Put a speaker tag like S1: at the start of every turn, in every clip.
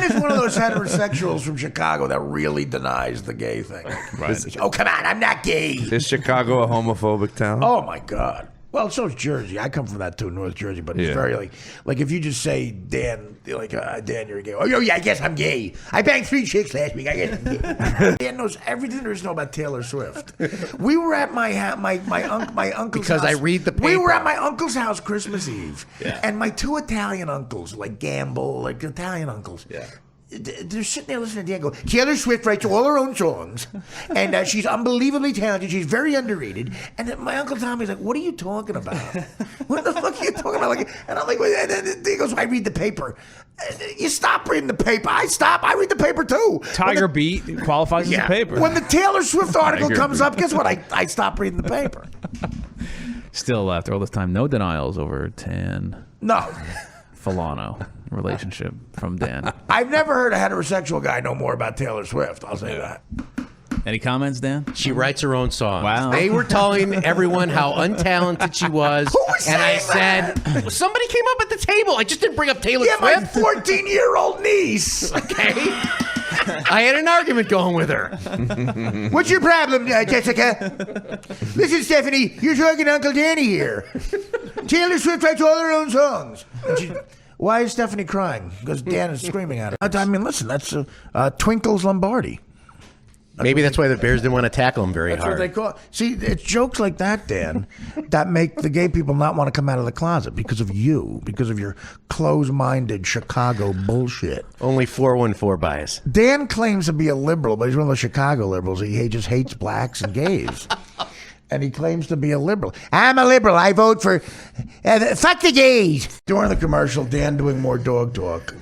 S1: is one of those heterosexuals from Chicago that really denies the gay thing. Right. Oh, come on, I'm not gay.
S2: Is Chicago a homophobic town?
S1: Oh, my God. Well, so is Jersey. I come from that too, North Jersey. But it's very like if you just say Dan, Dan, you're gay. Oh yeah, I guess I'm gay. I banged 3 chicks last week. I guess I'm gay. Dan knows everything there is to know about Taylor Swift. We were at my uncle's
S3: because
S1: house.
S3: I read the paper.
S1: We were at my uncle's house Christmas Eve, and my 2 Italian uncles, like Gamble, like Italian uncles. Yeah. They're sitting there listening to Dan go, Taylor Swift writes all her own songs, and she's unbelievably talented. She's very underrated. And then my Uncle Tommy's like, what are you talking about? What the fuck are you talking about? And I'm like, and then he goes, I read the paper. You stop reading the paper. I stop. I read the paper too.
S4: Tiger Beat qualifies as a paper.
S1: When the Taylor Swift article comes up, guess what? I stop reading the paper.
S4: Still, after all this time, no denials over Tan.
S1: No.
S4: Falato relationship from Dan.
S1: I've never heard a heterosexual guy know more about Taylor Swift. I'll say that.
S4: Any comments, Dan?
S3: She writes her own songs.
S4: Wow.
S3: They were telling everyone how untalented she was.
S1: Who was
S3: and I
S1: saying
S3: said, somebody came up at the table. I just didn't bring up Taylor Swift.
S1: Yeah, my 14-year-old niece.
S3: Okay. I had an argument going with her.
S1: What's your problem, Jessica? Listen, Stephanie, you're talking to Uncle Danny here. Taylor Swift writes all her own songs. Why is Stephanie crying? Because Dan is screaming at her. I mean, listen, that's Twinkle's Lombardi.
S3: Maybe that's why the Bears didn't want to tackle him very
S1: hard.
S3: That's
S1: what they call it. See, it's jokes like that, Dan, that make the gay people not want to come out of the closet because of you, because of your close-minded Chicago bullshit.
S3: Only 414 bias.
S1: Dan claims to be a liberal, but he's one of those Chicago liberals. He just hates blacks and gays. And he claims to be a liberal. I'm a liberal. I vote for... fuck the gays. During the commercial, Dan doing more dog talk.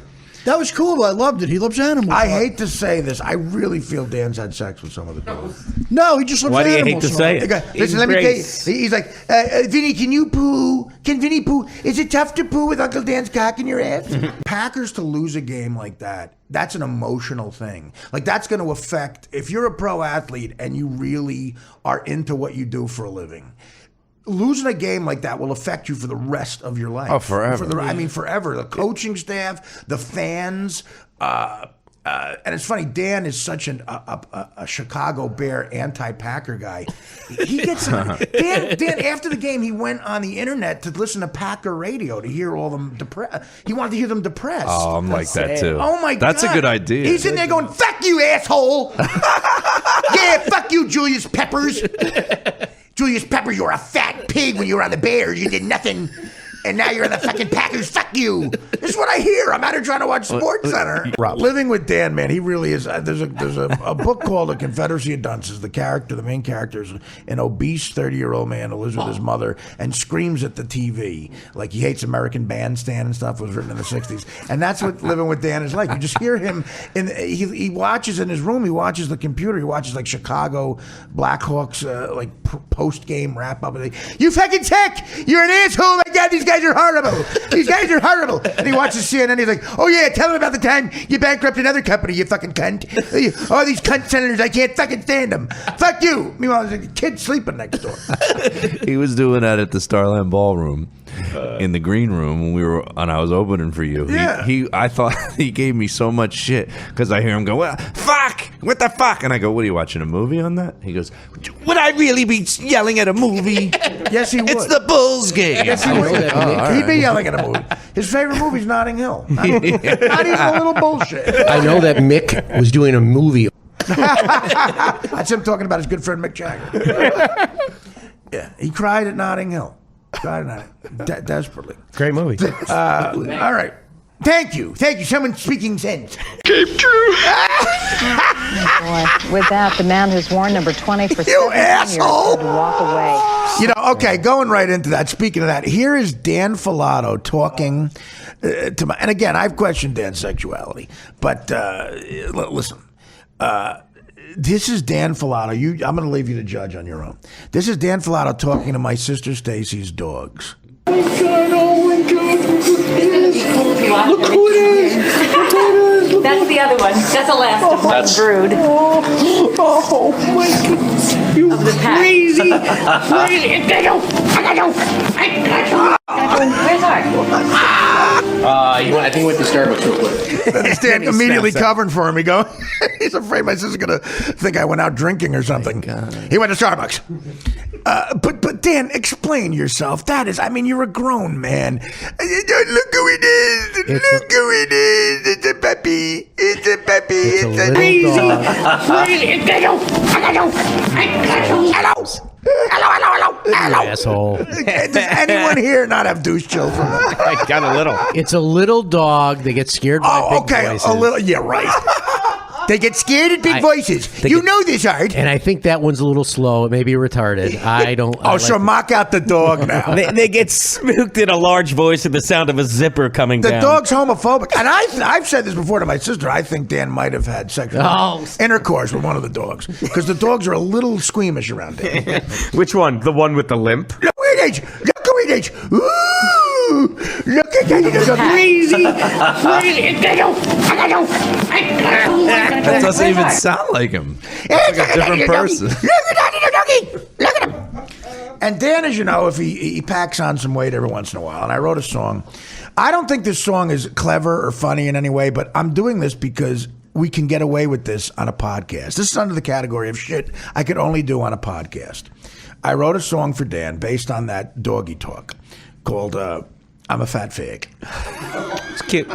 S5: That was cool. I loved it. He loves animals.
S1: I hate to say this. I really feel Dan's had sex with some of the dogs.
S5: No, he just loves animals.
S4: Why do you hate to say it?
S1: Listen, let me tell you. He's like, Vinny, can you poo? Can Vinny poo? Is it tough to poo with Uncle Dan's cock in your ass? Packers to lose a game like that, that's an emotional thing. Like, that's going to affect, if you're a pro athlete and you really are into what you do for a living, losing a game like that will affect you for the rest of your life.
S2: Oh, forever.
S1: Forever. The coaching staff, the fans, and it's funny, Dan is such a Chicago Bear anti-Packer guy. He gets Dan after the game, he went on the internet to listen to Packer radio to hear all them depressed. He wanted to hear them depressed.
S2: Oh, I'm like that too.
S1: Oh my God,
S2: that's a good idea.
S1: He's in there going, "Fuck you, asshole." Yeah, fuck you, Julius Peppers. Julius Peppers, you're a fat pig when you were on the Bears. You did nothing. And now you're in the fucking Packers. Fuck you. This is what I hear. I'm out here trying to watch SportsCenter. Living with Dan, man, he really is. There's a book called The Confederacy of Dunces. The main character is an obese 30-year-old man who lives with his mother and screams at the TV. Like he hates American Bandstand and stuff. It was written in the 60s. And that's what living with Dan is like. You just hear him. He watches in his room. He watches the computer. He watches like Chicago Blackhawks post-game wrap-up. You fucking tech. You're an asshole. My God, these guys are horrible. These guys are horrible. And he watches CNN. He's like, oh yeah, tell him about the time you bankrupt another company, you fucking cunt. Oh, these cunt senators, I can't fucking stand them. Fuck you. Meanwhile, there's a kid sleeping next door.
S2: He was doing that at the Starland Ballroom. In the green room when I was opening for you.
S1: Yeah.
S2: I thought he gave me so much shit because I hear him go, well, fuck, what the fuck? And I go, what are you watching, a movie on that? He goes, would I really be yelling at a movie?
S1: Yes, he would.
S2: It's the Bulls game.
S1: Yes, he would. He'd be yelling at a movie. His favorite movie is Notting Hill. Not even a little bullshit.
S3: I know that Mick was doing a movie.
S1: That's him talking about his good friend Mick Jagger. Yeah, he cried at Notting Hill. Desperately.
S3: Great movie.
S1: All right. Thank you. Someone speaking sense.
S6: Came true.
S7: With that, the man who's worn number 20 for 17 years
S1: asshole.
S7: had to walk away.
S1: You know, okay, going right into that. Speaking of that, here is Dan Falato talking to my, and again, I've questioned Dan's sexuality, but listen, this is Dan Falato. I'm going to leave you to judge on your own. This is Dan Falato talking to my sister Stacy's dogs.
S6: Oh my God. Look who it is.
S8: That's the other one. That's the last of one brood.
S6: Oh my goodness. You crazy.
S8: Where's Art?
S3: I think we went to Starbucks real quick.
S1: Then Stan immediately covering for him. He's afraid my sister's going to think I went out drinking or something. He went to Starbucks. But Dan, explain yourself. That is, I mean, you're a grown man. Look who it is. Look who it is. It's a puppy. It's a puppy. It's a
S6: Crazy.
S1: Hello.
S3: Asshole.
S1: Does anyone here not have douche children?
S3: I got a little. It's a little dog. They get scared by big voices.
S1: A little. Yeah, right. They get scared at big voices. You know this, Art.
S3: And I think that one's a little slow. It may be retarded. I don't.
S1: So mock out the dog now.
S9: They get spooked at a large voice at the sound of a zipper coming down.
S1: The dog's homophobic. And I've said this before to my sister. I think Dan might have had sexual intercourse with one of the dogs. Because the dogs are a little squeamish around Dan.
S9: Which one? The one with the limp?
S1: Look who it is. Look who it is. Ooh. Look at that.
S6: Crazy.
S2: That doesn't even sound like him. It's like a different person.
S1: Look at him. And Dan, as you know, if he packs on some weight every once in a while, and I wrote a song. I don't think this song is clever or funny in any way, but I'm doing this because we can get away with this on a podcast. This is under the category of shit I could only do on a podcast. I wrote a song for Dan based on that doggy talk called I'm a Fat Fig.
S9: It's cute.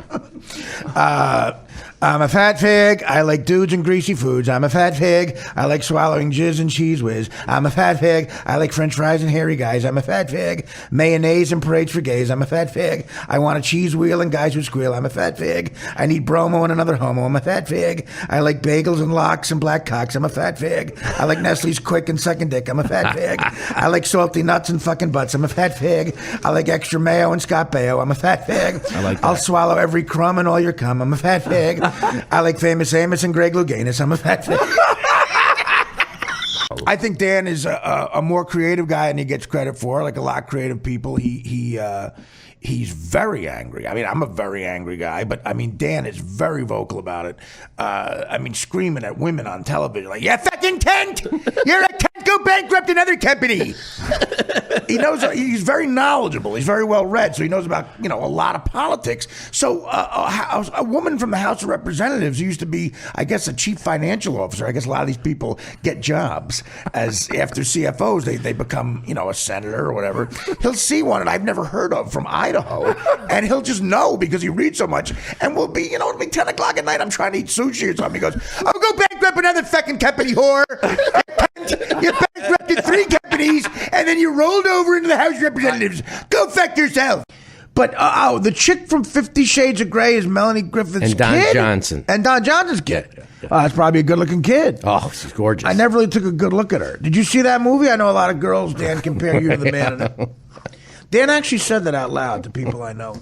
S1: I'm a fat fig. I like dudes and greasy foods. I'm a fat fig. I like swallowing jizz and cheese whiz. I'm a fat fig. I like french fries and hairy guys. I'm a fat fig. Mayonnaise and parades for gays. I'm a fat fig. I want a cheese wheel and guys who squeal. I'm a fat fig. I need bromo and another homo. I'm a fat fig. I like bagels and lox and black cocks. I'm a fat fig. I like Nestle's quick and second dick. I'm a fat fig. I like salty nuts and fucking butts. I'm a fat fig. I like extra mayo and Scott Baio. I'm a fat fig.
S3: I like that.
S1: I'll swallow every crumb and all your cum. I'm a fat fig. I like Famous Amos and Greg Louganis. I'm a fat fig. I think Dan is a more creative guy than he gets credit for. Like a lot of creative people, he's very angry. I mean, I'm a very angry guy, but I mean, Dan is very vocal about it. I mean, screaming at women on television, like, "You fucking cunt! You're a cunt! Go bankrupt another company." He knows. He's very knowledgeable. He's very well read, so he knows about a lot of politics. So a woman from the House of Representatives who used to be, I guess, a chief financial officer. I guess a lot of these people get jobs as after CFOs. They become a senator or whatever. He'll see one that I've never heard of from Idaho, and he'll just know because he reads so much. And we'll be it'll be 10 o'clock at night. I'm trying to eat sushi or something. He goes, "I'll go bankrupt another fucking company, whore. You bankrupted 3 companies, and then you rolled over into the House of Representatives. Go fuck yourself." But the chick from 50 Shades of Grey is Melanie Griffith's
S3: And Don
S1: kid?
S3: Johnson.
S1: And Don Johnson's kid. That's probably a good-looking kid.
S3: Oh, she's gorgeous.
S1: I never really took a good look at her. Did you see that movie? I know a lot of girls, Dan, compare you to the man in it. Dan actually said that out loud to people I know.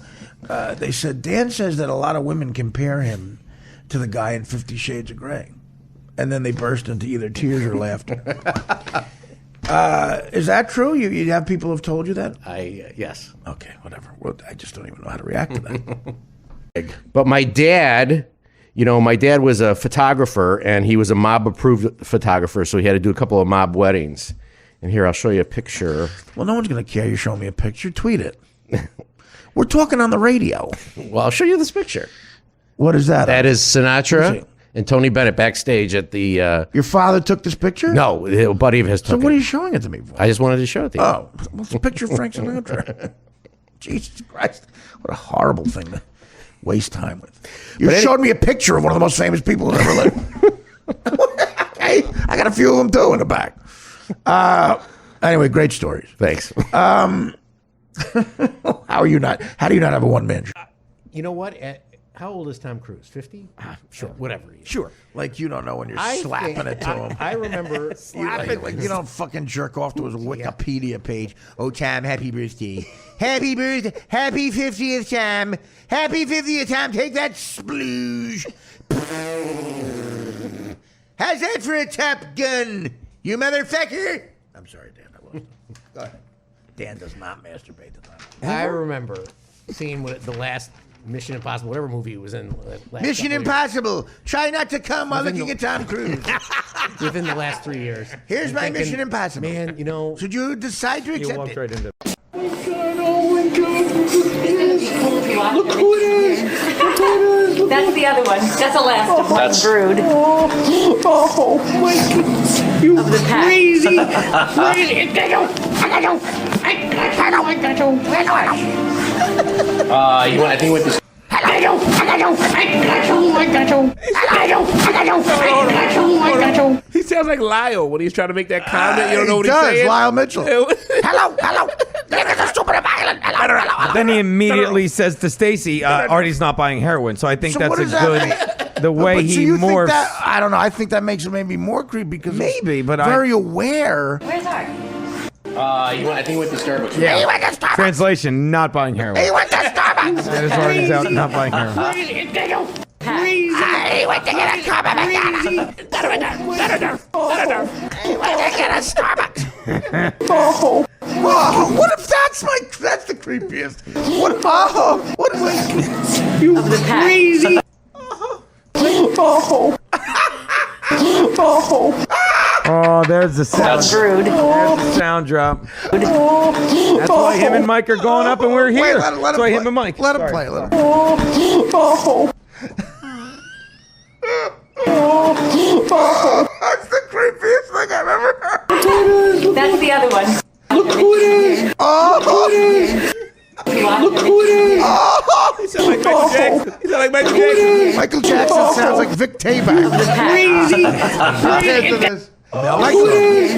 S1: They said, Dan says that a lot of women compare him to the guy in 50 Shades of Grey. And then they burst into either tears or laughter. Is that true? You have people have told you that?
S3: Yes.
S1: Okay, whatever. Well, I just don't even know how to react to that.
S3: But my dad, my dad was a photographer, and he was a mob-approved photographer, so he had to do a couple of mob weddings. And here, I'll show you a picture.
S1: Well, no one's going to care you show me a picture. Tweet it. We're talking on the radio.
S3: Well, I'll show you this picture.
S1: What is that?
S3: That is Sinatra and Tony Bennett backstage at the...
S1: Your father took this picture?
S3: No, a buddy of his took
S1: So what
S3: it.
S1: are you showing it to me for?
S3: I just wanted to show it to you.
S1: Oh, well, it's a picture of Frank Sinatra. Jesus Christ. What a horrible thing to waste time with. You showed me a picture of one of the most famous people who ever lived. Hey, I got a few of them too in the back. Anyway, great stories.
S3: Thanks.
S1: How do you not have a one-man show?
S3: You know what? How old is Tom Cruise? 50? Sure. Whatever.
S1: Sure. Like you don't know when you're slapping it to him.
S3: I remember...
S1: You don't fucking jerk off to his Wikipedia page. "Oh, Tom, happy birthday. Happy birthday. Happy 50th, Tom. Happy 50th, Tom. Take that splooge. How's that for a Top Gun, you motherfucker?" I'm sorry, Dan. I lost him. Go ahead. Dan does not masturbate the time.
S3: I remember seeing the last Mission Impossible, whatever movie it was in.
S1: Mission Impossible. Try not to come while looking at Tom Cruise.
S3: Within the last 3 years.
S1: Here's my Mission Impossible.
S3: Man,
S1: Should you decide to accept it?
S6: Oh my God, Look who it is. Look who it is.
S8: That's the other one. That's the last of one brood.
S6: Oh my goodness. You
S8: Of the pack.
S6: crazy.
S3: You want? I think with this.
S10: He sounds like Lyle when he's trying to make that comment. You don't know what
S1: he
S10: he's
S1: does,
S10: saying.
S1: Lyle Mitchell. Hello.
S9: Then he immediately says to Stacy, Artie's not buying heroin. So I think
S1: So
S9: that's
S1: what
S9: a
S1: does that
S9: good.
S1: mean?
S9: The way
S1: But
S9: he
S1: so you
S9: morphs.
S1: think that, I don't know. I think that makes it maybe more creepy because
S9: Maybe,
S1: he's
S9: but
S1: very aware.
S8: Where's Art?
S3: You want? I think with the Starbucks.
S1: He went to Starbucks.
S9: Translation: not buying heroin.
S1: He went to Starbucks.
S9: That is Artie's out not buying heroin.
S1: He went to get a cup of McDonald's. He went to get a Starbucks. Oh, what if that's the creepiest? What if
S6: You
S8: Of the pack.
S6: crazy.
S9: Oh, there's the sound.
S8: Brood.
S9: There's the sound drop. That's why him and Mike are going up, and we're here.
S1: Wait, let
S9: That's
S1: him
S9: why
S1: play.
S9: him and Mike.
S1: Let him
S9: Sorry.
S1: play. Let him. That's the creepiest thing I've ever heard.
S8: That's the other one.
S6: Look who it is. Look who it is.
S10: He sounds like Michael Jackson. He sounds like Michael Jackson.
S1: Michael Jackson sounds like Vic Tayback.
S6: Crazy.
S1: Compared to this.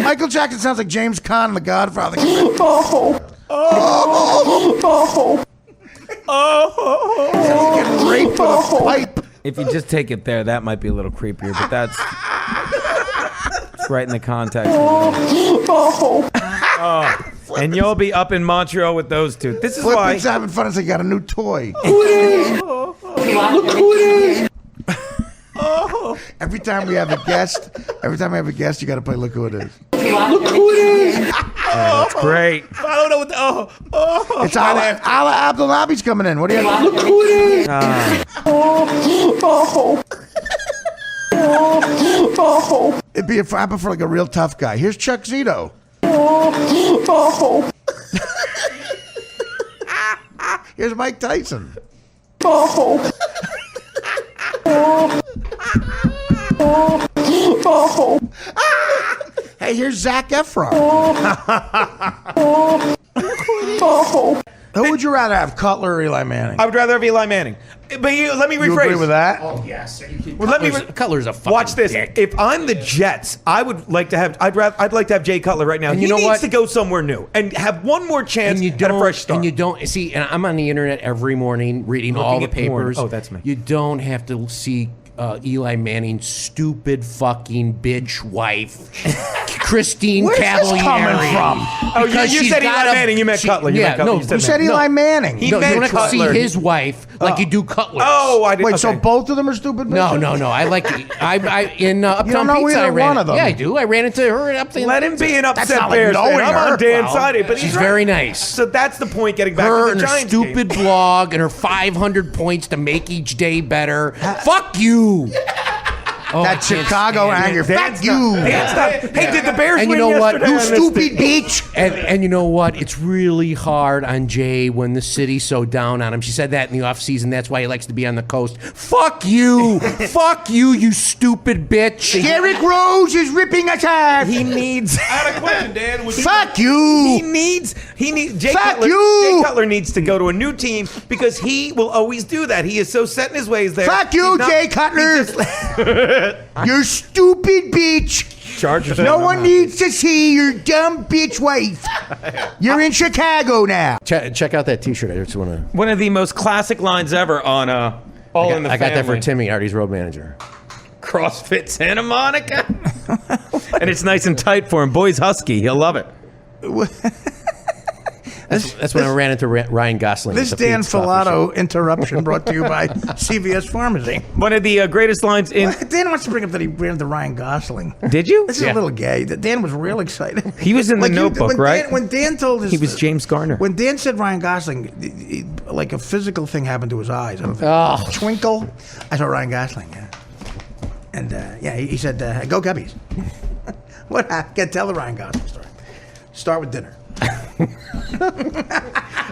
S1: Michael Jackson sounds like James Caan, The Godfather. Getting raped with a pipe.
S9: If you just take it there, that might be a little creepier, but that's it's right in the context. And you'll be up in Montreal with those two. This is why.
S1: Flippin's having fun as he got a new toy.
S6: Look who it is.
S1: Every time we have a guest, you got to play Look Who It Is.
S6: Look who it is.
S9: That's great.
S10: I don't know what the
S1: It's Ala Abdulnabi's coming in. What do you have?
S6: Look who it is.
S1: It'd be happen for like a real tough guy. Here's Chuck Zito. Here's Mike Tyson. Hey, here's Zac Efron. Who would you rather have, Cutler or Eli Manning?
S9: I would rather have Eli Manning. But let me rephrase.
S1: You agree with that?
S9: Well, let me
S3: Cutler's a fucking
S9: watch this.
S3: dick.
S9: If I'm the Jets, I would like to have. I'd like to have Jay Cutler right now.
S3: And
S9: he
S3: you know
S9: needs
S3: what?
S9: to go somewhere new and have one more chance
S3: And you
S9: at
S3: don't,
S9: a fresh start.
S3: and you don't see. And I'm on the internet every morning reading all the
S9: Looking at porn.
S3: papers.
S9: Oh, that's me.
S3: You don't have to see Eli Manning's stupid fucking bitch wife, Christine
S1: Where's
S3: Cavalieri.
S1: this coming from?
S9: Oh,
S3: Because
S9: you
S3: she's
S9: said
S3: got
S9: Eli
S3: a-
S9: Manning. You meant
S3: she-
S9: Cutler. You
S3: yeah,
S9: meant Cutler.
S3: no,
S9: You said
S1: Who said
S9: Manning.
S1: Eli Manning?
S9: He
S3: No, you
S9: meant
S3: don't have to
S9: Cutler.
S3: see his wife like you do Cutler.
S9: Oh, I didn't.
S1: Wait, so
S9: okay.
S1: both of them are stupid bitches?
S3: No. I like I in Uptown
S1: know
S3: Pizza.
S1: either
S3: I ran
S1: one of them.
S3: Yeah, I do. I ran into her at Uptown.
S9: Let him be an
S1: That's
S9: upset
S1: not like
S9: Bears fan.
S1: knowing
S9: I'm
S1: her.
S9: on Dan's
S1: Well,
S9: side, but
S3: she's
S9: he's right.
S3: very nice.
S9: So that's the point. Getting back
S3: Her
S9: to
S3: and
S9: the
S3: her
S9: Giants
S3: stupid
S9: game.
S3: blog and her 500 points to make each day better. Fuck you. Oh, I
S1: That
S3: can't
S1: Chicago
S3: stand it.
S1: anger.
S9: Dan's
S1: Fuck you.
S9: Hey, did the Bears
S3: And you
S9: win
S3: know what?
S9: yesterday?
S3: You
S9: I missed
S1: Stupid
S9: it.
S1: bitch.
S3: And you know what? It's really hard on Jay when the city's so down on him. She said that in the offseason. That's why he likes to be on the coast. Fuck you. Fuck you, you stupid bitch.
S1: Derrick Rose is ripping us off.
S9: He needs.
S10: I had a question, Dan. Would you
S1: Fuck
S9: He
S1: you.
S9: needs. Jay
S1: Fuck
S9: Cutler.
S1: you.
S9: Jay Cutler needs to go to a new team because he will always do that. He is so set in his ways there.
S1: Fuck you,
S9: He's not-
S1: Jay Cutler. You stupid bitch.
S9: Chargers.
S1: No one needs to see your dumb bitch wife. You're in Chicago now.
S3: Check out that T-shirt. I just want to.
S9: One of the most classic lines ever on All in the
S3: I got that for
S9: Family.
S3: Timmy, Artie's road manager.
S9: CrossFit Santa Monica. And it's nice and tight for him. Boy's husky. He'll love it.
S3: That's when I ran into Ryan Gosling.
S1: This
S3: at the
S1: Dan
S3: Pete's Coffee
S1: Falato interruption brought to you by CVS Pharmacy.
S9: One of the greatest lines in.
S1: Dan wants to bring up that he ran into Ryan Gosling.
S9: Did you?
S1: This is a little gay. Dan was real excited.
S9: He was in the Notebook,
S1: when
S9: right?
S1: When Dan told his,
S9: He was James Garner.
S1: When Dan said Ryan Gosling, like a physical thing happened to his eyes.
S3: Oh.
S1: Twinkle. I saw Ryan Gosling. Yeah. And he said, "Go Cubbies." What happened? Tell the Ryan Gosling story. Start with dinner.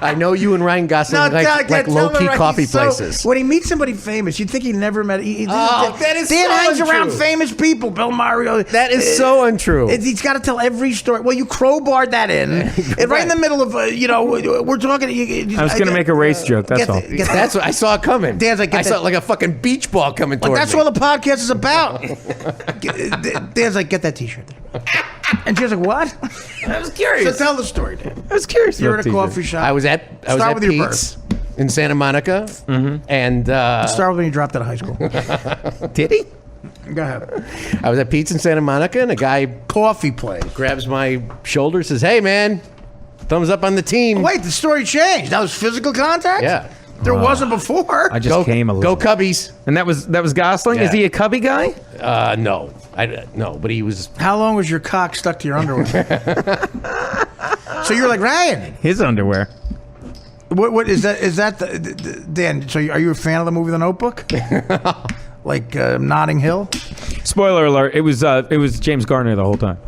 S3: I know you and Ryan Gosling like low-key coffee places.
S1: When he meets somebody famous, you'd think he never met.
S3: That is
S1: Dan
S3: so
S1: hangs
S3: untrue.
S1: around famous people. Bill Mario.
S3: That is so untrue.
S1: He's got to tell every story. Well, you crowbarred that in, and right in the middle of we're talking.
S9: I was going to make a race joke. That's all.
S3: That's what I saw it coming.
S1: Dan's like,
S3: I saw it like a fucking beach ball coming towards
S1: that's
S3: me.
S1: what the podcast is about. Dan's like, get that T-shirt. And she was like, what?
S9: I was curious.
S1: So tell the story, Dan.
S9: I was curious.
S1: You're at a coffee shop.
S3: I was at
S1: with your
S3: Pete's in Santa Monica, and
S1: Start with when you dropped out of high school.
S3: did he?
S1: Go ahead.
S3: I was at Pete's in Santa Monica, and a guy
S1: Coffee place.
S3: grabs my shoulder, says, "Hey, man, thumbs up on the team."
S1: Wait, the story changed. That was physical contact?
S3: Yeah.
S1: There wasn't before.
S9: I just came a little.
S3: Go Cubbies.
S9: And that was Gosling?
S3: Yeah.
S9: Is he a Cubby guy?
S3: No, no, but he was.
S1: How long was your cock stuck to your underwear? So you're like, Ryan.
S9: His underwear.
S1: What is that? Is that Dan? So are you a fan of the movie The Notebook? Like Notting Hill?
S9: Spoiler alert! It was James Garner the whole time.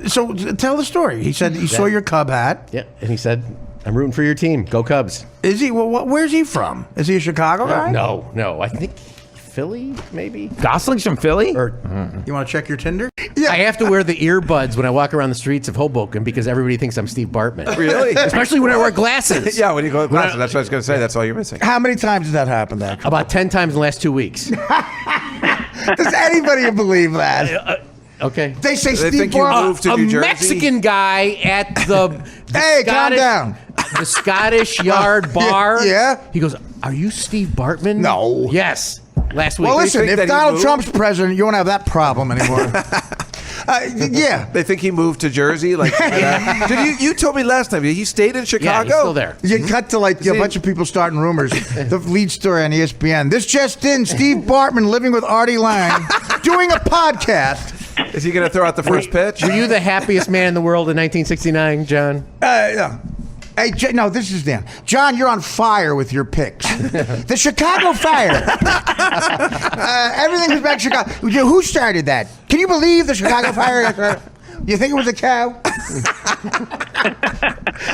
S1: So tell the story. He said he saw your Cub hat.
S3: Yeah, and he said, "I'm rooting for your team. Go Cubs."
S1: Is he? Well, where's he from? Is he a Chicago guy?
S3: No. I think Philly, maybe.
S9: Gosling's from Philly?
S3: Or
S1: You want to check your Tinder?
S3: I have to wear the earbuds when I walk around the streets of Hoboken because everybody thinks I'm Steve Bartman.
S2: Really?
S3: Especially when I wear glasses.
S2: Yeah, when you go to glasses, that's what I was going to say. That's all you're missing.
S1: How many times has that happened? That
S3: About 10 times in the last 2 weeks.
S1: does anybody believe that?
S3: Okay.
S1: They say
S2: They
S1: Steve
S2: think you
S1: Bartman.
S2: moved to
S3: A
S2: New Jersey?
S3: Mexican guy at the
S1: Hey, calm down.
S3: The Scottish Yard Bar.
S1: Yeah.
S3: He goes, "Are you Steve Bartman?"
S1: No.
S3: Yes. Last week.
S1: Well, listen,
S2: think
S1: if
S2: that he
S1: Donald
S2: moved?
S1: Trump's president, you won't have that problem anymore. Yeah.
S2: They think he moved to Jersey? Like, did you told me last time, he stayed in Chicago?
S3: Yeah, he's still there.
S1: You cut to like a bunch of people starting rumors. The lead story on ESPN. This just in: Steve Bartman living with Artie Lang, doing a podcast.
S2: Is he going to throw out the first pitch?
S3: Were you the happiest man in the world in 1969, John?
S1: No. Hey, no, this is Dan. John, you're on fire with your picks. The Chicago Fire. Everything was back to Chicago. Who started that? Can you believe the Chicago Fire? You think it was a cow?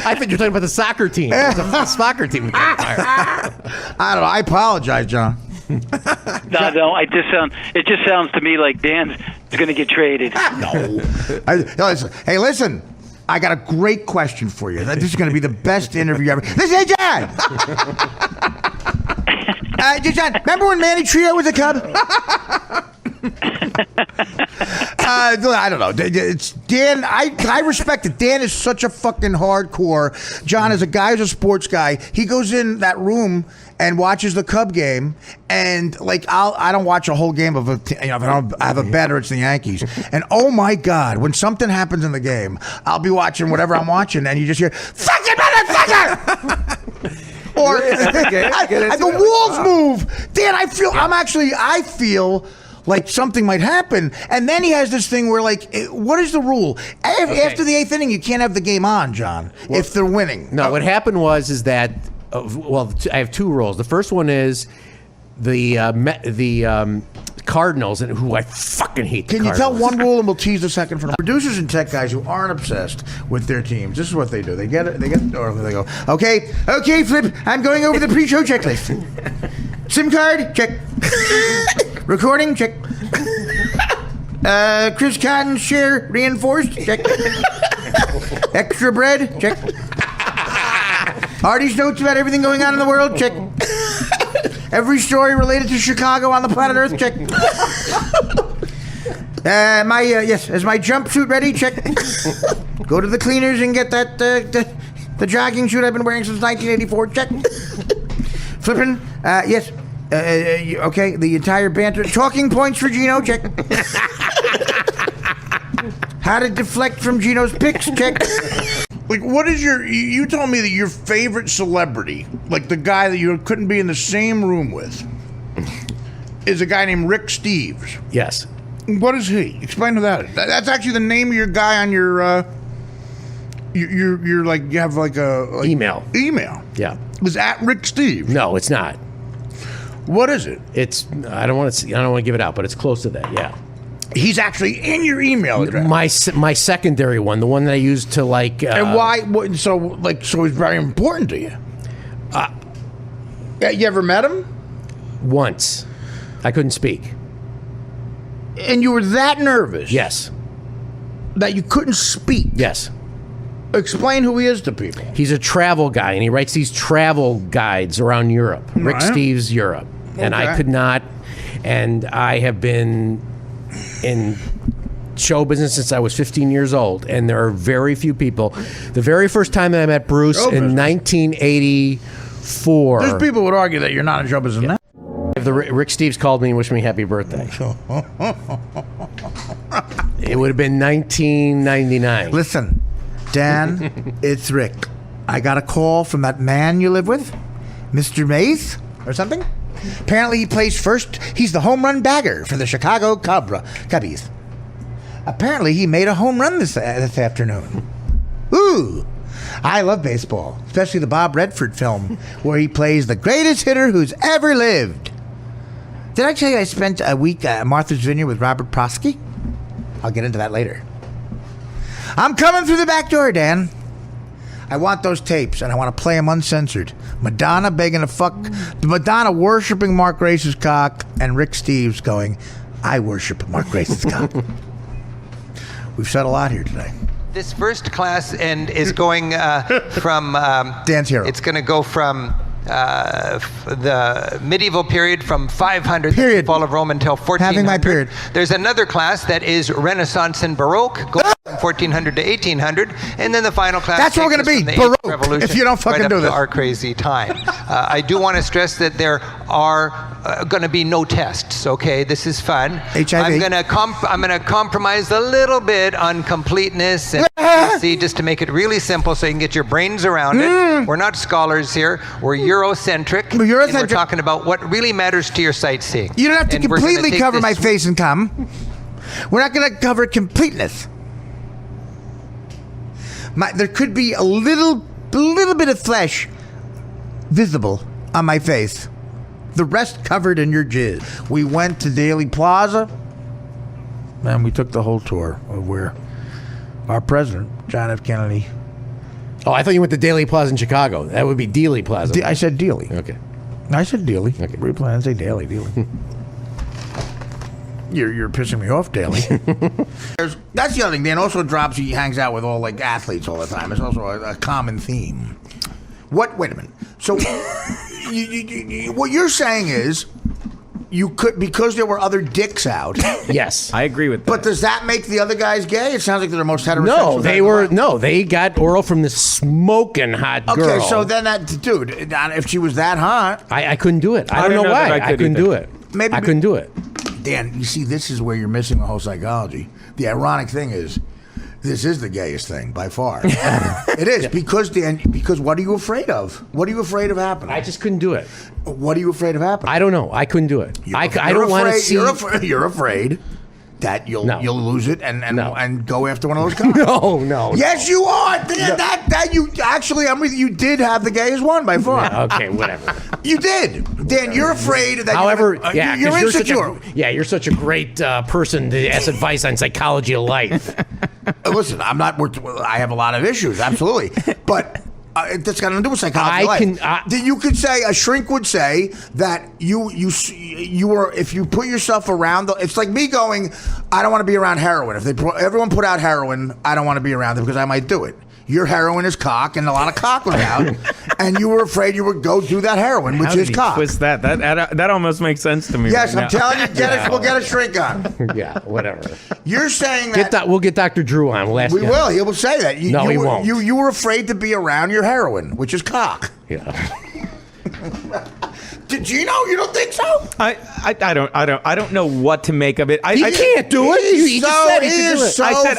S3: I think you're talking about the soccer team. It's a soccer team.
S1: I don't know. I apologize, John.
S11: No. It just sounds to me like Dan's going to get traded.
S1: No. Hey, listen. I got a great question for you. This is going to be the best interview ever. Listen, hey, John. John, remember when Manny Trio was a Cub? I don't know. It's Dan. I respect it. Dan is such a fucking hardcore. John is a guy who's a sports guy. He goes in that room and watches the Cub game, and like I don't watch a whole game of if I don't have a bet or it's the Yankees. And oh my God, when something happens in the game, I'll be watching whatever I'm watching, and you just hear "fucking motherfucker." Or the walls move. Dan, I feel like something might happen. And then he has this thing where, like, what is the rule? After the 8th inning, you can't have the game on, John, if they're winning.
S3: No, what happened is that, I have 2 rules. The first one is the Cardinals, and who I fucking hate.
S1: Can you tell one rule, and we'll tease the second for producers and tech guys who aren't obsessed with their teams? This is what they do. They get it. They go. Okay, Flip. I'm going over the pre-show checklist. SIM card, check. Recording, check. Chris Cotton share reinforced, check. Extra bread, check. Artie's notes about everything going on in the world, check. Every story related to Chicago on the planet Earth, check. Is my jumpsuit ready? Check. Go to the cleaners and get that the jogging suit I've been wearing since 1984. Check. Flippin'. Yes. Okay. The entire banter. Talking points for Gino. Check. How to deflect from Gino's picks. Check. Like, what is you told me that your favorite celebrity, like the guy that you couldn't be in the same room with, is a guy named Rick Steves.
S3: Yes.
S1: What is he? Explain to that. That's actually the name of your guy on your, you're like, you have like a...
S3: email.
S1: Email.
S3: Yeah.
S1: It's at Rick Steves.
S3: No, it's not.
S1: What is it?
S3: It's, I don't want to give it out, but it's close to that, yeah.
S1: He's actually in your email address.
S3: My secondary one, the one that I used to like.
S1: And why? So he's very important to you. You ever met him?
S3: Once. I couldn't speak.
S1: And you were that nervous?
S3: Yes.
S1: That you couldn't speak?
S3: Yes.
S1: Explain who he is to people.
S3: He's a travel guy, and he writes these travel guides around Europe. Rick Steves Europe. And I could not. And I have been in show business since I was 15 years old, and there are very few people. The very first time that I met Bruce in 1984.
S1: There's people who would argue that you're not in show business now.
S3: Rick Steves called me and wished me happy birthday. It would have been 1999.
S1: Listen, Dan, it's Rick. I got a call from that man you live with, Mr. Mays, or something. Apparently he plays first. He's the home run bagger for the Chicago Cubbies. Apparently he made a home run this afternoon. Ooh, I love baseball, especially the Bob Redford film where he plays the greatest hitter who's ever lived. Did I tell you I spent a week at Martha's Vineyard with Robert Prosky? I'll get into that later. I'm coming through the back door, Dan. I want those tapes, and I want to play them uncensored. Madonna begging to fuck, Madonna worshiping Mark Grace's cock, and Rick Steves going, I worship Mark Grace's cock. We've said a lot here today.
S12: This first class is going from...
S1: Dan's hero.
S12: It's going to go from the medieval period, from 500, the fall of Rome, until 1400.
S1: Having my period.
S12: There's another class that is Renaissance and Baroque, going from 1400 to 1800, and then the final class...
S1: That's what we're going to be, Baroque, if you don't fucking do this.
S12: Our crazy time. I do want to stress that there are going to be no tests, okay? This is fun.
S1: HIV.
S12: I'm going to compromise a little bit on completeness and see, just to make it really simple so you can get your brains around it. We're not scholars here. We're Eurocentric. And we're talking about what really matters to your sightseeing.
S1: You don't have to completely cover my face and come. We're not going to cover completeness. There could be a little bit of flesh visible on my face. The rest covered in your jizz. We went to Dealey Plaza, and we took the whole tour of where our president, John F. Kennedy.
S3: Oh, I thought you went to Dealey Plaza in Chicago. That would be Dealey Plaza.
S1: I said Dealey.
S3: Okay.
S1: I said Dealey. Okay. Reply and say Dealey. You're pissing me off, Daly. That's the other thing. Dan also drops. He hangs out with all like athletes all the time. It's also a common theme. What? Wait a minute. So, what you're saying is, you could, because there were other dicks out.
S3: Yes,
S9: I agree with that.
S1: But does that make the other guys gay? It sounds like they're the most heterosexual.
S3: No, they got oral from this smoking hot girl.
S1: Okay, so then that dude, if she was that hot,
S3: I couldn't do it. I don't know why. I couldn't do it.
S1: Maybe
S3: I couldn't do it.
S1: Dan, you see, this is where you're missing the whole psychology. The ironic thing is, this is the gayest thing by far. It is because Dan. Because what are you afraid of? What are you afraid of happening?
S3: I just couldn't do it.
S1: What are you afraid of happening?
S3: I don't know. I couldn't do it. I don't want to see.
S1: You're afraid that you'll lose it and go after one of those guys.
S3: No.
S1: Yes, you are. Dan, that you actually, I'm with you. You did have the gayest one by far.
S3: Yeah, okay, whatever.
S1: You did, Dan. You're afraid that.
S3: However,
S1: you're insecure.
S3: You're such a great person to ask advice on psychology of life.
S1: Listen, I'm not. I have a lot of issues, absolutely, but. That's got nothing to do with psychology. You could say, a shrink would say that you were, if you put yourself around, it's like me going, I don't want to be around heroin. If everyone put out heroin, I don't want to be around it because I might do it. Your heroin is cock, and a lot of cock was out, and you were afraid you would go do that heroin, which is cock.
S9: Twist that. That almost makes sense to me.
S1: Yes,
S9: right
S1: I'm telling you, we'll get a shrink on.
S3: Yeah, whatever.
S1: You're saying that
S3: we'll get Dr. Drew on. We'll ask
S1: we
S3: him.
S1: will. He will say that.
S3: He won't.
S1: You were afraid to be around your heroin, which is cock.
S3: Yeah.
S1: Gino, you don't think so?
S9: I don't know what to make of it.
S3: He can't do it. He just said he could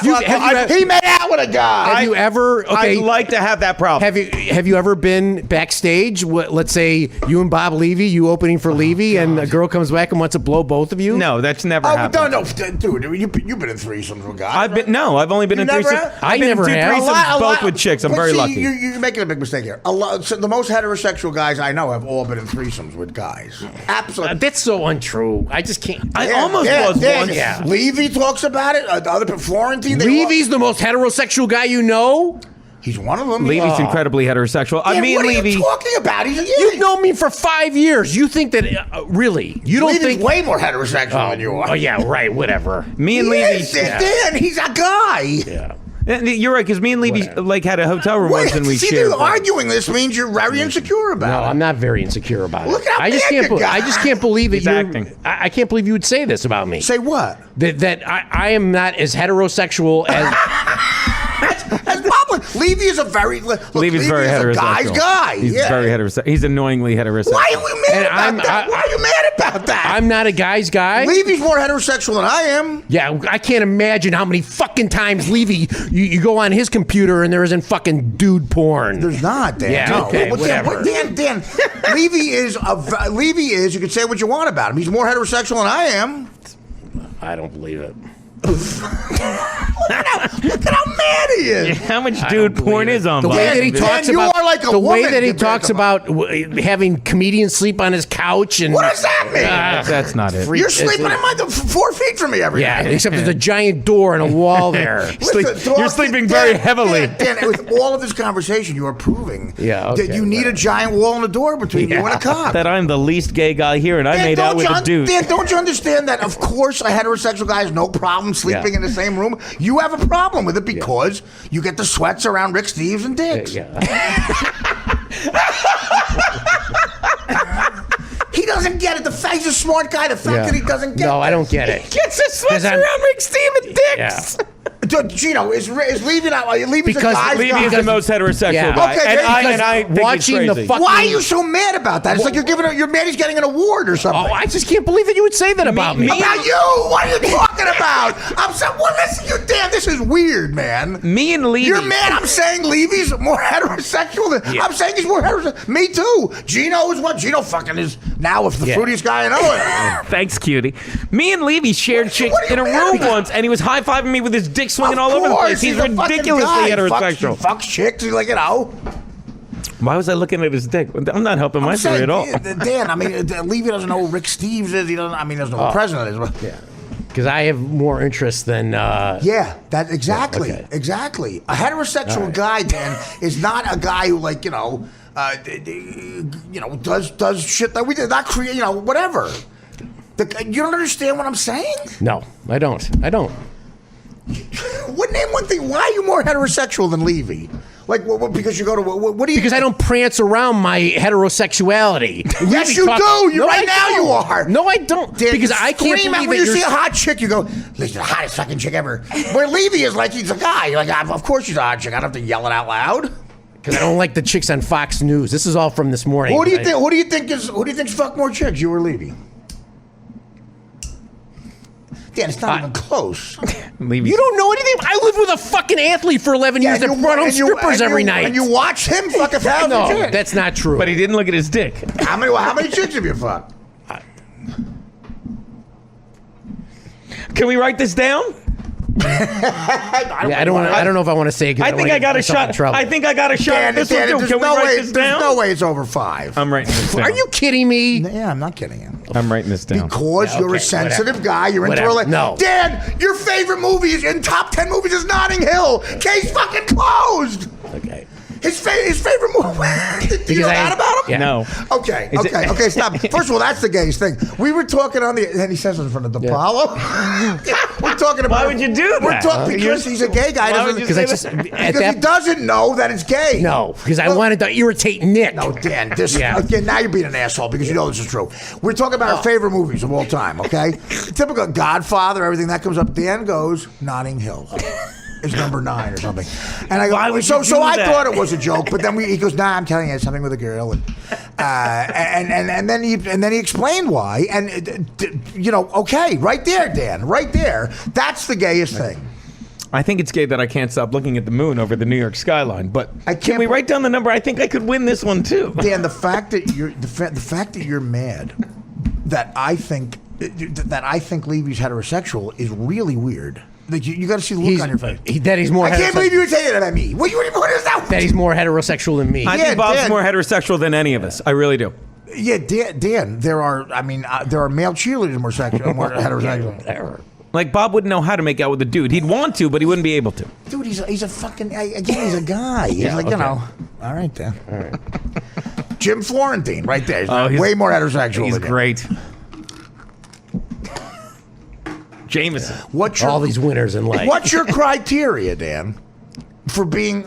S3: do it.
S1: He made out with a guy.
S3: Have you ever? Okay,
S9: I'd like to have that problem.
S3: Have you ever been backstage? Let's say you and Bob Levy, you opening for Levy, and a girl comes back and wants to blow both of you.
S9: No, that's never happened.
S1: No, dude, you've been in threesomes with guys.
S9: I've only been in threesomes.
S3: I never have.
S9: Threesomes both with chicks. I'm very lucky.
S1: You're making a big mistake here. So the most heterosexual guys I know have all been in threesomes foursomes with guys. Absolutely.
S3: That's so untrue. I just can't.
S9: I almost was once.
S3: Yeah.
S1: Levy talks about it. The other Florentine.
S3: Levy's the most heterosexual guy you know.
S1: He's one of them.
S9: Levy's incredibly heterosexual.
S1: Yeah,
S9: me
S1: what
S9: and
S1: are
S9: Levy.
S1: you talking about?
S3: You've known me for 5 years. You think that really? You don't
S1: Levy's
S3: think
S1: way more heterosexual than you are.
S3: Oh yeah, right. Whatever.
S9: Me and Levy.
S1: Dan, he's a guy.
S3: Yeah.
S9: You're right, because me and Levy had a hotel room once and we
S1: see,
S9: shared.
S1: arguing this means you're very insecure about it.
S3: No, I'm not very insecure about it.
S1: Look how
S3: I just
S1: big
S3: can't.
S1: you got.
S3: I just can't believe that
S9: He's
S3: you're
S9: acting.
S3: I can't believe you would say this about me.
S1: Say what?
S3: That I am not as heterosexual as.
S1: That's public. Levy is a very. Look,
S9: Levy's very
S1: is
S9: heterosexual.
S1: A guy's guy.
S9: He's very heterosexual. He's annoyingly heterosexual.
S1: Why are you mad about that? Why are you mad about that?
S3: I'm not a guy's guy.
S1: Levy's more heterosexual than I am.
S3: Yeah, I can't imagine how many fucking times Levy you go on his computer and there isn't fucking dude porn.
S1: There's not, Dan.
S3: Yeah,
S1: no.
S3: okay, whatever.
S1: Dan, Levy is you can say what you want about him. He's more heterosexual than I am.
S3: I don't believe it.
S1: Look at how mad he is.
S9: Yeah, how much dude porn is on
S3: the way that he
S1: Dan,
S3: talks
S1: you
S3: about
S1: are like a
S3: the way
S1: woman
S3: that he
S1: compared
S3: talks
S1: to
S3: about having comedians sleep on his couch and
S1: What does that mean?
S9: That's not it.
S1: You're sleeping in my 4 feet from me every
S3: yeah,
S1: night.
S3: except there's a giant door and a wall there.
S9: You're sleeping very heavily.
S1: Dan, with all of this conversation, you are proving that you need a giant wall and a door between you and a cop.
S9: That I'm the least gay guy here, and I made out with a dude.
S1: Dan, don't you understand that, of course, a heterosexual guy has no problem sleeping in the same room? You have a problem with it because you get the sweats around Rick Steves and dicks. He doesn't get it. The fact he's a smart guy. The fact that he doesn't get it.
S3: No, I don't get it.
S9: He gets his sweats around Rick Steves and dicks.
S3: Yeah.
S1: Gino, is Levy not? Levy's
S3: Because
S1: a guy's
S9: Levy
S1: guy.
S9: is the most heterosexual
S3: Yeah.
S9: guy.
S1: Okay,
S9: and I think
S3: watching
S9: it's
S3: the
S9: crazy.
S3: fucking-
S1: Why are you so mad about that? It's like you're mad he's getting an award or something.
S3: Oh, I just can't believe that you would say that about me.
S1: About you? What are you talking about? I'm saying, well, listen, you damn, this is weird, man.
S9: Me and Levy.
S1: You're mad. I'm saying Levy's more heterosexual than I'm saying he's more heterosexual. Me too. Gino is what? Gino fucking is now with the fruitiest guy I know.
S9: Thanks, cutie. Me and Levy shared chicks
S1: what are
S9: in a
S1: you mad
S9: room
S1: about?
S9: once, and he was high-fiving me with his dick swinging
S1: Of
S9: all over the
S1: course,
S9: place. He's
S1: a fucking
S9: ridiculously
S1: guy.
S9: heterosexual.
S1: He fucks chicks. He's like,
S9: Why was I looking at his dick? I'm not helping my story at all.
S1: Dan, I mean, Levy doesn't know who Rick Steves is. He doesn't. I mean, doesn't know who the president is.
S3: Yeah. Because I have more interest than.
S1: Yeah, that exactly,
S3: Yeah, okay.
S1: exactly. A heterosexual guy, Dan, is not a guy who does shit that we did not create. Whatever. You don't understand what I'm saying?
S3: No, I don't.
S1: What name one thing? Why are you more heterosexual than Levy? Like, because you go to what do you?
S3: Because I don't prance around my heterosexuality.
S1: Yes, you do. Right now you are.
S3: No, I don't.
S1: Dan,
S3: because
S1: you
S3: I can't
S1: scream out
S3: believe
S1: when
S3: that
S1: you
S3: you're
S1: see a hot chick, you go, "This is the hottest fucking chick ever." Where Levy is like he's a guy. Like, of course she's a hot chick. I don't have to yell it out loud.
S3: Because I don't like the chicks on Fox News. This is all from this morning.
S1: Who do you think? Who do you think's fuck more chicks? You or Levy? Dan, it's not even close.
S3: You don't know anything. I lived with a fucking athlete for 11 years that brought home strippers every night.
S1: And you watch him fuck 1,000
S3: No,
S1: chicks.
S3: that's not true.
S9: But he didn't look at his dick.
S1: How many chicks have you fucked?
S9: Can we write this down?
S3: I don't know if I want to say it.
S9: I think I got a shot. I think I got a shot at this one too. Can we write this down?
S1: There's no way it's over 5.
S9: I'm writing this down.
S3: Are you kidding me?
S1: Yeah, I'm not kidding you.
S9: I'm writing this down.
S1: Because you're a sensitive guy. You're into
S3: Whatever. No.
S1: Dan, your favorite movie in top 10 movies is Notting Hill. Case fucking closed.
S3: Okay.
S1: His favorite movie. Do you know that about him?
S3: Yeah.
S9: No.
S1: Okay, stop. First of all, that's the gayest thing. We were talking and he says it in front of Apollo. We're talking about.
S9: Why would you do that?
S1: We're talking because he's a gay guy.
S3: Because
S1: he doesn't know that it's gay.
S3: No, because I wanted to irritate Nick.
S1: No, Dan, again, now you're being an asshole because you know this is true. We're talking about our favorite movies of all time, okay? Typical Godfather, everything that comes up. Dan goes, Notting Hill. Is number 9 or something, and I go.
S9: Why would
S1: so
S9: you do
S1: I
S9: that?
S1: thought it was a joke, but then he goes, "Nah, I'm telling you, it's something with a girl," and then he explained why, and okay, right there, Dan, right there, that's the gayest thing.
S9: I think it's gay that I can't stop looking at the moon over the New York skyline. But can we write down the number? I think I could win this one too.
S1: Dan, the fact that you're mad that I think Levy's heterosexual is really weird. Like you got to see the look on your face.
S3: He's more.
S1: I can't believe you would say that about me. What is that?
S3: That he's more heterosexual than me.
S9: I think Bob's more heterosexual than any of us. I really do.
S1: Yeah, Dan. There are male cheerleaders more heterosexual.
S9: Like Bob wouldn't know how to make out with a dude. He'd want to, but he wouldn't be able to.
S1: Dude, he's a fucking he's a guy. He's All right, Dan. All right. Jim Florentine, right there. He's way more heterosexual.
S9: He's
S1: than
S9: great. Jameson.
S3: All these winners in life.
S1: What's your criteria, Dan, for being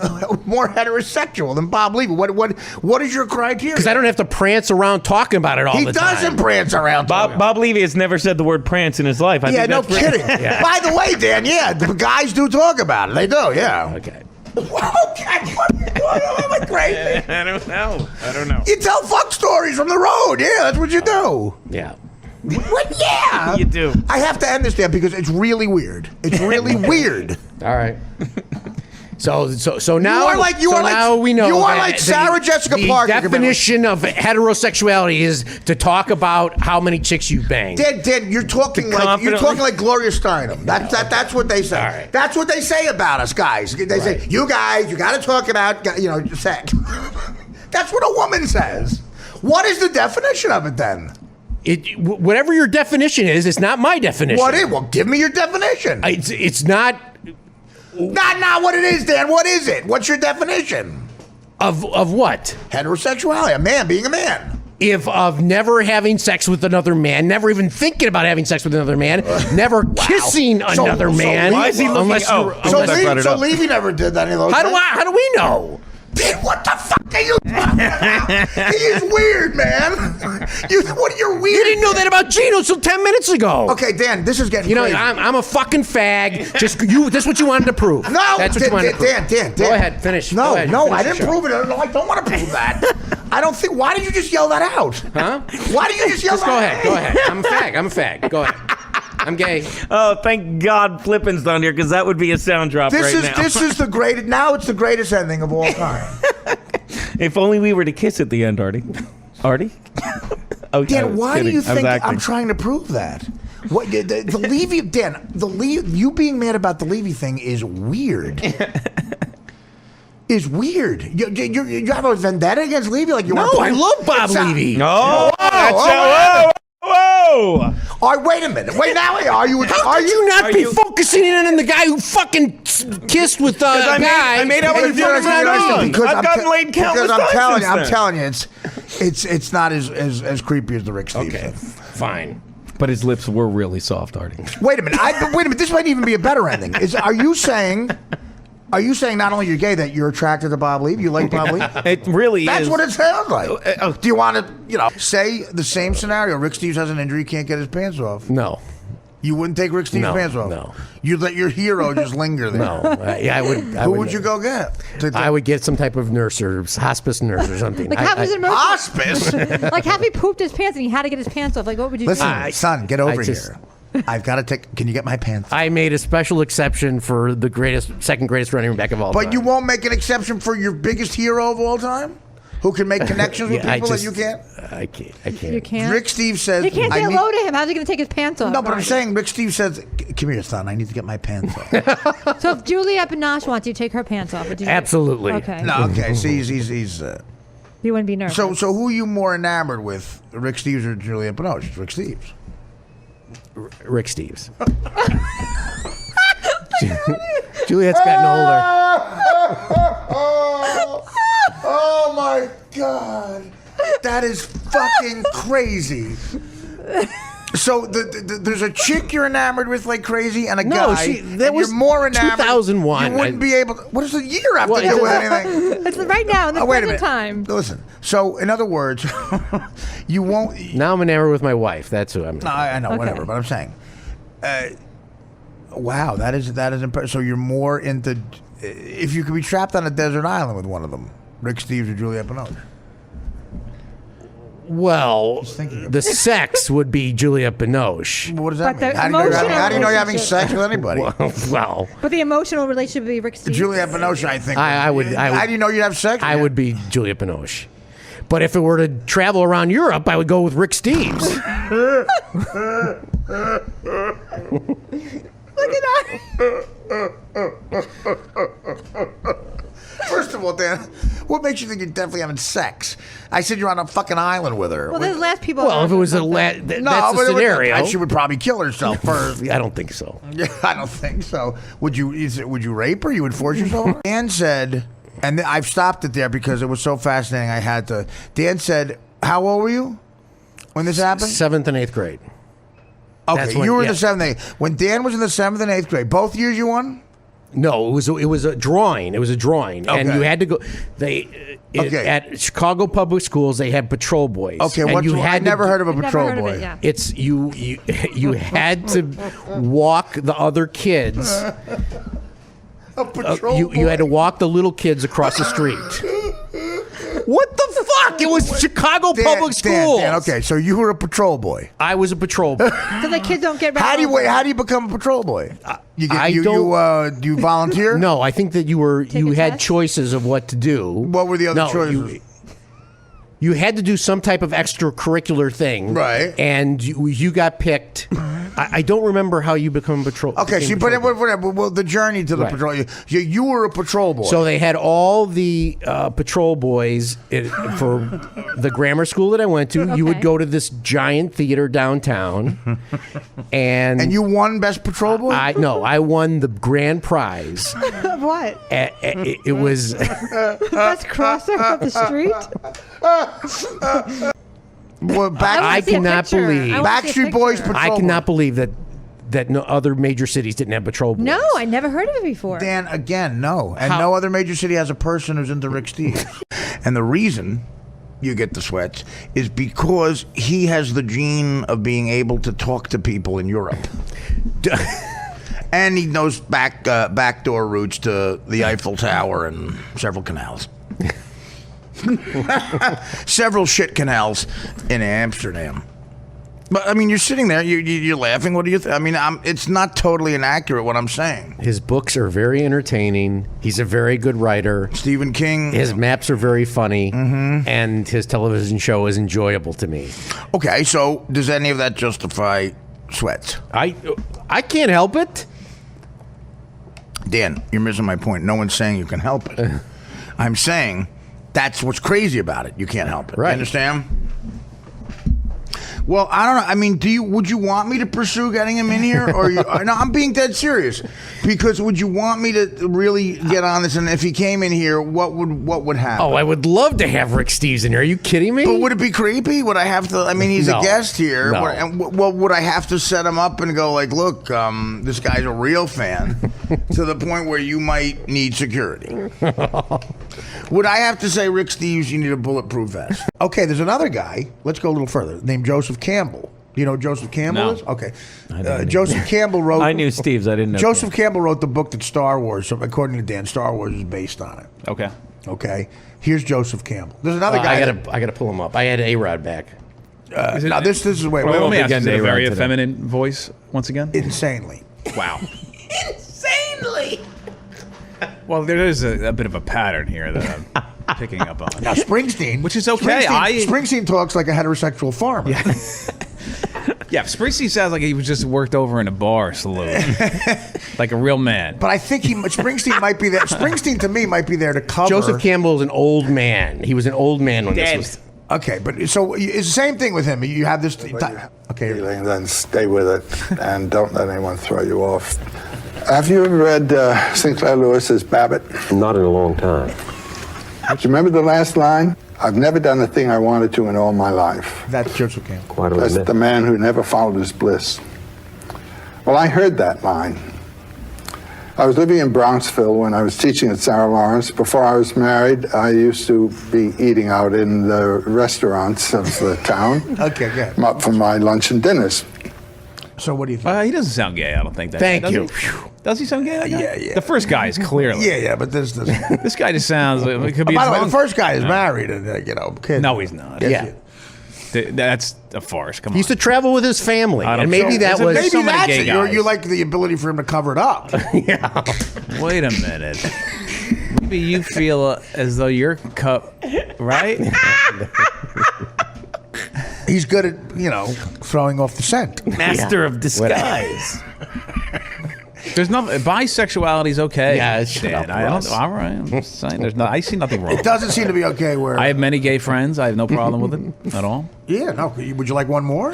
S1: more heterosexual than Bob Levy? What is your criteria?
S3: Because I don't have to prance around talking about it all the time.
S1: He doesn't prance around.
S9: Bob Levy has never said the word prance in his life. I think
S1: no
S9: that's
S1: kidding.
S3: Yeah.
S1: By the way, Dan, the guys do talk about it. They do, yeah.
S3: Okay.
S1: Am I crazy?
S9: I don't know.
S1: You tell fuck stories from the road. Yeah, that's what you do.
S3: Yeah.
S1: What? Yeah.
S9: You do.
S1: I have to end this, Dan, because it's really weird. It's really weird.
S3: All right. So now now we know
S1: you are
S3: that
S1: like Sarah Jessica Parker.
S3: The definition of heterosexuality is to talk about how many chicks you banged.
S1: Dan, you're talking like Gloria Steinem. That's what they say.
S3: All right.
S1: That's what they say about us guys. They say you guys, you got to talk about sex. That's what a woman says. What is the definition of it then?
S3: Whatever your definition is, it's not my definition.
S1: What is? Well, give me your definition.
S3: It's not.
S1: Not what it is, Dan. What is it? What's your definition?
S3: Of what?
S1: Heterosexuality. A man being a man.
S3: Of never having sex with another man, never even thinking about having sex with another man, never kissing another man.
S9: Why is he looking?
S1: So Levy never did any of those.
S3: How do we know?
S1: Dan, what the fuck are you talking about? He is weird, man. You're weird.
S3: You didn't know that about Gino until 10 minutes ago.
S1: Okay, Dan, this is getting crazy.
S3: I'm a fucking fag. That's what you wanted to prove.
S1: No,
S3: that's what you wanted to prove.
S1: Dan.
S3: Go ahead, finish.
S1: No,
S3: finish
S1: I didn't prove it. No, I don't want to prove that. I don't think. Why did you just yell that out?
S3: Huh?
S1: Why did you just yell that out?
S3: Go ahead. I'm a fag. Go ahead. I'm gay.
S9: Oh, thank God Flippin's down here, because that would be a sound drop now.
S1: This is the greatest. Now it's the greatest ending of all time.
S9: If only we were to kiss at the end, Artie. Artie? Oh,
S1: Dan, why do you think I'm trying to prove that? What the Levy, Dan? You being mad about the Levy thing is weird. Is weird. You have a vendetta against Levy? Like you?
S3: No, I love Bob Levy.
S9: No. Whoa!
S1: All right, wait a minute. Wait, now are you?
S3: How could you not be focusing in on the guy who fucking kissed with the guy?
S9: I made out with
S1: because
S9: I've gotten laid countless times.
S1: I'm telling you, it's not as creepy as the Rick Steves thing.
S3: Fine.
S9: But his lips were really soft, Artie.
S1: Wait a minute. This might even be a better ending. Are you saying not only you're gay, that you're attracted to Bob Levy? You like Bob Levy?
S9: It really
S1: That's
S9: is.
S1: what it sounds like. Do you want to, say the same scenario? Rick Steves has an injury, can't get his pants off.
S3: No.
S1: You wouldn't take Rick Steves' pants off?
S3: No.
S1: You'd let your hero just linger there?
S3: No. I would.
S1: Who would you go get?
S3: I would get some type of nurse or hospice nurse or something.
S13: Like
S1: hospice?
S13: Like have he pooped his pants and he had to get his pants off? Like what would you do?
S1: Listen, son, get over here. I've got to take. Can you get my pants?
S3: I made a special exception for the second greatest running back of all time.
S1: But you won't make an exception for your biggest hero of all time, who can make connections with people that you can't.
S3: I can't.
S13: You can't.
S1: Rick Steves says
S13: you can't say hello to him. How's he going to take his pants off?
S1: No, but I'm saying Rick Steves says, "Come here, son. I need to get my pants off."
S13: So if Juliette Binoche wants you to take her pants off, would you?
S3: Absolutely.
S13: Okay.
S1: No, okay. See, he's.
S13: You wouldn't be nervous.
S1: So who are you more enamored with, Rick Steves or Juliette Binoche? Rick Steves.
S3: Rick Steves. Juliette's gotten older.
S1: Oh my God, that is fucking crazy. So there's a chick you're enamored with like crazy, and a guy.
S3: That was
S1: you're more enamored.
S3: 2001.
S1: You wouldn't be able. What does a year have to do with anything?
S13: It's right now in the
S1: wait a
S13: present
S1: minute.
S13: time.
S1: Listen. So in other words, you won't.
S3: Now I'm enamored with my wife. That's who I'm.
S1: No, I know, whatever. But I'm saying, wow, that is impressive. So you're more into. If you could be trapped on a desert island with one of them, Rick Steves or Juliette Binoche.
S3: Well, the sex would be Juliette Binoche.
S1: What does that mean? How do you know you're having sex with anybody?
S3: Well,
S13: but the emotional relationship would be Rick Steves.
S1: Juliette Binoche, I think.
S3: I would.
S1: How do you know you'd have sex?
S3: I would be Juliette Binoche. But if it were to travel around Europe, I would go with Rick Steves.
S13: Look at that.
S1: First of all, Dan, what makes you think you're definitely having sex? I said you're on a fucking island with her.
S13: Well, there's less people.
S3: Well, if it was that's the scenario.
S1: She would probably kill herself first.
S3: I don't think so.
S1: Yeah, I don't think so. Would you rape her? You would force yourself? Dan said, and I've stopped it there because it was so fascinating. I had to. Dan said, "How old were you when this happened?"
S3: 7th and 8th grade.
S1: Okay, you were in the 7th and 8th. When Dan was in the 7th and 8th grade, both years you won?
S3: No, it was a drawing. It was a drawing, and
S1: Okay.
S3: you had to go. At Chicago public schools they had patrol boys.
S1: Okay,
S3: and
S1: I never heard of a patrol boy.
S13: Yeah.
S3: It's you had to walk the other kids.
S1: A patrol
S3: You had to walk the little kids across the street. What the fuck? It was Chicago public schools.
S1: Dan, okay, so you were a patrol boy.
S3: I was a patrol boy.
S13: So the kids don't get.
S1: How do you become a patrol boy? Do you volunteer?
S3: No, I think that you had
S13: test?
S3: choices of what to do.
S1: What were the other choices?
S3: You had to do some type of extracurricular thing,
S1: right?
S3: And you got picked. I don't remember how you become a patrol.
S1: Okay, so you put in whatever. Well, the journey to the
S3: Right.
S1: patrol. You were a patrol boy.
S3: So they had all the patrol boys for the grammar school that I went to. You would
S13: Okay.
S3: go to this giant theater downtown, and
S1: you won best patrol boy.
S3: I won the grand prize.
S13: What?
S3: It was
S13: Best crosser of the street.
S1: Well,
S3: I cannot believe
S1: Backstreet Boys patrol.
S3: I cannot believe that no other major cities didn't have patrol boys.
S13: No, I never heard of it before.
S1: Dan, again, no, and no other major city has a person who's into Rick Steves. And the reason you get the sweats is because he has the gene of being able to talk to people in Europe. And he knows backdoor routes to the Eiffel Tower and several canals. Several shit canals in Amsterdam. But I mean, you're sitting there, you're laughing. What do you think? I mean, it's not totally inaccurate what I'm saying.
S3: His books are very entertaining. He's a very good writer.
S1: Stephen King.
S3: His maps are very funny, and his television show is enjoyable to me.
S1: Okay, so does any of that justify sweats?
S3: I can't help it.
S1: Dan, you're missing my point. No one's saying you can help it. I'm saying that's what's crazy about it. You can't help it.
S3: Right.
S1: You understand? Well, I don't know. I mean, would you want me to pursue getting him in here, or no? I'm being dead serious. Because would you want me to really get on this? And if he came in here, what would happen?
S3: Oh, I would love to have Rick Steves in here. Are you kidding me?
S1: But would it be creepy? Would I have to? I mean, he's a guest here.
S3: No.
S1: Would I have to set him up and go like, look, this guy's a real fan, to the point where you might need security? Would I have to say, Rick Steves, you need a bulletproof vest? Okay, there's another guy. Let's go a little further. Named Joseph Campbell. You know who Joseph Campbell
S4: No.
S1: is? Okay. Joseph Campbell wrote...
S4: I knew Steve's. I didn't know.
S1: Joseph Campbell wrote the book that Star Wars, so according to Dan, Star Wars is based on it.
S4: Okay.
S1: Okay. Here's Joseph Campbell. There's another guy...
S3: I gotta pull him up. I had A-Rod back.
S1: Now this is... Wait,
S4: Let me ask,
S1: wait.
S4: is it a very effeminate voice once again?
S1: Insanely.
S4: Wow.
S1: Insanely!
S4: Well, there is a bit of a pattern here that I'm picking up on.
S1: Now, Springsteen...
S4: Which is okay.
S1: Springsteen talks like a heterosexual farmer.
S4: Yeah, Springsteen sounds like he was just worked over in a bar saloon, like a real man.
S1: But I think Springsteen might be there. Springsteen to me might be there to cover.
S3: Joseph Campbell is an old man. He was an old man when this was.
S1: Okay, but so it's the same thing with him. You have this. Okay,
S14: then stay with it and don't let anyone throw you off. Have you ever read Sinclair Lewis's Babbitt?
S15: Not in a long time.
S14: Do you remember the last line? I've never done the thing I wanted to in all my life.
S1: That's Joseph Campbell.
S15: Quite a
S14: That's
S15: minute.
S14: the man who never followed his bliss. Well, I heard that line. I was living in Bronxville when I was teaching at Sarah Lawrence. Before I was married, I used to be eating out in the restaurants of the town.
S1: Okay, good.
S14: For my lunch and dinners.
S1: So what do you think?
S4: He doesn't sound gay, I don't think.
S3: Thank
S4: does
S3: you.
S4: He? Does he sound gay? That guy?
S1: Yeah.
S4: The first guy is clearly.
S1: Yeah, but this doesn't.
S4: This guy just sounds like it could be.
S1: By
S4: his
S1: the way, the
S4: own-
S1: first guy is married and kid.
S4: No, he's not.
S3: Yeah.
S4: That's a farce. Come on.
S3: He used to travel with his family,
S4: I don't
S3: and maybe
S4: know.
S3: that was
S1: Maybe
S4: so many
S1: that's
S4: gay
S1: it.
S4: guys.
S1: You like the ability for him to cover it up.
S3: yeah.
S4: Wait a minute. Maybe you feel as though your cup, right?
S1: He's good at throwing off the scent.
S4: Master of disguise. There's nothing. Bisexuality is okay.
S3: Yeah, shut up,
S4: I don't.
S3: Russ.
S4: All right. I'm just saying. I see nothing wrong.
S1: It doesn't seem to be okay. Where
S4: I have many gay friends. I have no problem with it at all.
S1: Yeah. No. Would you like one more?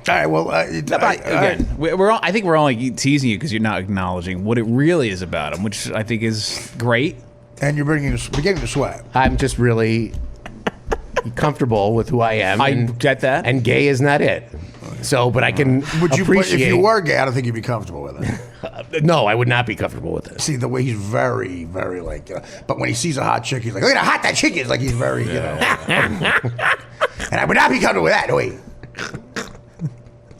S1: All right. Well,
S4: again, I think we're only teasing you because you're not acknowledging what it really is about him, which I think is great.
S1: And you're beginning to sweat.
S3: I'm just really comfortable with who I am.
S4: I get that.
S3: And gay is not it. So, but I can appreciate.
S1: If you were gay, I don't think you'd be comfortable with it.
S3: No, I would not be comfortable with it.
S1: See, the way he's very, very like, but when he sees a hot chick, he's like, look at how hot that chick is. Like he's very, you know. And I would not be comfortable with that. Wait.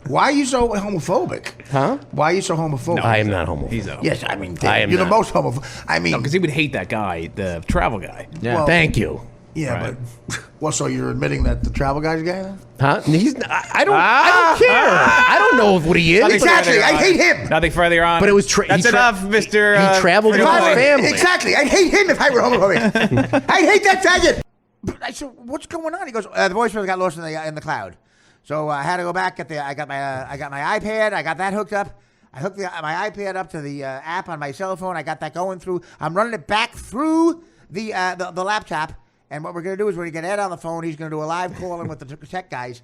S1: Why are you so homophobic?
S3: Huh?
S1: Why are you so homophobic?
S3: No, I am not homophobic.
S4: He's a homophobic.
S1: Yes, I mean,
S3: I
S1: you're
S3: am
S1: the
S3: not.
S1: most homophobic. I mean,
S4: because he would hate that guy, the travel guy.
S3: Yeah.
S1: Well,
S3: Thank you.
S1: Yeah,
S4: Right.
S1: but well, so you're admitting that the travel guy's gay? Then?
S3: Huh? I don't care. I don't know what he is.
S1: Exactly. I hate him.
S4: Nothing further on.
S3: But it was
S4: that's enough, Mister.
S3: He traveled with his family.
S1: Exactly. I'd hate him if I were homophobic. I'd hate that faggot. But I said, "What's going on?" He goes, "The voicemail got lost in the cloud, so I had to go back. I got my iPad. I got that hooked up. I hooked my iPad up to the app on my cell phone. I got that going through. I'm running it back through the laptop." And what we're going to do is when we get Ed on the phone, he's going to do a live call in with the tech guys.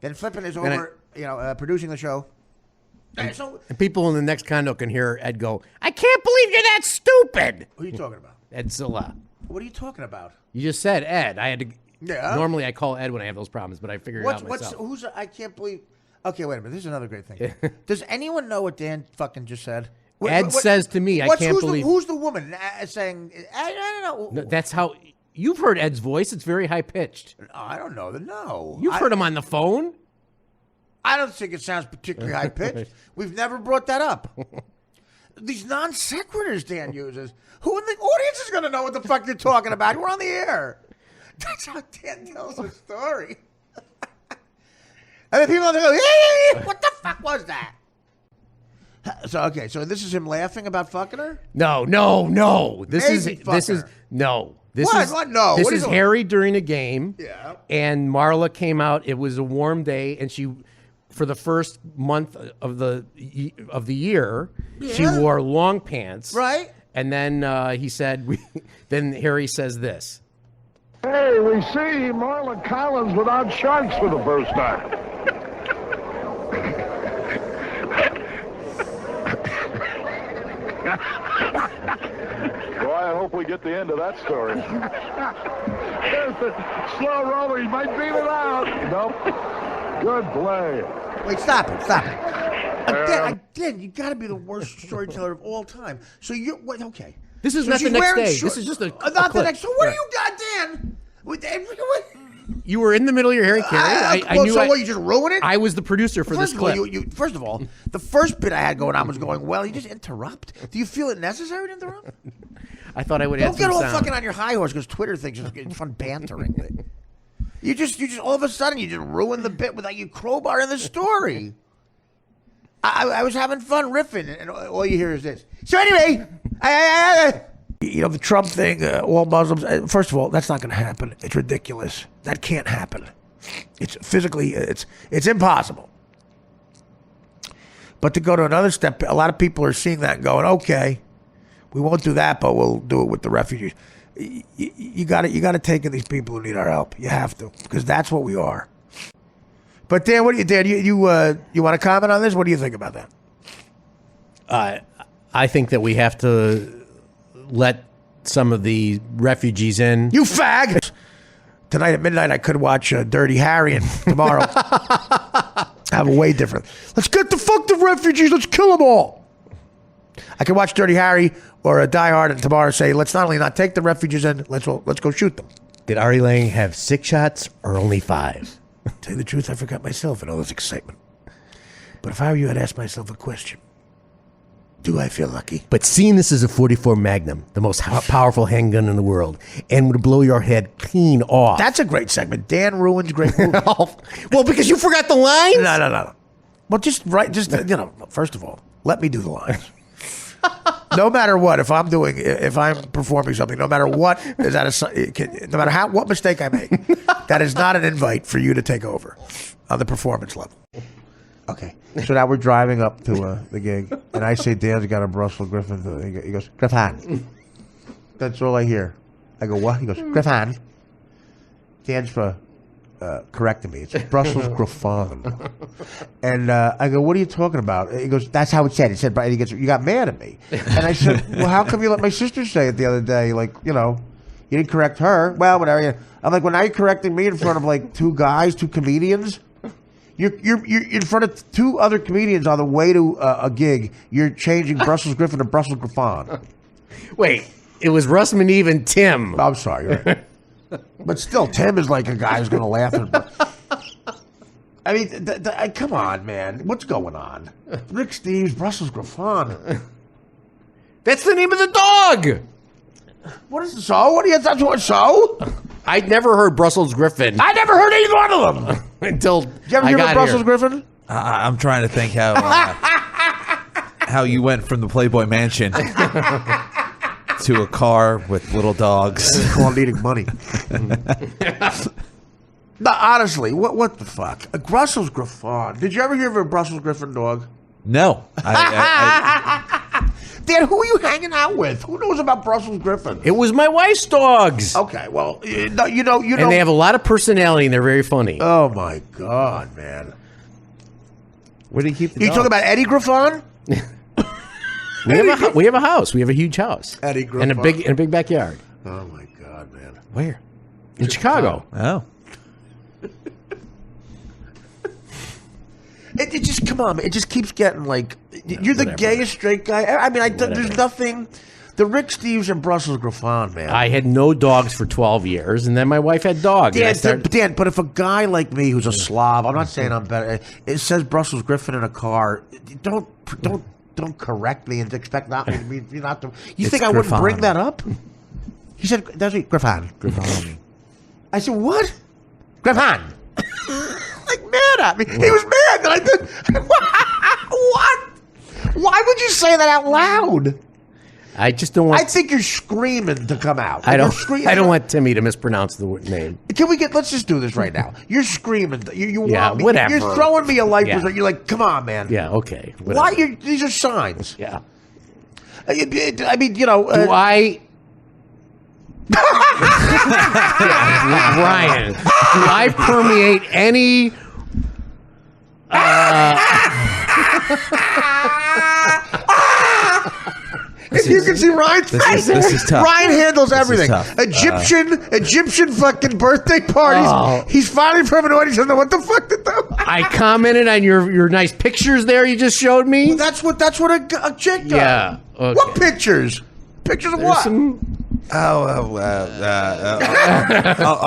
S1: Then Flippin is over, producing the show.
S3: And people in the next condo can hear Ed go, "I can't believe you're that stupid."
S1: Who are you talking about?
S3: Ed Zilla.
S1: What are you talking about?
S3: You just said Ed. I had to.
S1: Yeah.
S3: Normally I call Ed when I have those problems, but I figured it out myself.
S1: I can't believe. Okay, wait a minute. This is another great thing. Does anyone know what Dan fucking just said?
S3: Ed says to me, "I can't believe."
S1: Who's the woman saying? I don't know.
S3: No, that's how. You've heard Ed's voice. It's very high pitched.
S1: I don't know. No.
S3: You've heard him on the phone.
S1: I don't think it sounds particularly high pitched. We've never brought that up. These non sequiturs Dan uses. Who in the audience is going to know what the fuck you're talking about? We're on the air. That's how Dan tells a story. And then people are go, "Hey, what the fuck was that?" So so this is him laughing about fucking her?
S3: No. This is no. This
S1: What?
S3: is
S1: What? No.
S3: This
S1: What are
S3: is
S1: you-
S3: Harry during a game.
S1: Yeah.
S3: And Marla came out. It was a warm day, and she, for the first month of the year, she
S1: Yeah.
S3: wore long pants.
S1: Right.
S3: And then he said, then Harry says this.
S6: Hey, we see Marla Collins without sharks for the first time. Boy, I hope we get the end of that story. There's the slow roller. He might beat it out. Nope. Good play.
S1: Wait, stop it. Again, you got to be the worst storyteller of all time. So you're okay.
S3: This is
S1: So
S3: not the
S1: she's
S3: next
S1: wearing
S3: day.
S1: shorts.
S3: This is just a
S1: not the
S3: clip.
S1: next. So what
S3: Right.
S1: do you got, Dan?
S3: You were in the middle of your Harry Carey. I knew.
S1: So what? You just ruin it.
S3: I was the producer for this clip.
S1: First of all, the first bit I had going on was going well. You just interrupt. Do you feel it necessary to interrupt?
S3: I thought I would
S1: Don't
S3: add
S1: get
S3: some
S1: all
S3: sound.
S1: fucking on your high horse because Twitter thinks it's fun bantering. You just all of a sudden you just ruin the bit without you crowbar in the story. I was having fun riffing, and all you hear is this. So anyway, the Trump thing, all Muslims. First of all, that's not going to happen. It's ridiculous. That can't happen. It's physically, it's impossible. But to go to another step, a lot of people are seeing that and going, okay, we won't do that, but we'll do it with the refugees. You got to take in these people who need our help. You have to, because that's what we are. But Dan, Dan? You want to comment on this? What do you think about that?
S3: I think that we have to let some of the refugees in.
S1: You fag! Tonight at midnight, I could watch Dirty Harry, and tomorrow have a way different. Let's get the fuck the refugees. Let's kill them all. I could watch Dirty Harry or a Die Hard, and tomorrow say, let's not only not take the refugees in, let's go shoot them.
S3: Did Ari Lang have 6 shots or only 5?
S1: Tell you the truth, I forgot myself in all this excitement. But if I were you, I'd ask myself a question. Do I feel lucky?
S3: But seeing this as a 44 Magnum, the most powerful handgun in the world, and would blow your head clean off.
S1: That's a great segment. Dan ruins great movies.
S3: Well, because you forgot the lines?
S1: No. Well, first of all, let me do the lines. No matter what, if I'm performing something, no matter what, no matter what mistake I make, that is not an invite for you to take over on the performance level. Okay. So now we're driving up to the gig, and I say, Dan's got a Brussels Griffin. He goes, Griffin. That's all I hear. I go, what? He goes, Griffin. Dan's correcting me. It's Brussels Griffon. And I go, what are you talking about? He goes, that's how it said. He said, he goes, you got mad at me. And I said, well, how come you let my sister say it the other day? Like, you didn't correct her. Well, whatever. I'm like, well, now you're correcting me in front of like two comedians. You're in front of two other comedians on the way to a gig. You're changing Brussels Griffin to Brussels Griffon.
S3: Wait, it was Russ Maneve and Tim.
S1: I'm sorry. Right. But still, Tim is like a guy who's going to laugh at. I mean, come on, man. What's going on? Rick Steves, Brussels Griffon.
S3: That's the name of the dog.
S1: What is so? What do you have to so?
S3: I'd never heard Brussels Griffin.
S1: I never heard either one of them.
S3: Until
S1: Did you ever hear of Brussels Griffin?
S2: I'm trying to think how you went from the Playboy Mansion to a car with little dogs.
S1: It's called needing money. No, honestly, what the fuck? A Brussels Griffon. Did you ever hear of a Brussels Griffin dog?
S2: No.
S1: Dan, who are you hanging out with? Who knows about Brussels Griffin?
S3: It was my wife's dogs.
S1: Okay, well, you know.
S3: And they have a lot of personality, and they're very funny.
S1: Oh my God, man!
S2: Where do you keep the
S1: You
S2: dog?
S1: talking about Eddie Griffon?
S3: We have a house. We have a huge house.
S1: Eddie Griffon.
S3: And a big backyard.
S1: Oh my God, man!
S3: Where? In Chicago.
S2: Oh.
S1: It just, come on, man. It just keeps getting like, you're the gayest straight guy. I mean, there's nothing. The Rick Steves and Brussels Griffon, man.
S3: I had no dogs for 12 years, and then my wife had dogs.
S1: Dan, but if a guy like me who's a slob, I'm not saying I'm better, it says Brussels Griffin in a car, don't correct me and expect not to. You think I wouldn't bring that up? He said, that's it, Griffon. I said, what? Griffon. Like mad at me. He was mad that I did. What? Why would you say that out loud?
S3: I just don't want.
S1: I think you're screaming to come out.
S3: I don't want Timmy to mispronounce the name.
S1: Let's just do this right now. You're screaming. You
S3: Yeah,
S1: want me.
S3: whatever.
S1: You're throwing me a life.
S3: Yeah.
S1: You're like, come on, man.
S3: Yeah, okay.
S1: Why? These are signs.
S3: Yeah.
S1: I mean,
S3: Do I? Ryan, do I permeate any?
S1: If you can see Ryan's face,
S2: this is tough.
S1: Ryan handles everything.
S2: tough.
S1: Egyptian fucking birthday parties.
S3: Oh.
S1: He's finally paranoid. He doesn't know what the fuck to do.
S3: I commented on your nice pictures there you just showed me.
S1: Well, that's what a chick does.
S3: Yeah. Okay.
S1: What pictures? Pictures of what?
S2: A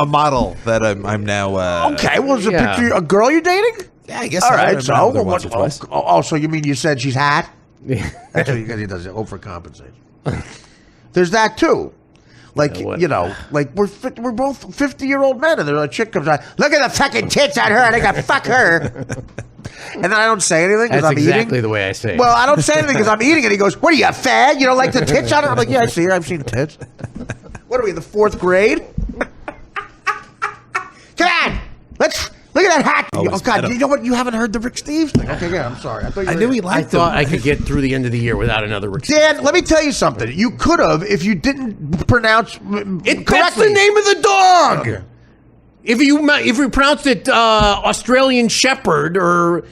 S2: model that I'm now.
S1: Okay, well, is a picture a girl you're dating?
S2: Yeah, I guess.
S1: All
S2: so.
S1: right, so
S2: I've met her once or twice.
S1: so you mean you said she's hot? That's what he does. Overcompensate. There's that too. Like like we're both 50-year-old men, and a chick comes out. Look at the fucking tits on her. I think I fuck her. And then I don't say anything because
S3: That's
S1: I'm
S3: exactly
S1: eating.
S3: the way I say it.
S1: Well, I don't say anything because I'm eating, and he goes, "What are you, a fag? You don't like the tits on her?" I'm like, "Yeah, I see her. I've seen tits." What are we in the 4th grade? Come on, let's. Look at that hat! Oh God! You know what? You haven't heard the Rick Steves thing. Okay, yeah, I'm sorry.
S2: I knew he liked them.
S3: I thought I could get through the end of the year without another Rick Steves.
S1: Dan, let me tell you something. You could have if you didn't pronounce it correctly.
S3: That's the name of the dog. Okay. If you pronounced it Australian Shepherd or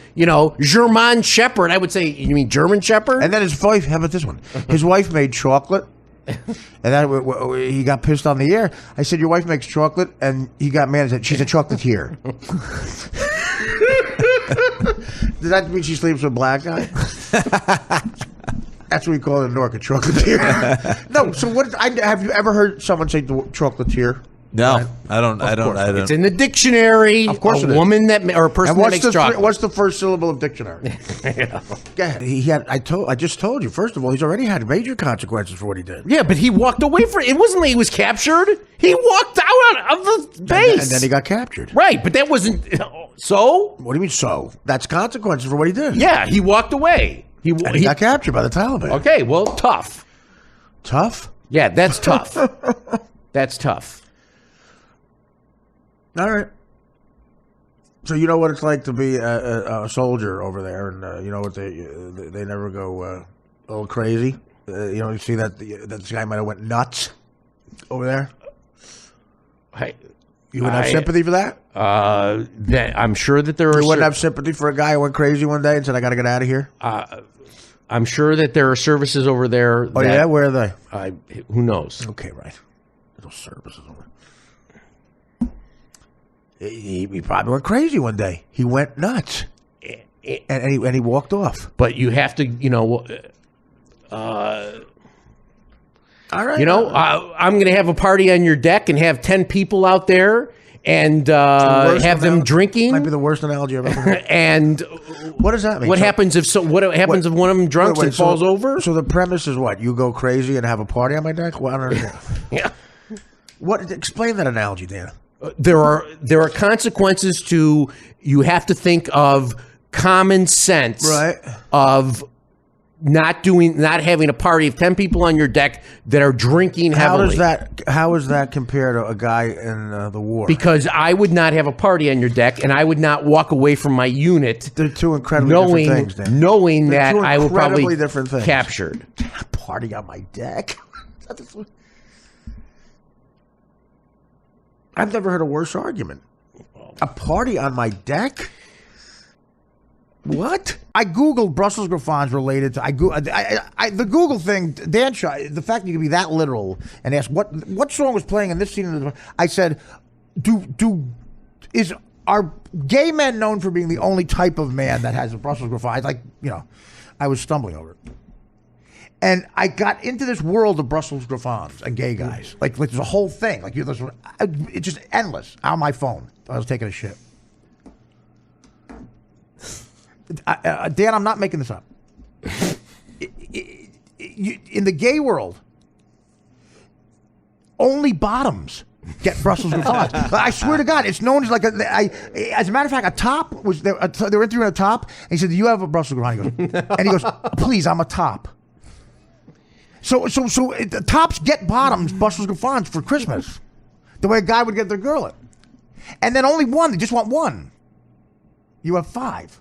S3: German Shepherd, I would say you mean German Shepherd.
S1: And then his wife. How about this one? His wife made chocolate. And then he got pissed on the air. I said, your wife makes chocolate, and he got mad and said, she's a chocolatier. Does that mean she sleeps with a black guy? That's what we call it in Norca, chocolatier. No, so have you ever heard someone say chocolatier?
S2: No,
S1: Right?
S2: I don't.
S3: It's in the dictionary.
S1: Of course,
S3: a woman or a person that makes chocolate.
S1: What's the first syllable of dictionary? Go ahead. I just told you. First of all, he's already had major consequences for what he did.
S3: Yeah, but he walked away from it. It wasn't like he was captured. He walked out of the base,
S1: and then he got captured.
S3: Right, but that wasn't. So
S1: what do you mean? So that's consequences for what he did.
S3: Yeah, he walked away. He
S15: got captured by the Taliban.
S3: Okay, well, tough.
S15: Tough?
S3: Yeah, that's tough. That's tough.
S15: All right. So you know what it's like to be a soldier over there, and you know what they never go a little crazy. You see that this guy might have went nuts over there. You wouldn't have sympathy for that?
S3: I'm sure that there are.
S15: You wouldn't have sympathy for a guy who went crazy one day and said, "I got to get out of here."
S3: I'm sure that there are services over there.
S15: Oh yeah, where are they?
S3: Who knows?
S15: Okay, right. Little services over. He probably went crazy one day. He went nuts, and he walked off.
S3: But you have to,
S15: all right.
S3: I'm going to have a party on your deck and have 10 people out there and have them drinking.
S15: Might be the worst analogy I've ever heard.
S3: And
S15: what does that mean?
S3: What happens if if one of them drunks and falls over?
S15: So the premise is what? You go crazy and have a party on my deck? Well, I don't understand.
S3: Yeah.
S15: Explain that analogy, Dan.
S3: There are consequences to. You have to think of common sense,
S15: right?
S3: Of not having a party of 10 people on your deck that are drinking heavily.
S15: How is that compared to a guy in the war?
S3: Because I would not have a party on your deck, and I would not walk away from my unit.
S15: They're two incredibly different things, Dan.
S3: Knowing that I would probably
S15: different things.
S3: Captured.
S15: Party on my deck. I've never heard a worse argument. A party on my deck? What? I Googled Brussels griffons related to the Google thing. Dan Shaw, the fact that you can be that literal and ask what song was playing in this scene. I said, are gay men known for being the only type of man that has a Brussels griffon? I was stumbling over it, and I got into this world of Brussels griffons and gay guys. Like there's a whole thing. It's just endless on my phone. I was taking a shit. Dan, I'm not making this up. In the gay world, only bottoms get Brussels griffons. I swear to God, it's known as as a matter of fact, a top was there. They were interviewing a top, and he said, "Do you have a Brussels griffon?" He goes, "Please, I'm a top." So the tops get bottoms, Brussels griffons for Christmas, the way a guy would get their girl it, and then only one. They just want one. You have 5.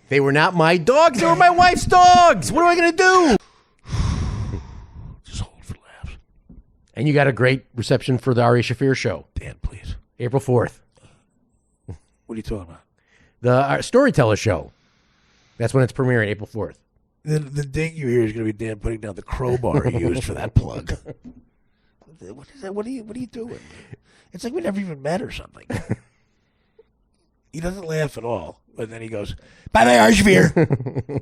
S3: They were not my dogs. They were my wife's dogs. What am I going to do?
S15: Just hold for laughs.
S3: And you got a great reception for the Ari Shaffir show.
S15: Dan, please.
S3: April 4th.
S15: What are you talking about?
S3: The Storyteller show. That's when it's premiering, April 4th.
S15: The ding you hear is going to be Dan putting down the crowbar he used for that plug. What is that? What are you doing? It's like we never even met or something. He doesn't laugh at all. But then he goes, "Bye-bye, Archivir."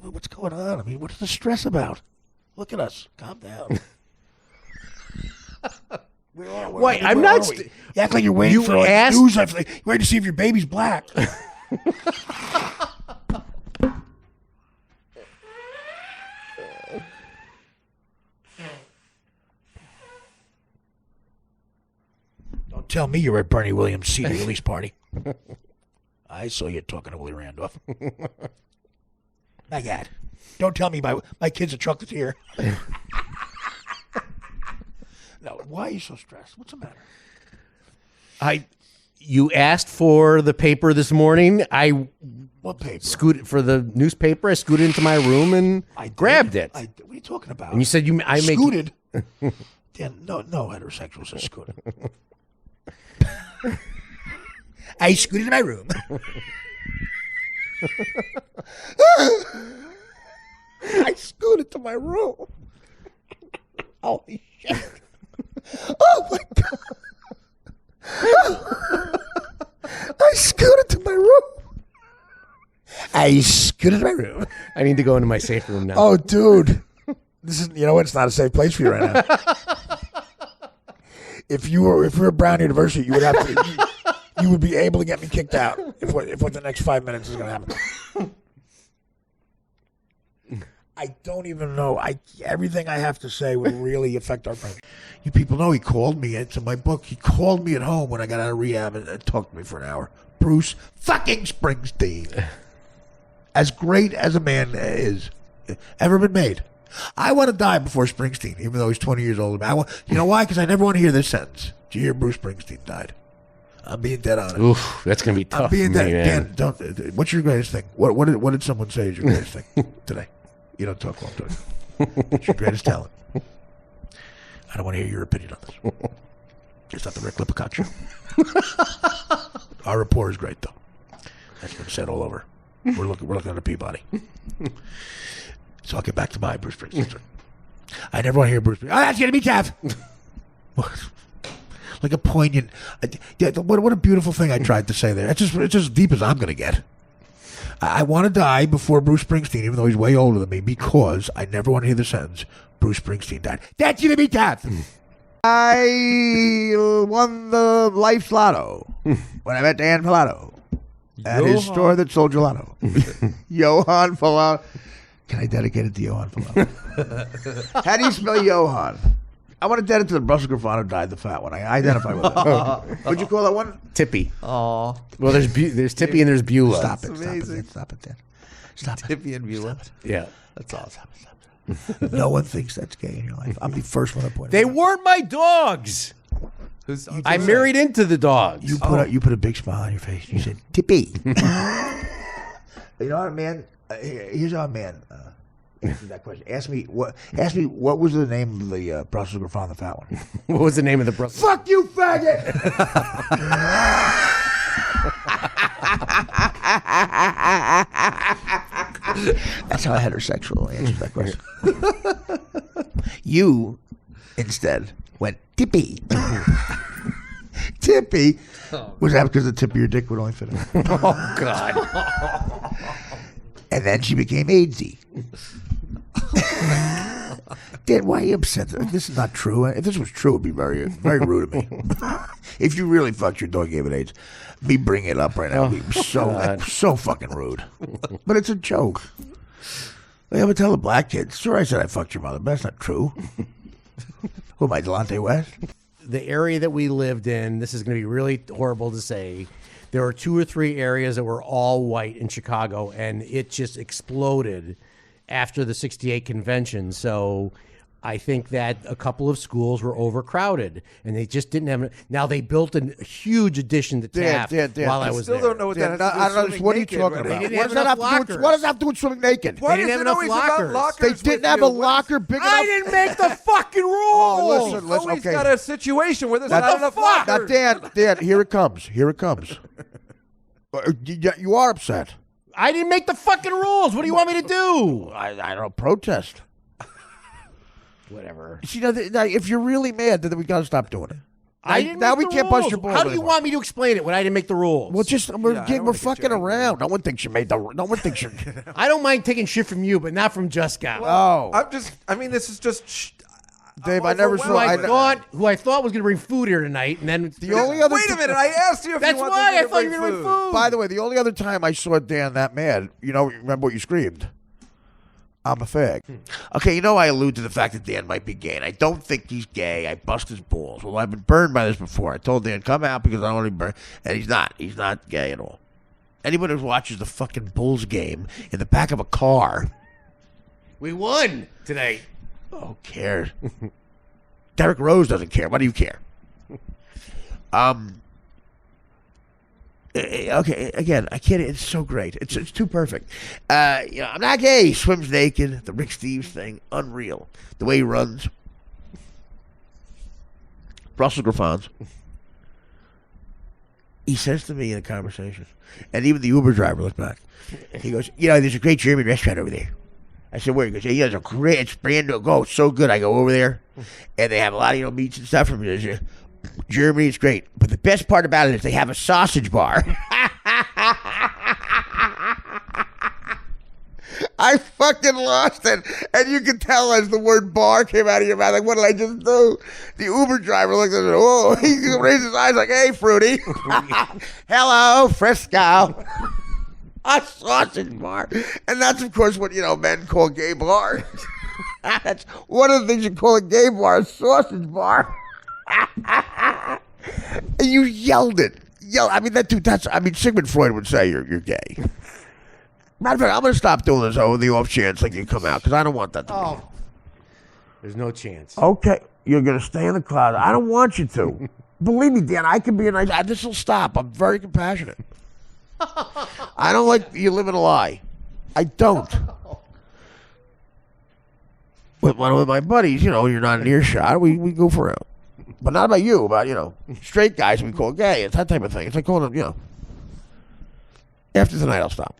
S15: What's going on? I mean, what's the stress about? Look at us. Calm down.
S3: Wait, I'm not.
S15: You act like you're waiting for news. You're waiting to see if your baby's black. Don't tell me you're at Bernie Williams' CD release party. I saw you talking to Willie Randolph. My God. Don't tell me my kid's a chocolatier. No, why are you so stressed? What's the matter?
S3: You asked for the paper this morning.
S15: What paper?
S3: Scooted for the newspaper. I scooted into my room and grabbed it.
S15: What are you talking about?
S3: And you said
S15: scooted. Dan, no heterosexuals have scooted. I scooted in my room. I scooted to my room. Holy shit. Oh my God. I scooted to my room. I scooted to my room.
S3: I need to go into my safe room now.
S15: Oh, dude. This is, it's not a safe place for you right now. If you were at Brown University, you would have to. You would be able to get me kicked out if what the next 5 minutes is going to happen. I don't even know. Everything I have to say would really affect our friendship. You people know he called me into my book. He called me at home when I got out of rehab and talked to me for an hour. Bruce fucking Springsteen. as great as a man is ever been made. I want to die before Springsteen, even though he's 20 years older. You know why? Because I never want to hear this sentence. Did you hear Bruce Springsteen died? I'm being dead on it.
S3: Oof, that's gonna be tough.
S15: I'm being
S3: for me,
S15: dead.
S3: man.
S15: Dan, don't. What's your greatest thing? What did someone say is your greatest thing today? You don't talk while I'm talking. What's your greatest talent? I don't want to hear your opinion on this. It's not the Rick Lippincott show. Our rapport is great, though. That's been said all over. We're looking at a Peabody. So I'll get back to my Bruce Springsteen. I never want to hear Bruce Springsteen. Oh, that's going to be tough. Like a poignant. What a beautiful thing I tried to say there. It's just as deep as I'm going to get. I want to die before Bruce Springsteen, even though he's way older than me, because I never want to hear the sentence, Bruce Springsteen died. That's going to be tough. I won the Life's Lotto when I met Dan Falato at his store that sold gelato. Johan Falato. Can I dedicate it to Johan Falato? How do you spell Johan? I want to dedicate it to the Brussels Grafano died, the fat one. I identify with it. What'd you call that one?
S3: Tippy.
S16: Oh.
S3: Well, there's Tippy and there's Beulah.
S15: Stop it. Stop it, Dan. Stop it.
S16: Tippy and Beulah.
S3: Yeah.
S16: That's awesome.
S15: No one thinks that's gay in your life. I'm the first one to point it
S3: They
S15: out.
S3: weren't my dogs. I married into the dogs.
S15: You put a big smile on your face. You said, Tippy. You know what, man? Here's how a man answers that question. Ask me what was the name of the Brussels Grafano, the fat one?
S3: What was the name of the Brussels?
S15: Fuck you, faggot! That's how a heterosexual answers that question. You, instead, went Tippy. Tippy. Was that because the tip of your dick would only fit in?
S3: Oh, God.
S15: And then she became AIDSy. Dan, why are you upset? This is not true. If this was true, it'd be very, very rude of me. If you really fucked your dog, gave it AIDS, me bringing it up right now would be so fucking rude. But it's a joke. Like, I would tell the black kids, sure, I said I fucked your mother, but that's not true. Who am I, Delonte West?
S3: The area that we lived in, this is going to be really horrible to say, there were 2 or 3 areas that were all white in Chicago, and it just exploded after the 68 convention. So I think that a couple of schools were overcrowded, and they just didn't have. Now they built a huge addition to Taft while I was there.
S16: I still don't know what that has to do with
S15: I don't know.
S16: swimming
S15: What are you
S16: naked,
S15: talking
S16: right?
S15: about?
S3: They didn't
S15: What
S3: have
S15: does that
S3: enough
S15: have to do with?
S3: lockers.
S15: What does that have to do with swimming naked?
S16: Why
S3: They didn't
S16: is
S3: have
S16: it
S3: enough
S16: always about
S3: lockers.
S16: lockers
S15: They
S16: with
S15: didn't have
S16: you?
S15: a
S16: What is-
S15: locker big enough.
S3: I didn't make the fucking rules.
S15: Oh, listen,
S16: Always
S15: okay.
S16: got a situation where there's
S15: That's-
S16: not enough
S15: Now,
S16: lockers.
S15: Dan, here it comes. Here it comes. You are upset.
S3: I didn't make the fucking rules. What do you want me to do?
S15: I don't know. Protest.
S3: Whatever.
S15: See, now, if you're really mad, then we got to stop doing it.
S3: I didn't
S15: now
S3: make
S15: we
S3: the
S15: can't bust
S3: rules.
S15: your balls
S3: How do you
S15: anymore.
S3: want me to explain it when I didn't make the rules?
S15: Well, just
S16: I
S15: we're
S16: don't wanna get
S15: fucking
S16: you
S15: around. No one thinks you made the. No one thinks you.
S3: I don't mind taking shit from you, but not from Just Guy.
S15: Oh,
S16: This is just.
S15: Dave, I never saw.
S3: Who I thought was going to bring food here tonight, and then
S15: The only other.
S16: Wait a minute! I asked you if
S3: That's
S16: you wanted
S3: why
S16: me
S3: I
S16: to
S3: thought you
S16: bring
S3: were going to bring food.
S15: By the way, the only other time I saw Dan that mad, remember what you screamed? I'm a fag. Okay, I allude to the fact that Dan might be gay, and I don't think he's gay. I bust his balls. Well, I've been burned by this before. I told Dan, come out because I don't want to be burned. And he's not. He's not gay at all. Anybody who watches the fucking Bulls game in the back of a car.
S3: we won today.
S15: Who cares? Derrick Rose doesn't care. Why do you care? Okay, again, I can't. It's so great. It's too perfect. I'm not gay. He swims naked. The Rick Steves thing, unreal. The way he runs. Brussels Grafans. He says to me in a conversation, and even the Uber driver looked back. He goes, there's a great German restaurant over there. I said, where? He goes, yeah, there's a great, it's brand new. Go, it's so good. I go over there, and they have a lot of meats and stuff from Germany. It's great, but the best part about it is they have a sausage bar. I fucking lost it, and you could tell as the word bar came out of your mouth. Like, what did I just do? The Uber driver looked at it. Oh, he raised his eyes like, "Hey, Fruity, hello, Frisco." A sausage bar. And that's, of course, what, men call gay bars. That's one of the things you call a gay bar, a sausage bar. And you yelled it. I mean, Sigmund Freud would say you're gay. Matter of fact, I'm going to stop doing this over the off chance like you come out because I don't want that to be.
S3: There's no chance.
S15: Okay, you're going to stay in the closet. I don't want you to. Believe me, Dan, I can be a nice... This will stop. I'm very compassionate. I don't like you living a lie. I don't. With one of my buddies, you're not in earshot. We goof around. But not about you, about, straight guys we call gay. It's that type of thing. It's like calling them, After tonight, I'll stop.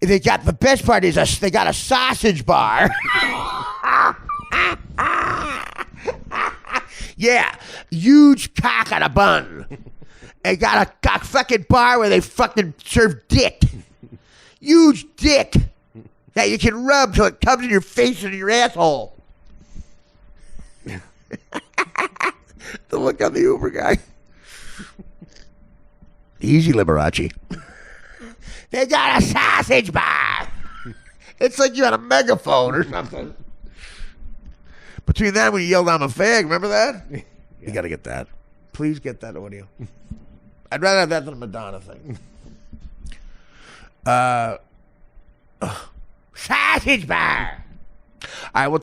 S15: They got the best part is they got a sausage bar. Yeah, huge cock on a bun. They got a fucking bar where they fucking serve dick. Huge dick that you can rub till it comes in your face and in your asshole. The look on the Uber guy. Easy, Liberace. They got a sausage bar. It's like you had a megaphone or something. Between that, when you yelled, "I'm a fag," remember that? Yeah. You got to get that. Please get that audio. I'd rather have that than a Madonna thing. Sausage bar. All right, well,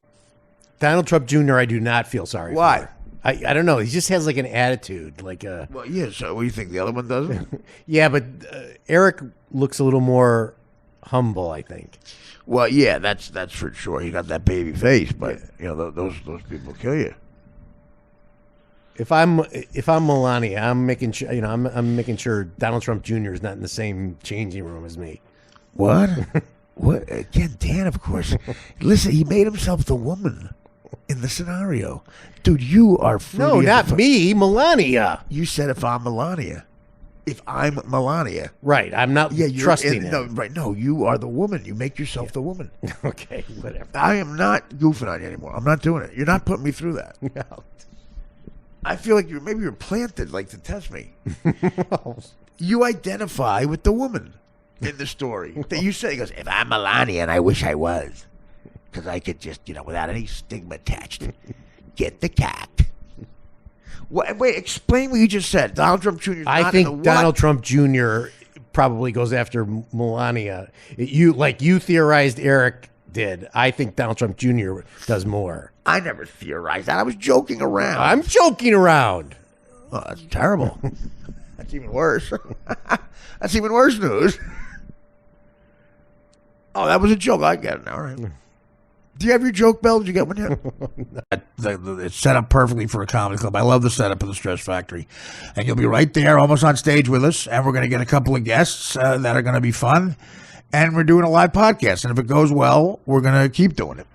S3: Donald Trump Jr., I do not feel sorry for.
S15: Why?
S3: I don't know. He just has like an attitude.
S15: Well, yeah, so what do you think? The other one doesn't?
S3: Yeah, but Eric looks a little more humble, I think.
S15: Well, yeah, that's for sure. He got that baby face, but those people kill you.
S3: If I'm Melania, I'm making sure I'm making sure Donald Trump Jr. is not in the same changing room as me.
S15: What? What? Again, Dan, of course. Listen, he made himself the woman in the scenario. Dude, you are free.
S3: No, not me, Melania.
S15: You said if I'm Melania. If I'm Melania.
S3: Right, I'm not trusting him.
S15: No, right, no, you are the woman. You make yourself the woman.
S3: Okay, whatever.
S15: I am not goofing on you anymore. I'm not doing it. You're not putting me through that.
S3: No.
S15: I feel like maybe you're planted like to test me. You identify with the woman in the story. That you say, he goes, if I'm Melania, and I wish I was, because I could just, without any stigma attached, get the cat. Wait, explain what you just said. Donald Trump Jr. is
S3: I
S15: not
S3: think
S15: in the
S3: Donald Trump Jr. probably goes after Melania. You theorized Eric did. I think Donald Trump Jr. does more.
S15: I never theorized that. I was joking around.
S3: I'm joking around.
S15: Oh, that's terrible. That's even worse. That's even worse news. Oh, that was a joke. I get it now. All right. Do you have your joke bell? Did you get one yet? It's set up perfectly for a comedy club. I love the setup of the Stress Factory. And you'll be right there, almost on stage with us. And we're going to get a couple of guests that are going to be fun. And we're doing a live podcast. And if it goes well, we're going to keep doing it.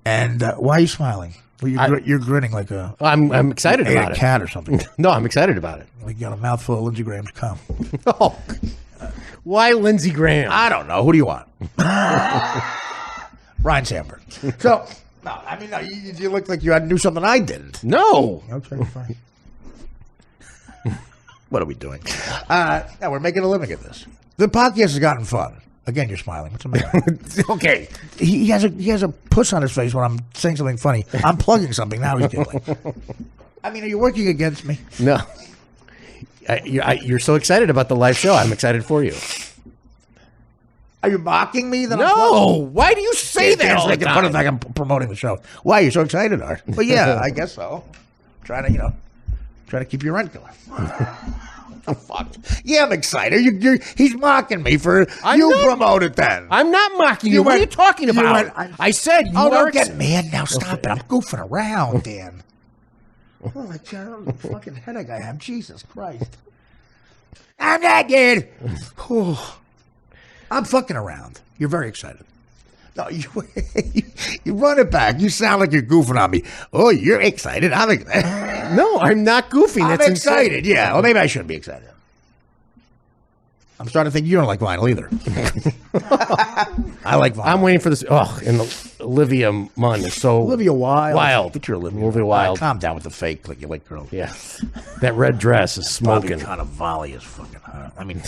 S15: And why are you smiling? Well, you're grinning like a...
S3: I'm excited about it.
S15: A cat or something.
S3: No, I'm excited about it.
S15: Like you got a mouthful of Lindsey Graham's cum.
S3: Oh, why Lindsey Graham?
S15: I don't know. Who do you want? Ryan Sandberg. So, no, I mean, no, you look like you had to do something I didn't.
S3: No.
S15: Okay, fine. What are we doing? Yeah, we're making a living at this. The podcast has gotten fun. Again, you're smiling. What's the matter?
S3: Okay.
S15: He has a puss on his face when I'm saying something funny. I'm plugging something. Now he's giggling. I mean, are you working against me?
S3: No. You're so excited about the live show. I'm excited for you.
S15: Are you mocking me?
S3: No. Why do you say that all the time?
S15: Put it like I'm promoting the show. Why? You're so excited, Art? But yeah, I guess so. Trying to keep your rent going. Oh, fuck. Yeah, I'm excited. He's mocking me for promote it then.
S3: I'm not mocking you. What are you talking about? I said you are.
S15: Don't get mad now. Stop it. I'm goofing around, Dan. Oh, my God. What a fucking headache I have. Jesus Christ. I'm not good. I'm fucking around. You're very excited. No, you run it back. You sound like you're goofing on me. Oh, you're excited. I'm excited.
S3: No, I'm not goofing.
S15: I'm
S3: That's
S15: excited.
S3: insane.
S15: Yeah. Well, maybe I shouldn't be excited. I'm starting to think you don't like vinyl either. I like vinyl.
S3: I'm waiting for this. Oh, and Olivia Munn is so
S15: Olivia Wilde.
S3: Get
S15: your
S3: Olivia Wilde.
S15: Calm down with the fake. Like you like girls.
S3: Yeah. That red dress is smoking.
S15: Kind of volley is fucking hot. I mean,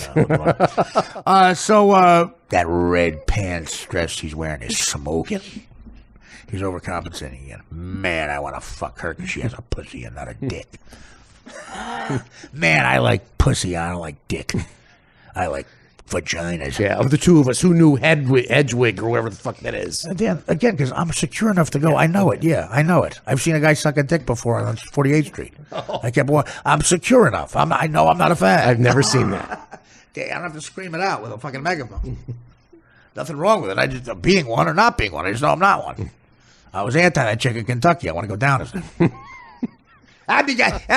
S15: that red pants dress he's wearing is smoking. He's overcompensating again. Man, I want to fuck her because she has a pussy and not a dick. Man, I like pussy. I don't like dick. I like
S1: vaginas.
S3: Yeah, of the two of us, who knew Edgewig or whatever the fuck that is?
S15: Again, because I'm secure enough to go. I know it. Yeah, I know it. I've seen a guy suck a dick before on 48th Street. I kept going. I'm secure enough. I know I'm not a fan.
S3: I've never seen that.
S15: I don't have to scream it out with a fucking megaphone. Nothing wrong with it. I just being one or not being one. I just know I'm not one. I was anti that chick in Kentucky. I want to go down as I'm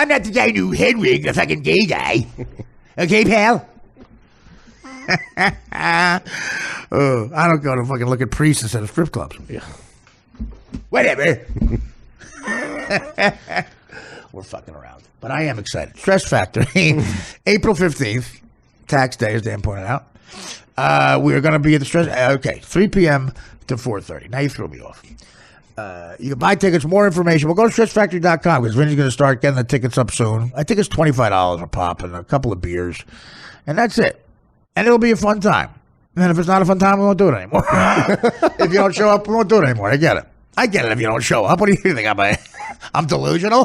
S15: not the guy who Hedwig, the fucking gay guy. Okay, pal? I don't go to fucking look at priests instead of strip clubs. Yeah. Whatever. We're fucking around. But I am excited. Stress Factory, April 15th, tax day, as Dan pointed out. We're going to be at the Stress... 3 p.m. to 4:30. Now you threw me off. You can buy tickets, more information. We'll go to stressfactory.com because Vinny's going to start getting the tickets up soon. I think it's $25 a pop and a couple of beers. And that's it. And it'll be a fun time. And if it's not a fun time, we won't do it anymore. If you don't show up, we won't do it anymore. I get it. If you don't show up. What do you think? I'm delusional?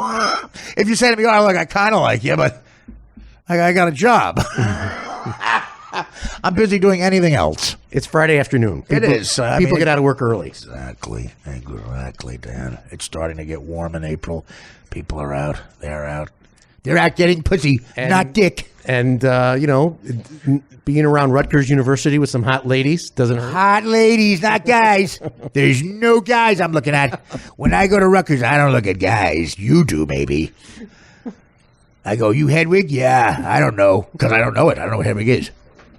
S15: If you say to me, oh, look, I kind of like you, but I got a job. I'm busy doing anything else.
S3: It's Friday afternoon.
S15: It is.
S3: People get out of work early.
S15: Exactly, Dan. It's starting to get warm in April. People are out. They're out. They're out getting pussy, not dick.
S3: And, being around Rutgers University with some hot ladies doesn't hurt.
S1: Hot ladies, not guys. There's no guys I'm looking at. When I go to Rutgers, I don't look at guys. You do, maybe. I go, you Hedwig? Yeah, I don't know. Because I don't know it. I don't know what Hedwig is.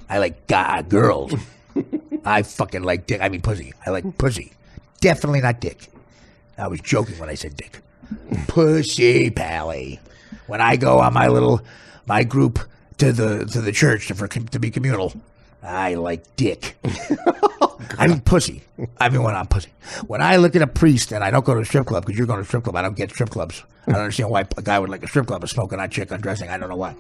S1: I like girls. I fucking like dick. I mean pussy. I like pussy. Definitely not dick. I was joking when I said dick. Pussy pally. When I go on my group to the church to be communal, I like dick. I mean pussy. I mean when I'm pussy. When I look at a priest and I don't go to a strip club because you're going to a strip club, I don't get strip clubs. I don't understand why a guy would like a strip club, a smoking hot chick undressing. I don't know why.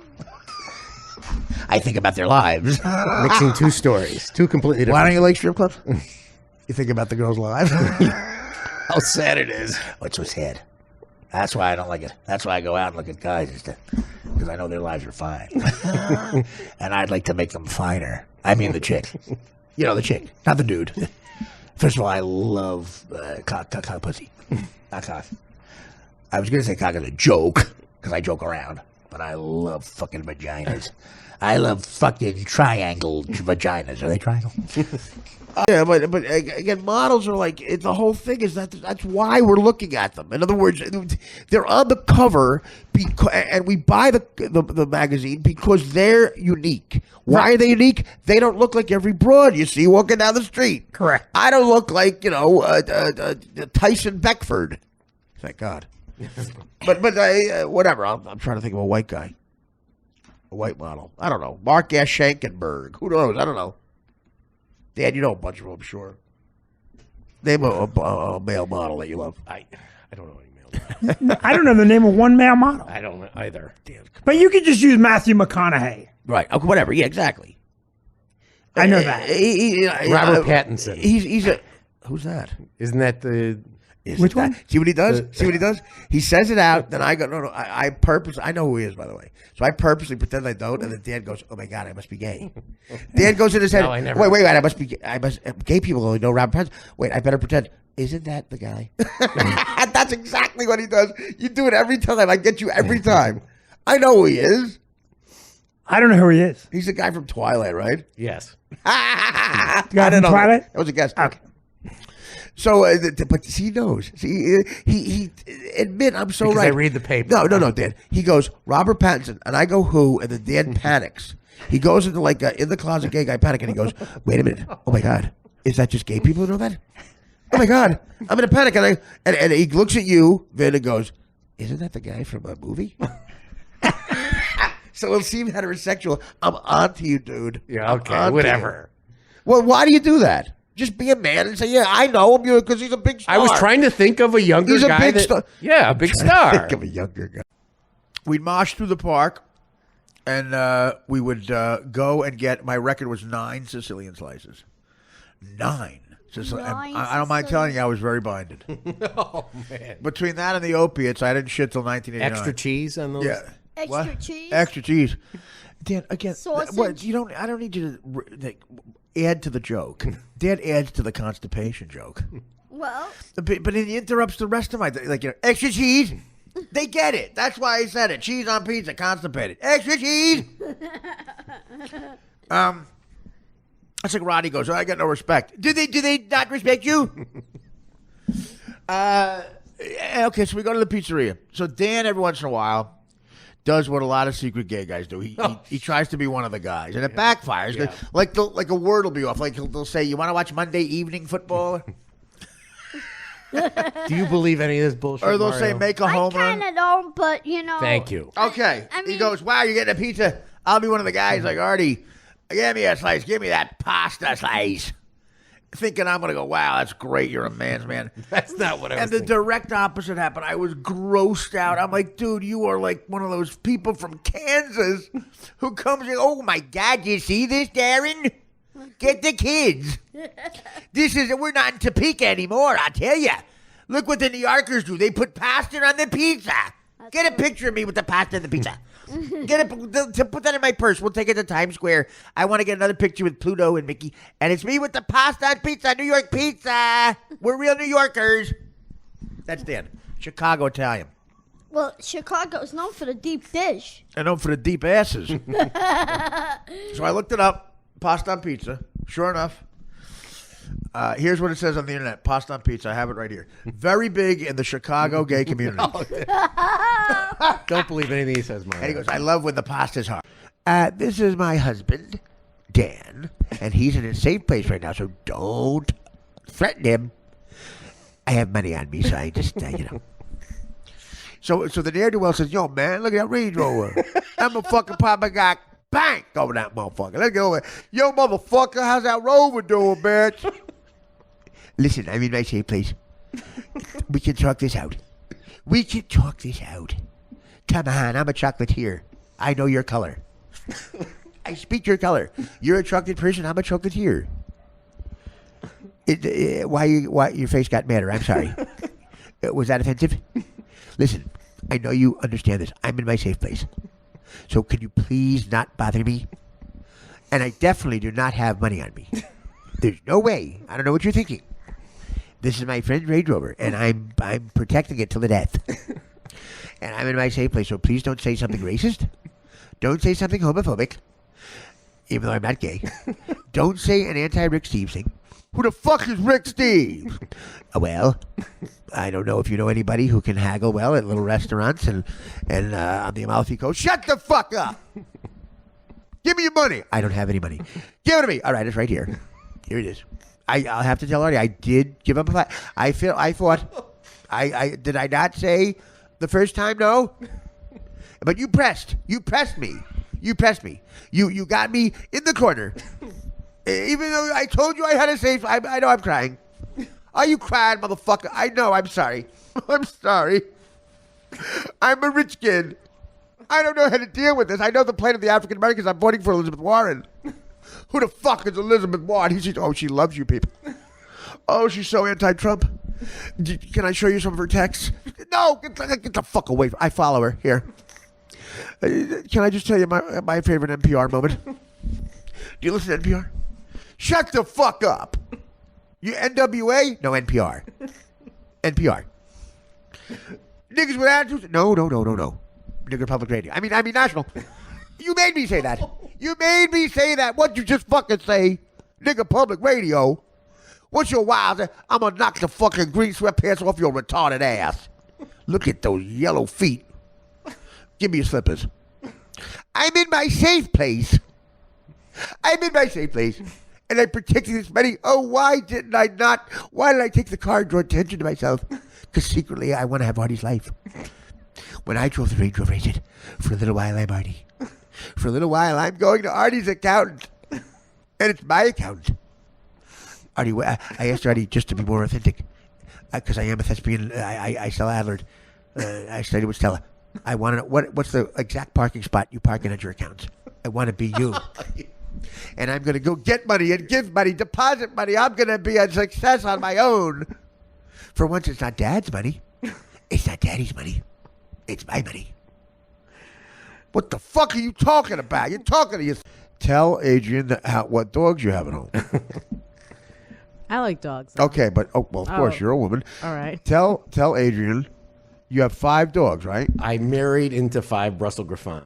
S1: I think about their lives.
S3: Mixing two stories. Two completely different.
S15: Why don't you like strip clubs? You think about the girls' lives?
S3: How sad it is.
S1: Oh, it's so sad. That's why I don't like it. That's why I go out and look at guys because I know their lives are fine. And I'd like to make them finer. I mean the chick. You know, the chick, not the dude. First of all, I love cock pussy. Not cock. I was going to say cock as a joke because I joke around. But I love fucking vaginas. I love fucking triangle vaginas. Are they triangle?
S15: Yeah, but again, models are like the whole thing is that's why we're looking at them. In other words, they're on the cover and we buy the magazine because they're unique. Why are they unique? They don't look like every broad you see walking down the street.
S3: Correct.
S15: I don't look like Tyson Beckford. Thank God. But whatever. I'm trying to think of a white guy, a white model. I don't know. Mark S. Schenkenberg. Who knows? I don't know. Dad, you know a bunch of them, I'm sure. Name a male model that you love.
S3: I don't know any male model.
S17: I don't know the name of one male model.
S3: I don't know either.
S15: Damn.
S17: But you could just use Matthew McConaughey.
S15: Right. Okay, whatever. Yeah, exactly.
S17: I know that.
S3: Robert Pattinson.
S15: He's a... Who's that?
S3: Isn't that the...
S17: Which one?
S15: See what he does? See what he does? He says it out, then I go, no. I purposely, I know who he is, by the way. So I purposely pretend I don't, and then Dan goes, oh my God, I must be gay. Dan goes in his head,
S3: No, I never.
S15: wait, I must, gay people only know Robert Pattinson. Wait, I better pretend. Isn't that the guy? That's exactly what he does. You do it every time. I get you every time. I know who he is.
S17: I don't know who he is.
S15: He's the guy from Twilight, right?
S3: Yes.
S15: I
S17: guy from Twilight?
S15: That was a guess.
S17: Okay.
S15: So, but he knows. See, he admit I'm so
S3: Because
S15: right.
S3: I read the paper.
S15: No, Dan. He goes, Robert Pattinson, and I go, who? And then Dan panics. He goes into like in the closet gay guy panic, and he goes, wait a minute. Oh my God, is that just gay people who know that? Oh my God, I'm in a panic, and he looks at you, Vin, and goes, isn't that the guy from a movie? So it'll seem heterosexual. I'm on to you, dude.
S3: Yeah, okay, whatever.
S15: Well, why do you do that? Just be a man and say, yeah, I know him because he's a big star.
S3: I was trying to think of a younger
S15: He's a
S3: guy.
S15: big star.
S3: Yeah, a big star.
S15: Think of a younger guy. We'd mosh through the park, and we would go and get, my record was 9 Sicilian slices. 9. I don't mind telling you, I was very binded.
S3: Oh, man.
S15: Between that and the opiates, I didn't shit till 1989.
S3: Extra cheese on those?
S15: Yeah.
S13: Extra cheese?
S15: Extra cheese. Dan, again,
S13: Sausage.
S15: what you don't. I don't need you to add to the joke. Dan adds to the constipation joke.
S13: Well,
S15: but he interrupts the rest of my extra cheese. They get it. That's why I said it. Cheese on pizza, constipated. Extra cheese. That's like Roddy goes. I got no respect. Do they not respect you? Okay, so we go to the pizzeria. So Dan, every once in a while, does what a lot of secret gay guys do. He tries to be one of the guys, and it backfires.
S3: Yeah.
S15: Like a word will be off. Like they'll say, "You want to watch Monday evening football?"
S3: Do you believe any of this bullshit?
S15: Or they'll
S3: Mario?
S15: say, "Make a home run."
S13: kind of don't, but you know.
S3: Thank you.
S15: Okay.
S13: I
S15: He
S13: mean-
S15: goes, "Wow, you're getting a pizza." I'll be one of the guys like Artie. Give me a slice. Give me that pasta slice. Thinking I'm going to go, wow, that's great. You're a man's man.
S3: That's not what I was
S15: And the
S3: thinking.
S15: direct opposite happened. I was grossed out. I'm like, dude, you are like one of those people from Kansas who comes in, oh my God, you see this, Darren? Get the kids. We're not in Topeka anymore, I tell you. Look what the New Yorkers do. They put pasta on the pizza. Get a picture of me with the pasta and the pizza. Put that in my purse. We'll take it to Times Square. I want to get another picture with Pluto and Mickey. And it's me with the pasta and pizza, New York pizza. We're real New Yorkers. That's Dan. Chicago Italian.
S13: Well, Chicago's known for the deep dish.
S15: I know for the deep asses. So I looked it up. Pasta on pizza. Sure enough. Here's what it says on the internet. Pasta on pizza. I have it right here. Very big in the Chicago gay community.
S3: Don't believe anything he says, Mario.
S15: And he goes, I love when the pasta's hard. This is my husband, Dan, and he's in a safe place right now, so don't threaten him. I have money on me, so I just, So the ne'er-do-well says, yo, man, look at that Range Rover. I'm a fucking Papa got bang over that motherfucker. Let's get over it. Yo, motherfucker, how's that Rover doing, bitch? Listen, I'm in my safe place. We can talk this out. Come on, I'm a chocolatier. I know your color. I speak your color. You're a chocolate person. I'm a chocolatier. Why your face got madder? I'm sorry. Was that offensive? Listen, I know you understand this. I'm in my safe place. So could you please not bother me? And I definitely do not have money on me. There's no way. I don't know what you're thinking. This is my friend's Range Rover, and I'm protecting it till the death. And I'm in my safe place, so please don't say something racist. Don't say something homophobic, even though I'm not gay. Don't say an anti-Rick Steves thing. Who the fuck is Rick Steves? Well, I don't know if you know anybody who can haggle well at little restaurants and on the Amalfi Coast. Shut the fuck up! Give me your money. I don't have any money. Give it to me. All right, it's right here. Here it is. I'll have to tell Artie, I did give up a fight. I thought, did I not say the first time no? But you pressed me. You got me in the corner. Even though I told you I had a safe, I know I'm crying. Are you crying, motherfucker? I know, I'm sorry. I'm sorry. I'm a rich kid. I don't know how to deal with this. I know the plight of the African Americans. I'm voting for Elizabeth Warren. Who the fuck is Elizabeth Warren? She loves you people. Oh, she's so anti-Trump. Can I show you some of her texts? No, get the fuck away. I follow her. Here. Can I just tell you my favorite NPR moment? Do you listen to NPR? Shut the fuck up. You NWA? No, NPR. NPR. Niggas with attitudes? No. Nigger Public Radio. I mean national. You made me say that. What'd you just fucking say? Nigger Public Radio. What's your wild? I'm gonna knock the fucking green sweatpants off your retarded ass. Look at those yellow feet. Give me your slippers. I'm in my safe place. And I'm protecting this money. Oh, why did I take the car and draw attention to myself? Because secretly I want to have Artie's life. When I drove the Range Rover, I said, for a little while I'm Artie. For a little while I'm going to Artie's accountant. And it's my accountant. Artie, I asked Artie just to be more authentic. Because I am a thespian. I sell Adler. I studied with Stella. I want to know what's the exact parking spot you park in at your accounts. I want to be you. And I'm going to go get money and give money, deposit money. I'm going to be a success on my own. For once, it's not Dad's money. It's not Daddy's money. It's my money. What the fuck are you talking about? You're talking to you. Tell Adrian what dogs you have at home.
S18: I like dogs.
S15: Okay, but of course you're a woman.
S18: All right.
S15: Tell Adrian you have 5 dogs, right?
S3: I married into 5 Brussels Griffons.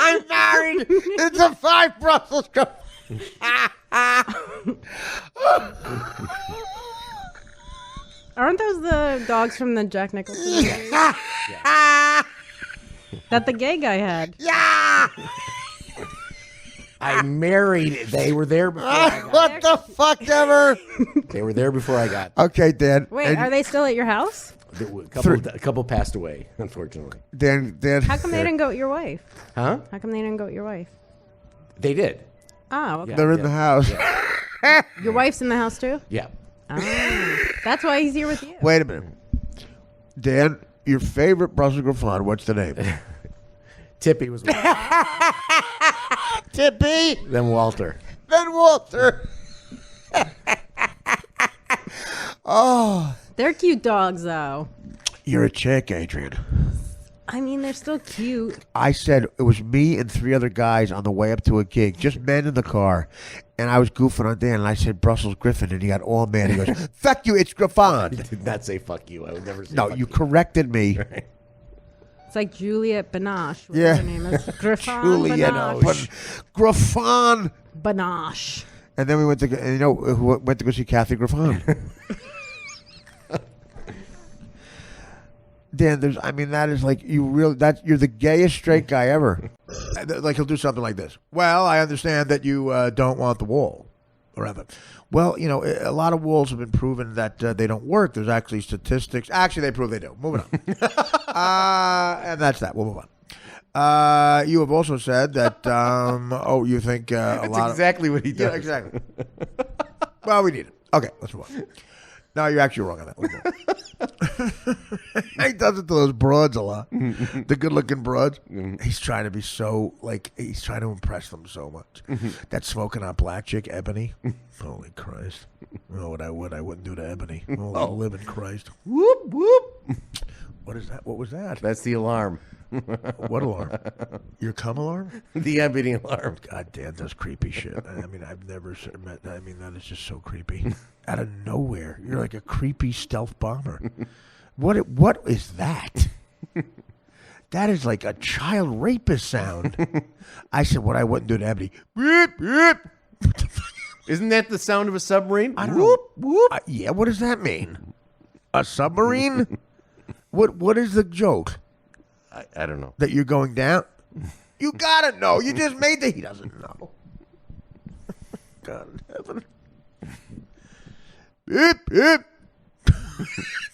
S15: I'm married into 5 Brussels Griffons.
S18: Aren't those the dogs from the Jack Nicholson movie? That the gay guy had?
S15: Yeah.
S3: I married. They were there before.
S15: What the fuck ever?
S3: They were there before I got.
S15: Okay, Dan.
S18: Wait, are they still at your house?
S3: A couple passed away, unfortunately.
S15: Dan.
S18: How come they didn't go with your wife?
S3: Huh?
S18: How come they didn't go with your wife?
S3: They did.
S18: Oh, okay.
S15: They're in the house.
S18: Your wife's in the house too?
S3: Yeah.
S18: Oh, that's why he's here with you.
S15: Wait a minute. Dan, your favorite Brussels Griffon, what's the name?
S3: Tippy was one.
S15: Tippy.
S3: Then Walter.
S15: Then Walter. Oh.
S18: They're cute dogs, though.
S15: You're a chick, Adrian.
S18: I mean, they're still cute.
S15: I said it was me and 3 other guys on the way up to a gig, just men in the car. And I was goofing on Dan, and I said Brussels Griffin, and he got all mad. He goes, fuck you, it's Griffon.
S3: I did not say fuck you. I would never say
S15: No,
S3: fuck
S15: you corrected me.
S3: Right.
S18: It's like Juliet Binoche.
S15: Yeah.
S18: Her name is Griffon
S15: Juliet
S18: Binoche.
S15: Griffon.
S18: Binoche.
S15: And then we went to, and you know, who went to go see Kathy Griffon. Dan, that is like you're the gayest straight guy ever. Like he'll do something like this. Well, I understand that you don't want the wall around them. Well, you know, a lot of walls have been proven that they don't work. There's actually statistics. Actually, they prove they do. Moving on. And that's that. We'll move on. You have also said that. You think a lot.
S3: That's exactly what he does.
S15: Yeah, exactly. Well, we need it. Okay, let's move on. No, you're actually wrong on that. He does it to those broads a lot. The good-looking broads. He's trying to be so, he's trying to impress them so much. That smoking hot black chick, Ebony. Holy Christ. Oh, what I wouldn't do to Ebony. Oh, living Christ. Whoop, whoop. What is that? What was that?
S3: That's the alarm.
S15: What alarm? Your cum alarm?
S3: The Ebony alarm.
S15: God damn, that's creepy shit. I mean, I've never met. I mean, that is just so creepy. Out of nowhere, you're like a creepy stealth bomber. What is that? That is like a child rapist sound. I said, what I wouldn't do to Ebony. Beep, beep.
S3: Isn't that the sound of a submarine?
S15: I don't know. Whoop. Yeah, what does that mean? A submarine? What is the joke?
S3: I don't know.
S15: That you're going down? You gotta know. You just made he doesn't know. God in heaven. Beep, beep.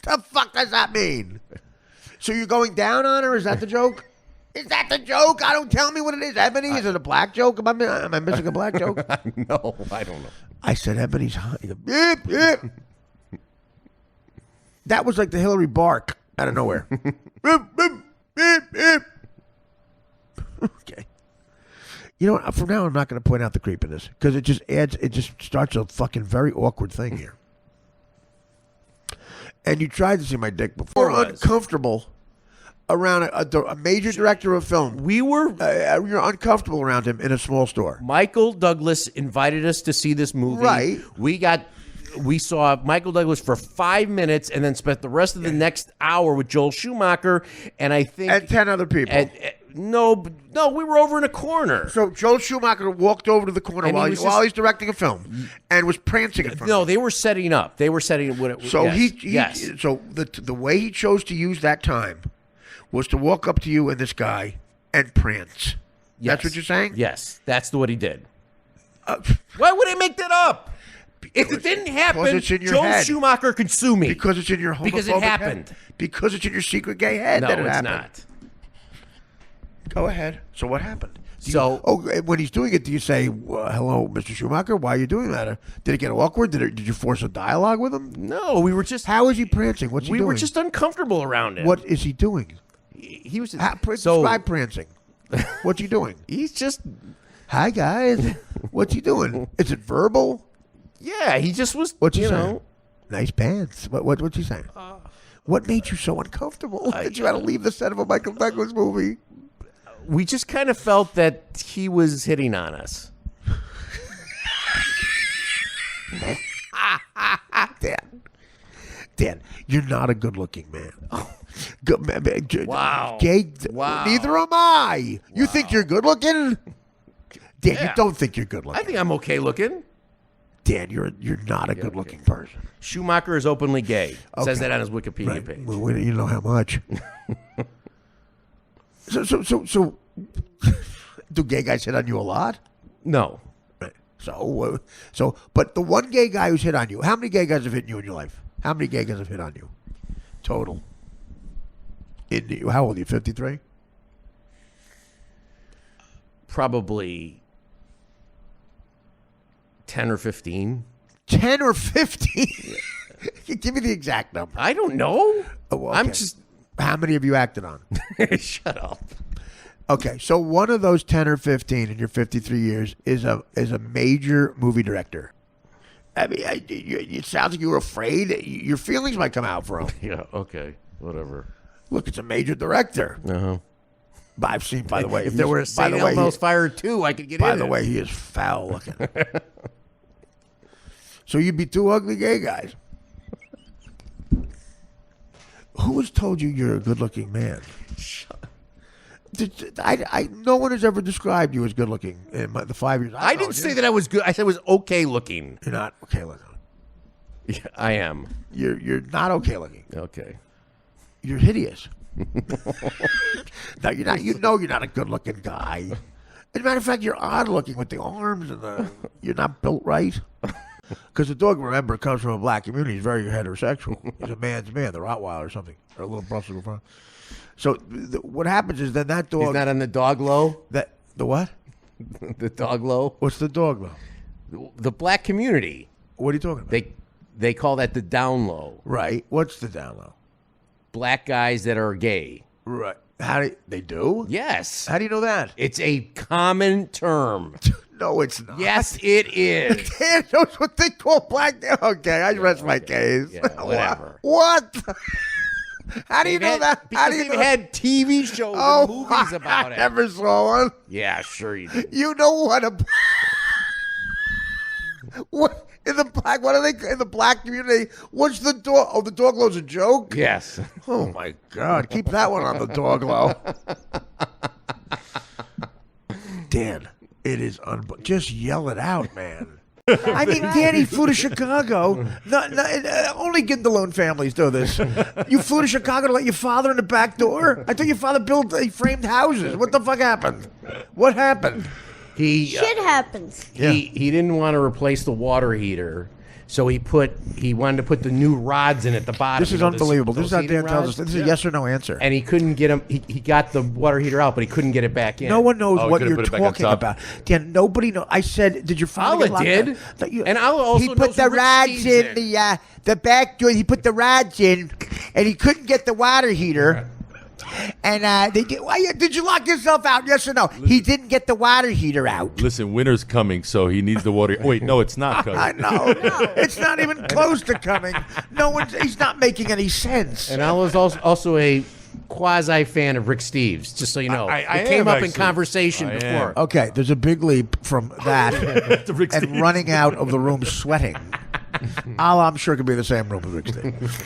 S15: The fuck does that mean? So you're going down on her? Is that the joke? Is that the joke? I don't tell me what it is. Ebony? Is it a black joke? Am I missing a black joke?
S3: No, I don't know.
S15: I said Ebony's hot. Beep, beep. That was like the Hillary bark out of nowhere. Beep, beep, beep, beep. Okay. You know what? From now on, I'm not going to point out the creepiness because it just starts a fucking very awkward thing here. And you tried to see my dick before. We're uncomfortable around a major director of film. You're uncomfortable around him in a small store.
S3: Michael Douglas invited us to see this movie.
S15: Right.
S3: We saw Michael Douglas for 5 minutes and then spent the rest of the next hour with Joel Schumacher and I think...
S15: And 10 other people.
S3: No, we were over in a corner.
S15: So Joel Schumacher walked over to the corner while he's directing a film and was prancing in front of
S3: No, they were setting up. They were setting what it was.
S15: So
S3: yes.
S15: So the way he chose to use that time was to walk up to you and this guy and prance.
S3: Yes.
S15: That's what you're saying?
S3: Yes, that's what he did. Why would I make that up? If it didn't happen,
S15: it's in your
S3: Joel
S15: head.
S3: Schumacher could sue me.
S15: Because it's in your homophobic
S3: Because it happened.
S15: head. Because it's in your secret gay head
S3: No,
S15: that it
S3: it's
S15: happened.
S3: not.
S15: Go ahead. So what happened? When he's doing it, do you say, hello, Mr. Schumacher, why are you doing that? Did it get awkward? Did you force a dialogue with him?
S3: No, we were just...
S15: How is he prancing? What's he doing?
S3: We were just uncomfortable around him.
S15: What is he doing?
S3: He was...
S15: Describe prancing. What's he doing?
S3: He's just
S1: Hi, guys. What's he doing? Is it verbal?
S3: Yeah, he just was.
S1: What's he
S3: you
S1: saying?
S3: know,
S1: Nice pants. What's he saying? What made you so uncomfortable that you had to leave the set of a Michael Douglas movie?
S3: we just kind of felt that he was hitting on us.
S1: Dan, you're not a good-looking man.
S3: Wow.
S1: Gay.
S3: Wow.
S1: Neither am I. You think you're good-looking? Dan, you don't think you're good-looking.
S3: I think I'm okay looking.
S1: Dan, you're not a good-looking person.
S3: Schumacher is openly gay. Says that on his Wikipedia
S1: Right.
S3: page.
S1: Well, you know how much. So, do gay guys hit on you a lot?
S3: No.
S1: Right. So, but the one gay guy who's hit on you, how many gay guys have hit you in your life? How many gay guys have hit on you? Total. How old are you, 53?
S3: Probably 10 or 15.
S1: 10 or 15? Give me the exact number.
S3: I don't know.
S1: Oh, okay.
S3: I'm just...
S1: How many have you acted on?
S3: Shut up.
S1: Okay, so one of those 10 or 15 in your 53 years is a major movie director. I mean, it sounds like you were afraid. Your feelings might come out for him.
S3: Yeah, okay. Whatever.
S1: Look, it's a major director.
S3: Uh-huh.
S1: But I've seen, by the way,
S3: if there were a St. Elmo's Fire 2, I could get in.
S1: By the way, he is foul looking. So you'd be two ugly gay guys. Who has told you you're a good-looking man? No one has ever described you as good-looking in the 5 years.
S3: I didn't say that I was good. I said I was okay looking.
S1: You're not okay looking.
S3: Yeah, I am.
S1: You're not okay looking.
S3: Okay.
S1: You're hideous. No, you're not. You know you're not a good-looking guy. As a matter of fact, you're odd-looking with the arms and the. You're not built right. Because the dog, remember, comes from a black community. He's very heterosexual. He's a man's man, the Rottweiler or something, or a little Brussels Griffon. So what happens is then that dog.
S3: He's not on the dog low.
S1: The what?
S3: The dog low.
S1: What's the dog low?
S3: The black community.
S1: What are you talking about?
S3: They call that the down low.
S1: Right. What's the down low?
S3: Black guys that are gay.
S1: Right. They do?
S3: Yes.
S1: How do you know that?
S3: It's a common term.
S1: No, it's not.
S3: Yes, it is.
S1: Dan knows what they call black. Okay, I rest my case.
S3: Yeah, whatever.
S1: What? How do you know that?
S3: Because they've had TV shows and movies about it.
S1: I never saw one.
S3: Yeah, sure you did.
S1: You know what what in the black? What are they in the black community? What's the dog? Oh, the dog low's a joke.
S3: Yes.
S1: Oh my God! Keep that one on the dog low. Dan, it is just yell it out, man. I mean, Danny flew to Chicago. Only Gindalone families do this. You flew to Chicago to let your father in the back door? I thought your father built framed houses. What the fuck happened? What happened?
S13: Shit happens.
S3: He didn't want to replace the water heater, so he wanted to put the new rods in at the bottom.
S1: This is unbelievable. This is how Dan tells us. This is a yes or no answer.
S3: And he couldn't get him. He got the water heater out, but he couldn't get it back in.
S1: No one knows what you're talking about. Dan, nobody knows. I said, did your father
S3: Alla did. And Alla also
S1: he put the rods in the back door. He put the rods in, and he couldn't get the water heater. And did you lock yourself out? Yes or no? He didn't get the water heater out.
S19: Listen, winter's coming, so he needs the water. Wait, no, it's not coming.
S1: I know. It's not even close to coming. He's not making any sense.
S3: And I was also a quasi fan of Rick Steves, just so you know. It came up in conversation before.
S1: Okay, there's a big leap from that and running out of the room sweating. I'm sure it could be the same room as Rick Steves.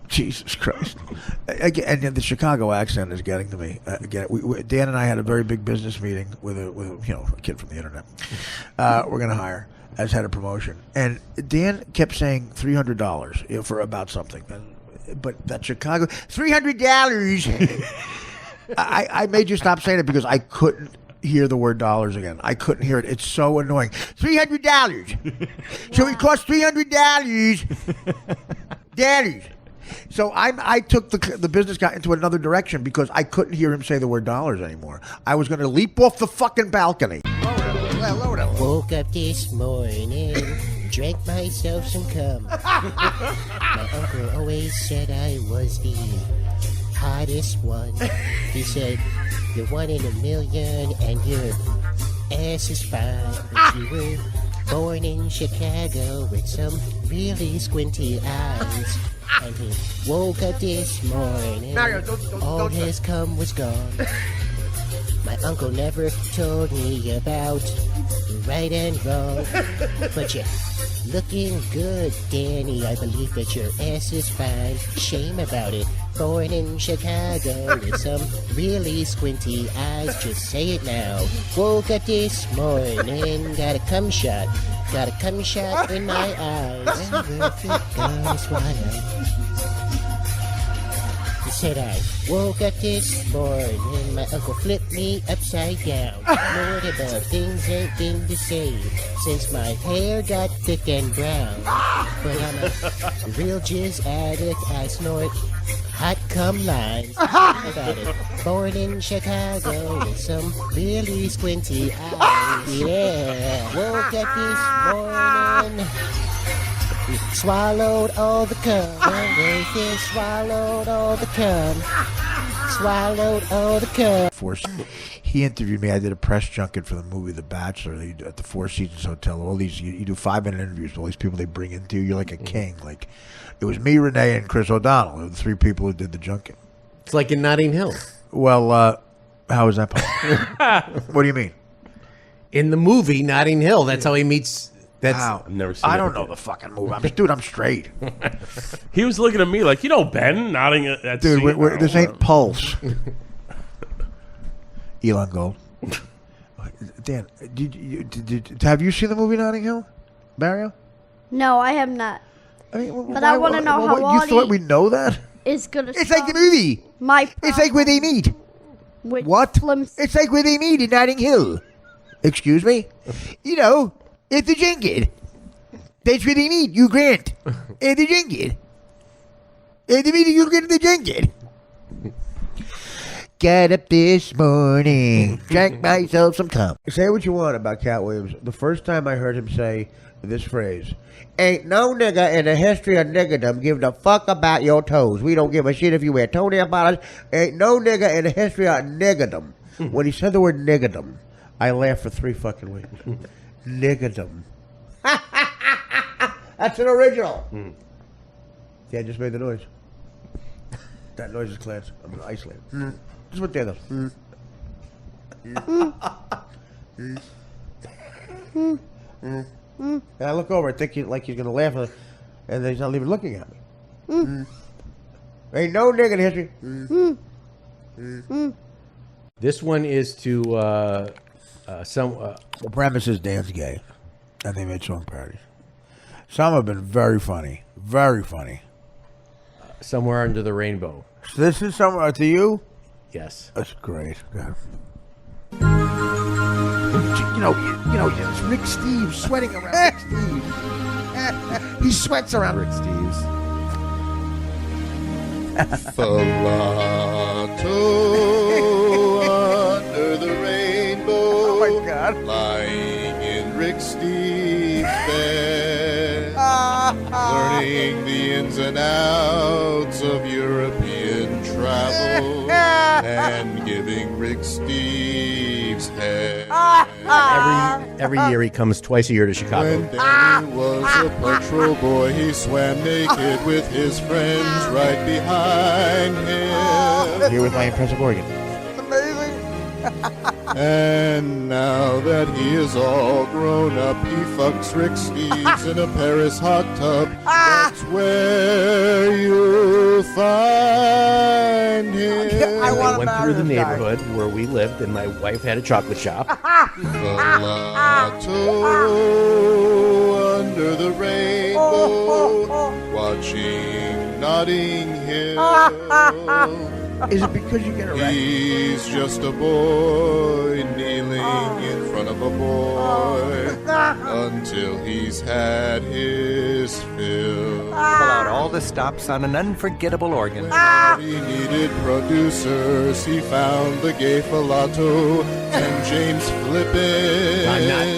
S1: Jesus Christ. Again, and the Chicago accent is getting to me. Again, Dan and I had a very big business meeting with a kid from the internet. We're going to hire as head of promotion. And Dan kept saying $300 for about something. But that Chicago, $300. I made you stop saying it because I couldn't hear the word dollars again. I couldn't hear it. It's so annoying. $300. So it costs $300. Daddy. So I took the business guy into another direction because I couldn't hear him say the word dollars anymore. I was going to leap off the fucking balcony.
S20: Woke up this morning, drank myself some cum. My uncle always said I was the hottest one. He said, you're one in a million and you're ass is fine, but you were born in Chicago with some really squinty eyes. And he woke up this morning,
S15: Mario, don't
S20: his cum was gone. My uncle never told me about right and wrong, but you're looking good, Danny. I believe that your ass is fine. Shame about it. Born in Chicago with some really squinty eyes. Just say it now. Woke up this morning, got a cum shot. Got a cum shot in my eyes. And with it gonna swallow. Said I woke up this morning, my uncle flipped me upside down. Lord above, things ain't been the same since my hair got thick and brown. But I'm a real jizz addict, I snort hot cum lines. About it. Born in Chicago with some really squinty eyes. Yeah, woke up this morning. Swallowed all the cum. Swallowed all the cum. Swallowed all the cum.
S15: He interviewed me. I did a press junket for the movie The Bachelor at the Four Seasons Hotel. All these, you do 5-minute interviews with all these people they bring into you. You're like a king. Like, it was me, Renee, and Chris O'Donnell. They were the three people who did the junket.
S3: It's like in Notting Hill.
S15: Well, how is that possible? What do you mean?
S3: In the movie Notting Hill, that's how he meets. That's
S15: I've
S19: never seen
S15: I
S19: it.
S15: don't know the fucking movie. Dude, I'm straight.
S21: He was looking at me like, Ben, nodding at
S15: Dude,
S21: scene.
S15: this ain't Pulse. Elon Gold. Dan, have you seen the movie Notting Hill, Mario?
S13: No, I have not. But I want to know how
S15: You
S13: Artie
S15: thought we know that?
S13: is going to
S15: It's like the movie. It's like where they meet. What? It's like where they meet in Notting Hill. Excuse me? You know, it's the junket. That's where they meet, you Grant. At the junket. At the meeting, you get at the junket. Got up this morning, drank myself some cum. Say what you want about Cat Williams. The first time I heard him say this phrase, ain't no nigga in the history of niggerdom give a fuck about your toes. We don't give a shit if you wear toenail polish. Ain't no nigga in the history of niggerdom. When he said the word niggerdom, I laughed for 3 fucking weeks. Niggerdom. That's an original. Yeah, I just made the noise. That noise is Clarence. I'm in Iceland. Just what there goes. And I look over, I think he's going to laugh, and then he's not even looking at me. Ain't no nigga in history.
S3: This one is to
S15: The premise is Dan's gay, and they made song parodies. Some have been very funny. Very funny.
S3: Somewhere Under the Rainbow.
S15: So this is somewhere to you?
S3: Yes.
S15: That's great. God. You know, it's Rick Steves sweating around Rick Steves. He sweats around Rick Steves.
S22: Falato under the rainbow. Oh my God! Lying in Rick Steves' bed, learning the ins and outs of European travel, and giving Rick Steves head.
S3: Every year he comes twice a year to Chicago.
S22: When Danny was a patrol boy, he swam naked with his friends right behind him.
S15: Here with my impressive organ.
S22: And now that he is all grown up, he fucks Rick Steves in a Paris hot tub. That's where you'll find him.
S3: I went through the neighborhood where we lived, and my wife had a chocolate shop.
S22: Falato under the rainbow, watching Notting Hill.
S15: Is it because you get arrested?
S22: He's just a boy kneeling in front of a boy until he's had his fill.
S12: Pull out all the stops on an unforgettable organ.
S22: He needed producers. He found the gay Falato and James Flippin.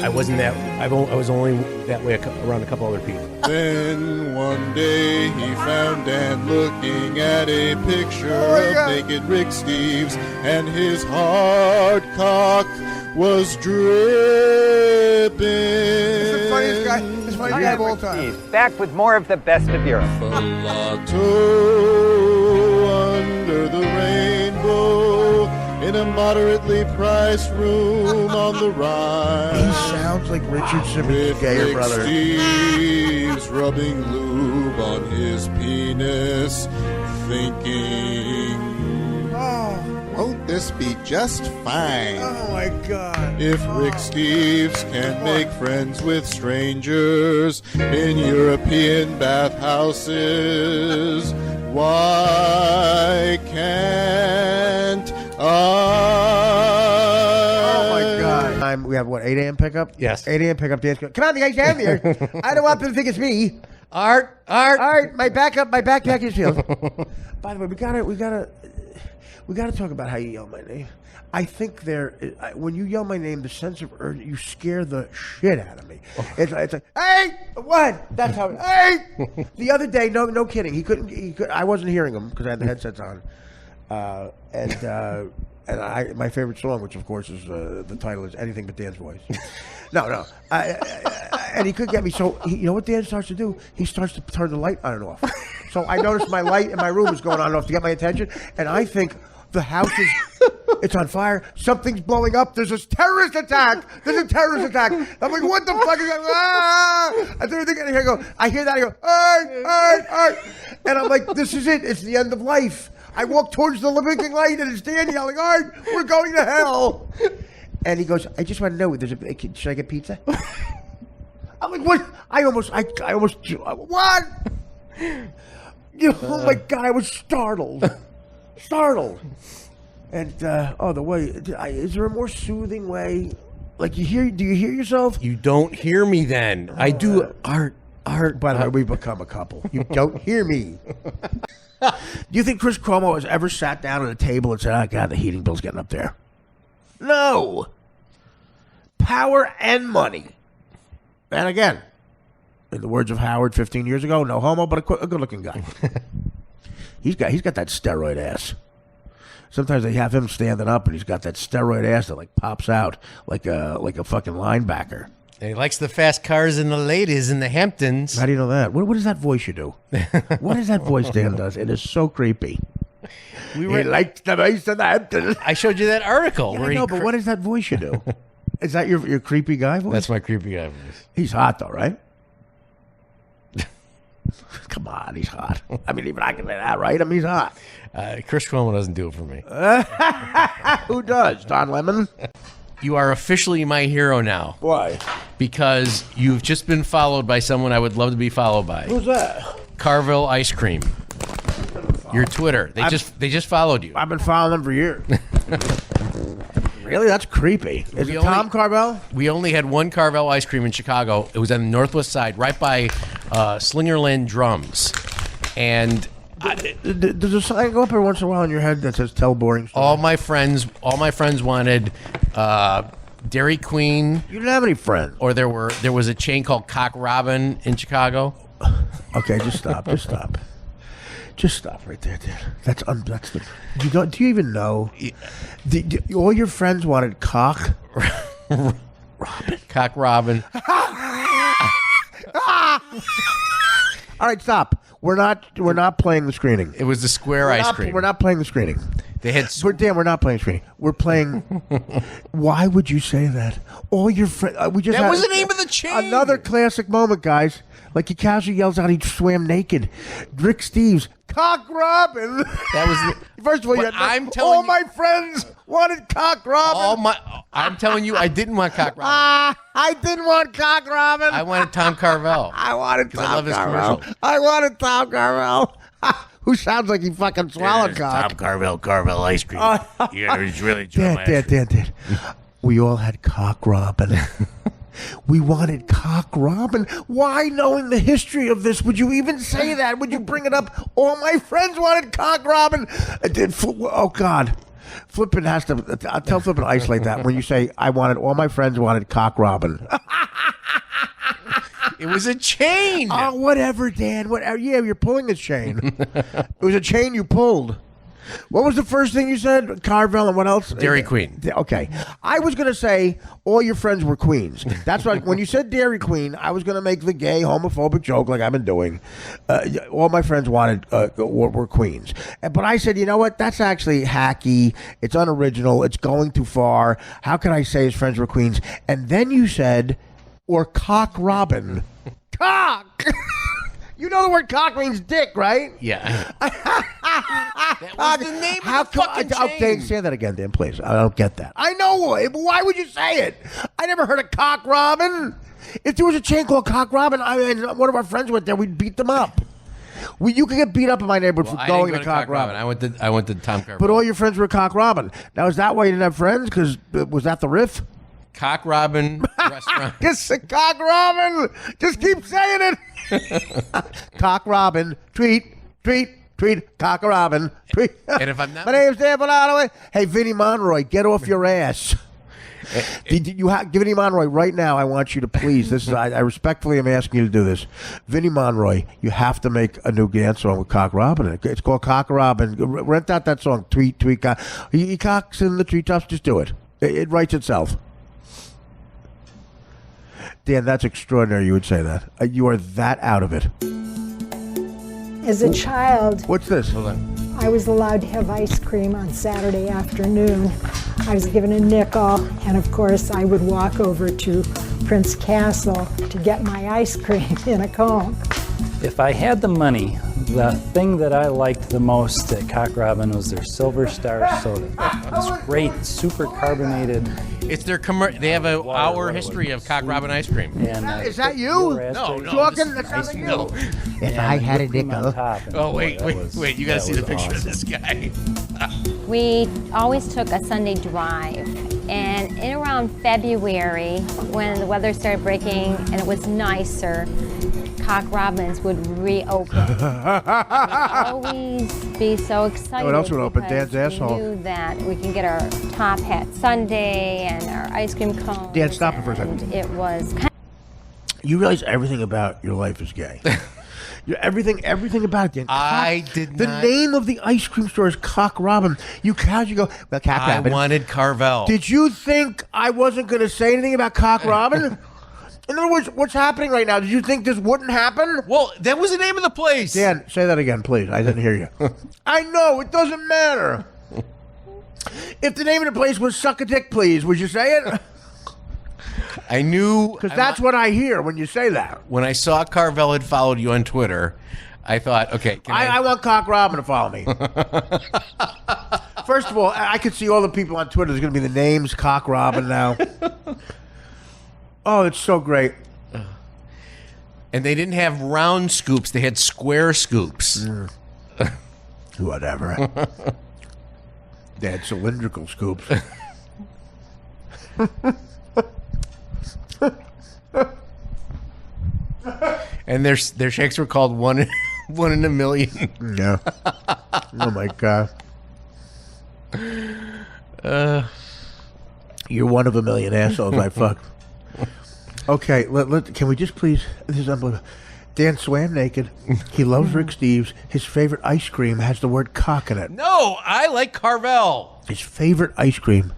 S3: I wasn't that. I was only that way around a couple other people.
S22: Then one day he found Dan looking at a picture of naked Rick Rick Steves, and his hard cock was dripping.
S15: He's the funniest guy. He's the funniest guy of all time.
S12: Back with more of the best of Europe.
S22: Falato under the rainbow in a moderately priced room on the Rhine.
S15: He sounds like Richard Simmons' gayer brother.
S22: Steve's rubbing lube on his penis, thinking, won't this be just fine?
S15: Oh my God.
S22: If Rick Steves can make friends with strangers in European bathhouses, why can't I?
S15: Oh my God. We have what, 8 a.m. pickup?
S3: Yes.
S15: 8 a.m. pickup dance. Come on, you guys down there. I don't want them to think it's me. Art, my backpack is filled. By the way, we gotta talk about how you yell my name. I think when you yell my name, the sense of urgency, you scare the shit out of me. It's like, hey, what? That's how. Hey, the other day, no kidding. He couldn't. I wasn't hearing him because I had the headsets on, and my favorite song, which of course is the title is "Anything But Dan's Voice." No. And he couldn't get me. So you know what Dan starts to do? He starts to turn the light on and off. So I noticed my light in my room is going on and off to get my attention, and I think the house is it's on fire. Something's blowing up. There's a terrorist attack. I'm like, what the fuck is that? Ah! I hear that. I go, hey, and I'm like, this is it. It's the end of life. I walk towards the blinking light, and it's Dan yelling, all right, we're going to hell. And he goes, I just want to know, should I get pizza? I'm like, what? I almost, what? Oh my God, I was startled. And, the way, is there a more soothing way? Like, do you hear yourself?
S3: You don't hear me then. I do, Art.
S15: By the way, we've become a couple. You don't hear me. Do you think Chris Cuomo has ever sat down at a table and said, oh, God, the heating bill's getting up there? No. Power and money. And again, in the words of Howard 15 years ago, no homo, but a good-looking guy. He's got that steroid ass. Sometimes they have him standing up, and he's got that steroid ass that like pops out like a fucking linebacker.
S3: And he likes the fast cars and the ladies in the Hamptons.
S15: How do you know that? What is that voice you do? What is that voice Dan does? It is so creepy. He likes the voice of the Hamptons.
S3: I showed you that article.
S15: Yeah, I know, but what is that voice you do? Is that your creepy guy voice?
S3: That's my creepy guy voice.
S15: He's hot though, right? Come on, he's hot. I mean, even I can say that, right? I mean, he's hot.
S3: Chris Cuomo doesn't do it for me.
S15: Who does? Don Lemon?
S3: You are officially my hero now.
S15: Why?
S3: Because you've just been followed by someone I would love to be followed by.
S15: Who's that?
S3: Carvel Ice Cream. Your Twitter. They just followed you.
S15: I've been following them for years. Really? That's creepy. Is it Tom Carvel?
S3: We only had one Carvel ice cream in Chicago. It was on the northwest side, right by Slingerland Drums. And
S15: does a sign go up every once in a while in your head that says "Tell boring stories"?
S3: All my friends wanted Dairy Queen.
S15: You didn't have any friends.
S3: Or there was a chain called Cock Robin in Chicago.
S15: Okay, just stop. Just stop right there, dude. That's the. Do you even know? All your friends wanted cock. Robin.
S3: Cock Robin.
S15: All right, stop. We're not playing the screening.
S3: It was the square ice cream.
S15: We're not playing the screening.
S3: They had.
S15: We're not playing screening. We're playing. Why would you say that? All your friends.
S3: That was the name of the chain.
S15: Another classic moment, guys. Like he casually yells out, he swam naked. Rick Steves, Cock Robin.
S3: That was
S15: first of all. All my friends wanted Cock Robin.
S3: I'm telling you, I didn't want Cock Robin.
S15: I didn't want Cock Robin.
S3: I wanted Tom Carvel.
S15: I wanted Tom
S3: I love his
S15: Carvel.
S3: commercial.
S15: I wanted Tom Carvel. Who sounds like he fucking swallowed cock.
S3: Tom Carvel ice cream. Yeah, he's really enjoying my ice cream.
S15: Dad. We all had Cock Robin. We wanted Cock Robin. Why, knowing the history of this, would you even say that? Would you bring it up? All my friends wanted Cock Robin. Oh, God. Flippin has to, tell Flippin to isolate that when you say, all my friends wanted Cock Robin.
S3: It was a chain.
S15: Oh, whatever, Dan. Whatever. Yeah, you're pulling a chain. It was a chain you pulled. What was the first thing you said? Carvel and what else?
S3: Dairy Queen.
S15: Okay. I was going to say all your friends were queens. That's what, when you said Dairy Queen, I was going to make the gay homophobic joke like I've been doing. All my friends were queens. But I said, you know what? That's actually hacky. It's unoriginal. It's going too far. How can I say his friends were queens? And then you said, or cock robin. Cock! You know the word cock means dick, right?
S3: Yeah.
S15: That
S3: was the name of the fucking chain.
S15: Say that again, Dan, please. I don't get that. I know it, but why would you say it? I never heard of Cock Robin. If there was a chain called Cock Robin, and one of our friends went there, we'd beat them up. You could get beat up in my neighborhood for going to Cock Robin.
S3: I went to Tom Carvel.
S15: But all your friends were Cock Robin. Now, is that why you didn't have friends? Because was that the riff?
S3: Cock Robin restaurant.
S15: Just Cock Robin. Just keep saying it. Cock Robin. Tweet. Cock Robin. Tweet.
S3: And if I'm not...
S15: My name's Dan Falato. Hey, Vinnie Monroy, get off your ass. Vinnie Monroy, right now, I want you to please, I respectfully am asking you to do this. Vinnie Monroy, you have to make a new dance song with Cock Robin. It's called Cock Robin. Rent out that song. Tweet. He cocks in the treetops. Just do it. It writes itself. Dan, that's extraordinary you would say that. You are that out of it.
S5: As a child,
S15: what's this? Hold on.
S5: I was allowed to have ice cream on Saturday afternoon. I was given a nickel, and of course I would walk over to Prince Castle to get my ice cream in a cone.
S7: If I had the money, the thing that I liked the most at Cock Robin was their Silver Star soda. It was great, super carbonated.
S3: It's their they have an hour history of Cock Robin ice cream.
S15: And, is that you?
S3: No.
S15: Talking? That sounds like you.
S3: No.
S15: If I had a nickel.
S3: Oh, wait. You got to see the picture of this guy.
S23: We always took a Sunday drive. And in around February, when the weather started breaking and it was nicer, Cock Robin's would reopen. I would always be so excited.
S15: What else would open?
S23: because
S15: Dan's asshole.
S23: We knew that we can get our top hat Sunday and our ice cream cones.
S15: Dan, stop it for a second.
S23: It was kind
S15: You realize everything about your life is gay. Everything about it, Dan.
S3: I did
S15: the
S3: not.
S15: The name of the ice cream store is Cock Robin. How'd you go? Well, Cock
S3: I
S15: Robin.
S3: wanted Carvel.
S15: Did you think I wasn't going to say anything about Cock Robin? In other words, what's happening right now? Did you think this wouldn't happen?
S3: Well, that was the name of the place.
S15: Dan, say that again, please. I didn't hear you. I know, it doesn't matter. If the name of the place was Suck a Dick, Please, would you say it?
S3: I knew.
S15: Because that's what I hear when you say that.
S3: When I saw Carvel had followed you on Twitter, I thought, okay.
S15: I want Cock Robin to follow me. First of all, I could see all the people on Twitter. There's going to be the names Cock Robin now. Oh, it's so great.
S3: And they didn't have round scoops. They had square scoops.
S15: Whatever. They had cylindrical scoops.
S3: And their shakes were called one in a million.
S15: Yeah. Oh, my God. You're one of a million assholes I fucked. Okay, can we just please... This is unbelievable. Dan swam naked. He loves Rick Steves. His favorite ice cream has the word cock in it.
S3: No, I like Carvel.
S15: His favorite ice cream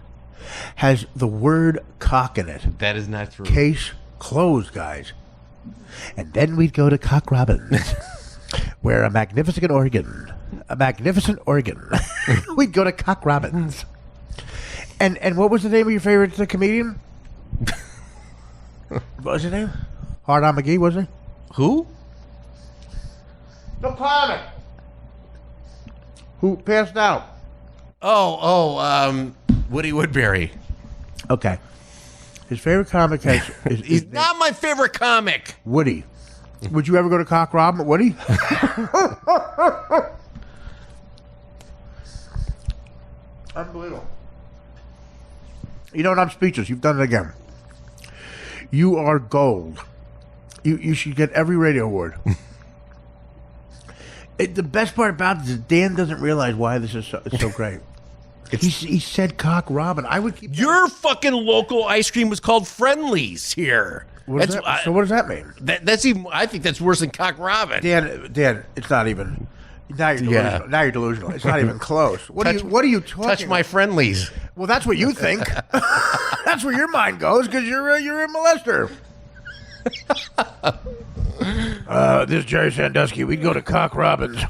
S15: has the word cock in it.
S3: That is not true.
S15: Case closed, guys. And then we'd go to Cock Robin's, where a magnificent organ, we'd go to Cock Robin's. And what was the name of your favorite comedian? What was his name? Hard On McGee, was it?
S3: Who?
S15: The comic. Who passed out?
S3: Woody Woodbury.
S15: Okay. His favorite comic has...
S3: He's not my favorite comic.
S15: Woody. Would you ever go to Cock Robin, Woody? Unbelievable. You know what? I'm speechless. You've done it again. You are gold. You should get every radio award. The best part about this is Dan doesn't realize why this is so great. He said Cock Robin. I would keep...
S3: Your fucking local ice cream was called Friendlies here.
S15: So what does that mean?
S3: That's even... I think that's worse than Cock Robin.
S15: Dan, it's not even... Now you're delusional. Now you're delusional. It's not even close. What are you talking
S3: Touch my friendlies.
S15: Well, that's what you think. That's where your mind goes because you're a molester. This is Jerry Sandusky. We'd go to Cock Robin's.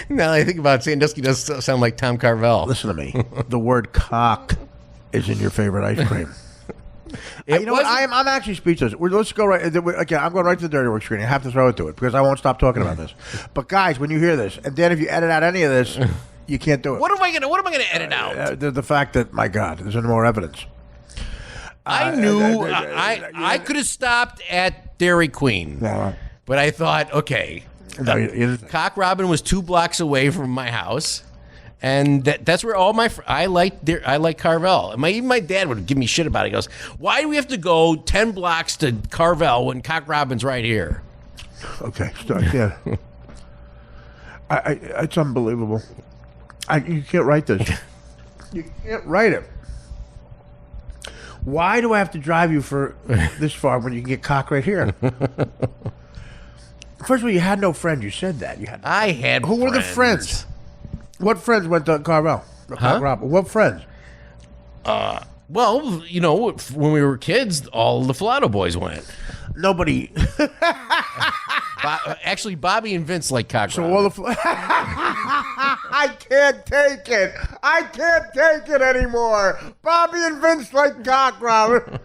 S3: Now I think about it, Sandusky does sound like Tom Carvel.
S15: Listen to me. The word cock is in your favorite ice cream. You know what? I'm actually speechless. Let's go right. Okay, I'm going right to the dirty work screen. I have to throw it to it because I won't stop talking about this. But guys, when you hear this, and then if you edit out any of this, you can't do it.
S3: What am I gonna edit out?
S15: The fact that, my God, there's no more evidence.
S3: I knew I could have stopped at Dairy Queen, but I thought, okay, Cock Robin was 2 blocks away from my house, and that's where all I like Carvel. Even my dad would give me shit about it. He goes, "Why do we have to go 10 blocks to Carvel when Cock Robin's right here?"
S15: Okay, yeah. It's unbelievable. You can't write this. You can't write it. Why do I have to drive you for this far when you can get cock right here? First of all, you had no friends. You said that.
S3: I had
S15: Who were the friends? What friends went to Carvel? What friends?
S3: Well, when we were kids, all the Falato boys went.
S15: Nobody.
S3: Actually, Bobby and Vince like Cock Robin.
S15: All the I can't take it. I can't take it anymore. Bobby and Vince like Cock Robin.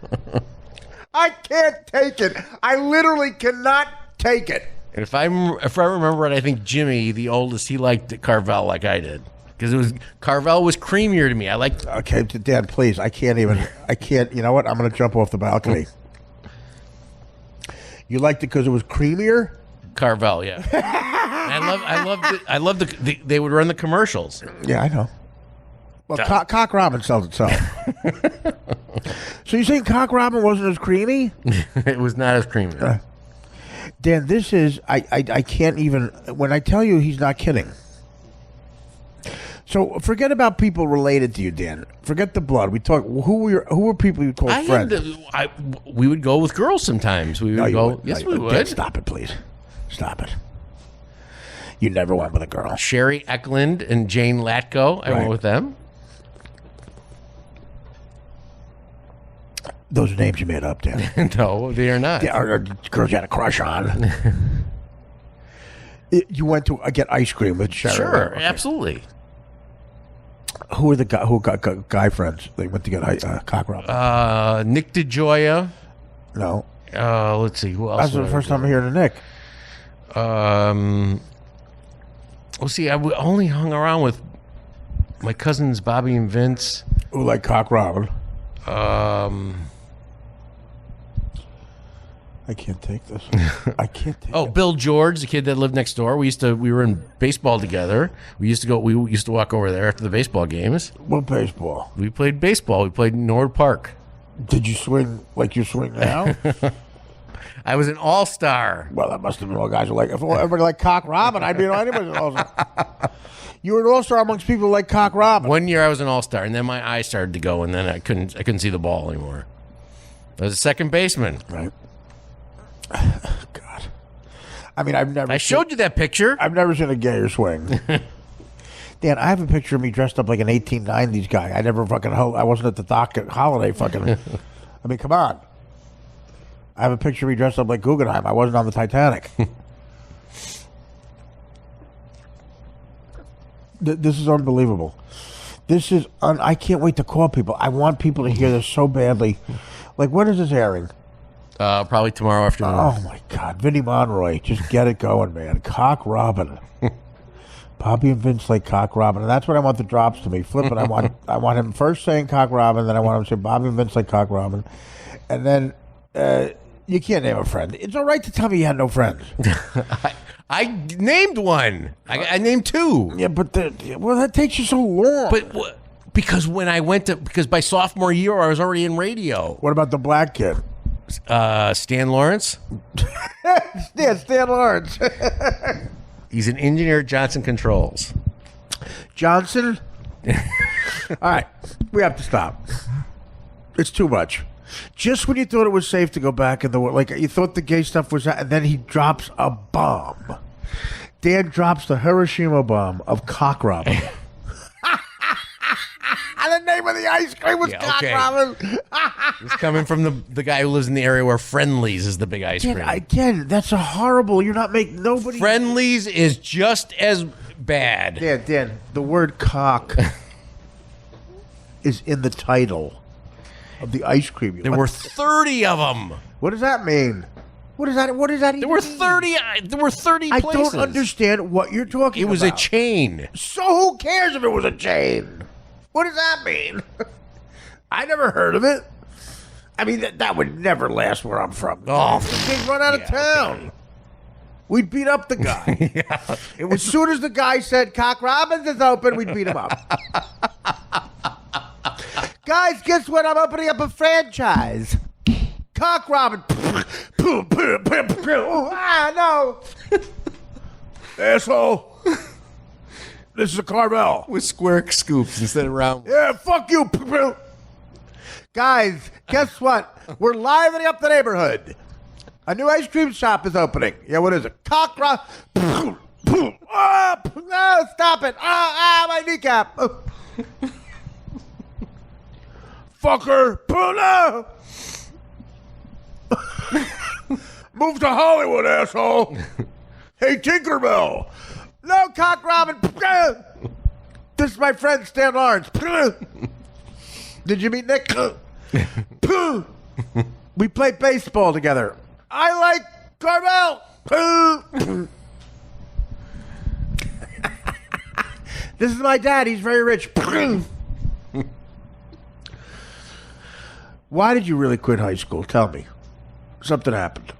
S15: I can't take it. I literally cannot take it.
S3: And if I remember right, I think Jimmy, the oldest, he liked Carvel like I did. Because Carvel was creamier to me. I like.
S15: Okay, Dad, please. I can't. You know what? I'm going to jump off the balcony. You liked it because it was creamier?
S3: Carvel, yeah. I love they would run the commercials.
S15: Yeah, I know. Well, Cock Robin sells itself. So you saying Cock Robin wasn't as creamy?
S3: It was not as creamy.
S15: Dan, this is I can't even. When I tell you, he's not kidding. So forget about people related to you, Dan. Forget the blood. We talk. Who were people you called friends?
S3: We would go with girls sometimes. We would go. Yes, we would.
S15: Dan, stop it, please. Stop it. You never went with a girl.
S3: Sherry Eklund and Jane Latko. I went with them.
S15: Those are names you made up, Dan.
S3: No, they are not.
S15: They are girls you had a crush on. You went to get ice cream with Sherry.
S3: Sure, absolutely.
S15: Who were the guy friends? They went to get Cock Robin.
S3: Nick DeGioia.
S15: No.
S3: Let's see. Who else?
S15: That's the first time I hear of Nick.
S3: Well, see, I only hung around with my cousins Bobby and Vince.
S15: Who like Cock Robin? I can't take this. I can't take it.
S3: Bill George, the kid that lived next door. We were in baseball together. We used to walk over there after the baseball games.
S15: What baseball?
S3: We played baseball. We played in Norwood Park.
S15: Did you swing like you swing now?
S3: I was an all-star.
S15: Well, that must have been all guys who like. If everybody like Cock Robin, I'd be anybody's an all-star. You were an all-star amongst people who like Cock Robin.
S3: One year I was an all-star, and then my eyes started to go, and then I couldn't see the ball anymore. I was a second baseman.
S15: Right. God. I mean,
S3: I showed you that picture.
S15: I've never seen a gayer swing. Dan, I have a picture of me dressed up like an 1890s guy. I wasn't at the dock at Holiday fucking. I mean, come on. I have a picture of me dressed up like Guggenheim. I wasn't on the Titanic. This is unbelievable. I can't wait to call people. I want people to hear this so badly. Like, when is this airing?
S3: Probably tomorrow afternoon.
S15: Oh, my God. Vinnie Monroy. Just get it going, man. Cock Robin. Bobby and Vince like Cock Robin. And that's what I want the drops to be. Flip it. I want him first saying Cock Robin, then I want him to say Bobby and Vince like Cock Robin. And then you can't name a friend. It's all right to tell me you had no friends.
S3: I named one. I named 2.
S15: Yeah, but that takes you so long.
S3: But because by sophomore year I was already in radio.
S15: What about the black kid?
S3: Stan Lawrence.
S15: Yeah, Stan Lawrence.
S3: He's an engineer at Johnson Controls.
S15: Johnson? All right, we have to stop. It's too much. Just when you thought it was safe to go back in the world, like you thought the gay stuff was, and then he drops a bomb. Dan drops the Hiroshima bomb of cock robin. The name of the ice cream was cock robin.
S3: It's coming from the guy who lives in the area where Friendly's is the big ice cream.
S15: Again, that's a horrible. You're not making nobody.
S3: Friendly's is just as bad.
S15: Dan, the word cock is in the title of the ice cream.
S3: There were 30 of them.
S15: What does that mean? What does that even
S3: There were
S15: mean?
S3: 30. There were 30
S15: I
S3: places.
S15: don't understand what you're talking about.
S3: It was a chain.
S15: So who cares if it was a chain? What does that mean? I never heard of it. I mean, that would never last where I'm from.
S3: Oh,
S15: they'd run out of town. We'd beat up the guy. As soon as the guy said Cock Robin's is open, we'd beat him up. Guys, guess what? I'm opening up a franchise. Cock Robin. No. Asshole. This is a Carvel.
S3: With square scoops instead of round.
S15: Yeah, fuck you. Guys, guess what? We're livening up the neighborhood. A new ice cream shop is opening. Yeah, what is it? Cock Robin. Oh, stop it. My kneecap. Fucker. No. Move to Hollywood, asshole. Hey, Tinkerbell. No, Cock Robin. This is my friend Stan Lawrence. Did you meet Nick? We play baseball together. I like Carvel. This is my dad. He's very rich. Why did you really quit high school? Tell me. Something happened.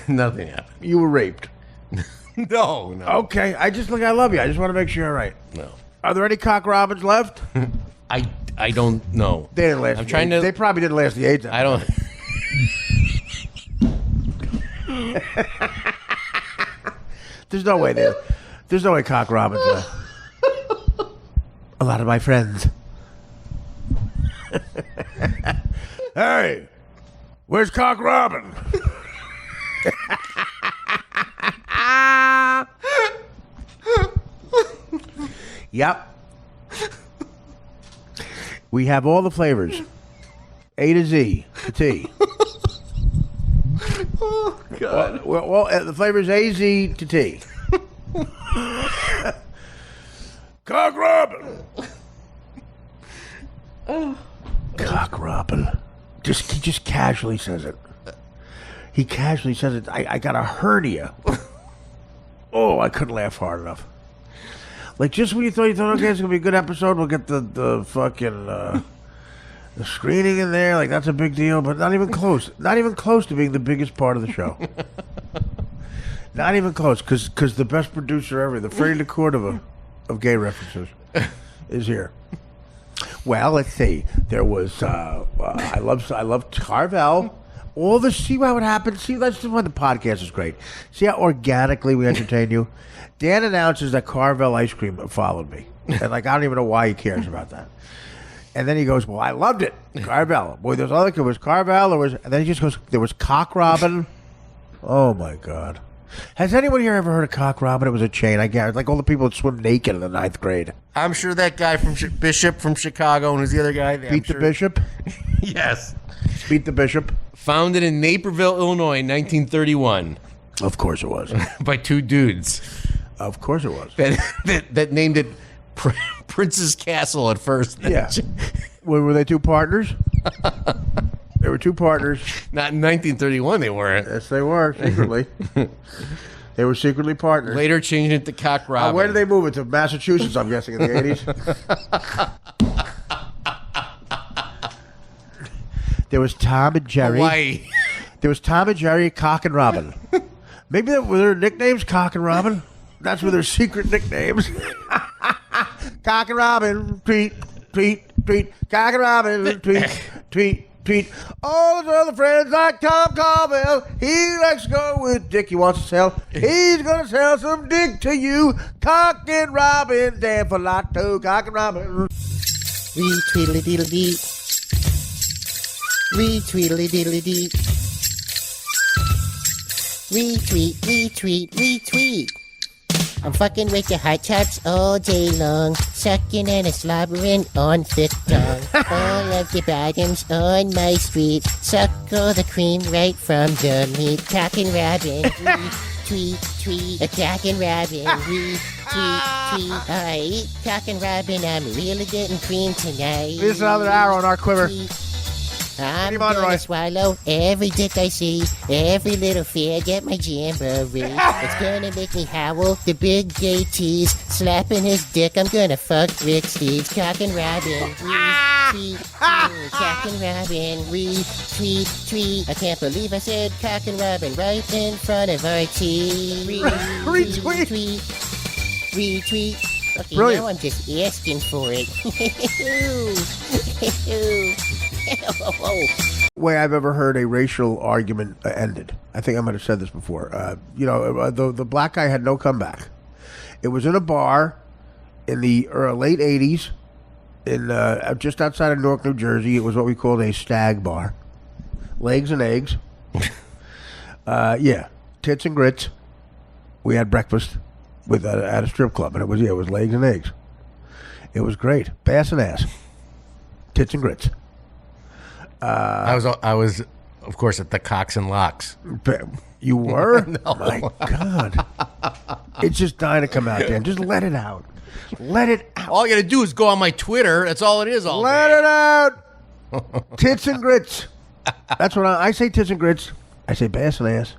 S3: Nothing happened.
S15: You were raped.
S3: No.
S15: Okay, I love you. I just want to make sure you're right.
S3: No.
S15: Are there any Cock Robins left?
S3: I don't know.
S15: They didn't last.
S3: I'm trying to.
S15: They probably didn't last the AIDS.
S3: I don't.
S15: There's no way there. There's no way Cock Robins left. A lot of my friends. Hey, where's Cock Robin? Yep. We have all the flavors. A to Z to T.
S3: Oh, God.
S15: Well, the flavors A, Z to T. Cock Robin. Cock Robin. He just casually says it. He casually says it. I got a hernia. Oh, I couldn't laugh hard enough. Like, just when you thought, okay, it's going to be a good episode, we'll get the fucking the screening in there. Like, that's a big deal, but not even close. Not even close to being the biggest part of the show. Not even close, because the best producer ever, the Freddie LaCourte of gay references, is here. Well, let's see. There was, I love Carvel. All the, see what happened? See, that's why the podcast is great. See how organically we entertain you? Dan announces that Carvel ice cream followed me. And, like, I don't even know why he cares about that. And then he goes, well, I loved it. Carvel. Boy, there's other, it was Carvel, and then he just goes, there was Cock Robin. Oh, my God. Has anyone here ever heard of Cock Robin? It was a chain, I guess. Like all the people that swim naked in the 9th grade.
S3: I'm sure that guy from Bishop from Chicago, and who's the other guy?
S15: Beat the Bishop?
S3: Yes.
S15: Beat the Bishop?
S3: Founded in Naperville, Illinois in 1931.
S15: Of course it was.
S3: By two dudes.
S15: Of course it was.
S3: That named it Prince's Castle at first.
S15: Yeah. Were they two partners? They were two partners.
S3: Not in 1931 they weren't.
S15: Yes, they were, secretly. They were secretly partners.
S3: Later changed it to Cock Robin.
S15: Where did they move it? To Massachusetts, I'm guessing, in the 80s? There was Tom and Jerry.
S3: Hawaii.
S15: There was Tom and Jerry, Cock and Robin. Maybe were their nicknames Cock and Robin? That's were their secret nicknames. Cock and Robin, tweet, tweet, tweet. Cock and Robin, tweet, tweet, tweet. All his other friends like Tom Carvel. He likes to go with Dick. He wants to sell. He's going to sell some dick to you. Cock and Robin, Dan Falato, Cock and Robin.
S20: Retweedly-deedly-dee. Retweedly-deedly-dee. Retweet, retweet, retweet. I'm fucking with the hot chops all day long, sucking and a slobbering on thick tongue. All of the bottoms on my street, suck all the cream right from the meat. Cockin' Robin, tweet, tweet, a Cockin' Robin, tweet, tweet. Alright, Cockin' Robin, I'm really getting cream tonight.
S15: Here's another arrow in our quiver.
S20: I'm gonna swallow every dick I see, every little fag at my jamboree. It's gonna make me howl, the big gay tease, slapping his dick. I'm gonna fuck Rick Steves, Cockin' Robin, tweet, tweet, Cockin' Robin, tweet, tweet. I can't believe I said Cockin' Robin right in front of RT. Retweet, retweet. Okay,
S15: Brilliant.
S20: now I'm just asking for it.
S15: Way I've ever heard a racial argument ended. I think I might have said this before. The black guy had no comeback. It was in a bar in the late 80s in just outside of Newark, New Jersey. It was what we called a stag bar. Legs and eggs. Tits and grits. We had breakfast at a strip club, and it was legs and eggs. It was great. Bass and ass. Tits and grits.
S3: I was, of course, at the Cocks and Locks.
S15: You were?
S3: No.
S15: My God. It's just dying to come out, Dan. Just let it out. Let it out.
S3: All you got to do is go on my Twitter. That's all it is all
S15: Let
S3: day.
S15: it out. Tits and grits. That's what I say. Tits and grits. I say bass and ass.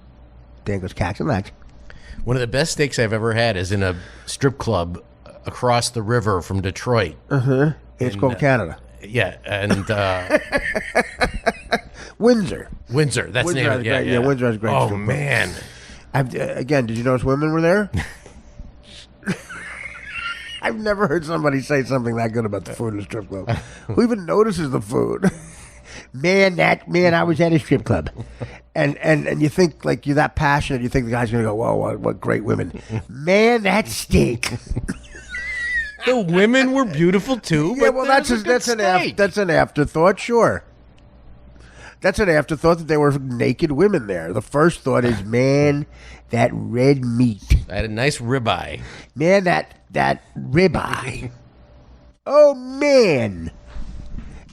S15: Dan goes Cocks and Locks.
S3: One of the best steaks I've ever had is in a strip club across the river from Detroit.
S15: It's called Canada.
S3: Yeah, and
S15: Windsor.
S3: Windsor. That's the name of it. Yeah.
S15: Windsor has great.
S3: Oh
S15: strip club.
S3: man!
S15: Again, did you notice women were there? I've never heard somebody say something that good about the food in a strip club. Who even notices the food? Man, I was at a strip club, and you think like you're that passionate. You think the guy's gonna go, "Whoa, what great women!" Man, that steak.
S3: The women were beautiful too.
S15: Yeah,
S3: but
S15: well,
S3: that's
S15: an afterthought. Sure, that's an afterthought that there were naked women there. The first thought is, man, that red meat.
S3: I had a nice ribeye.
S15: Man, that ribeye. Oh man,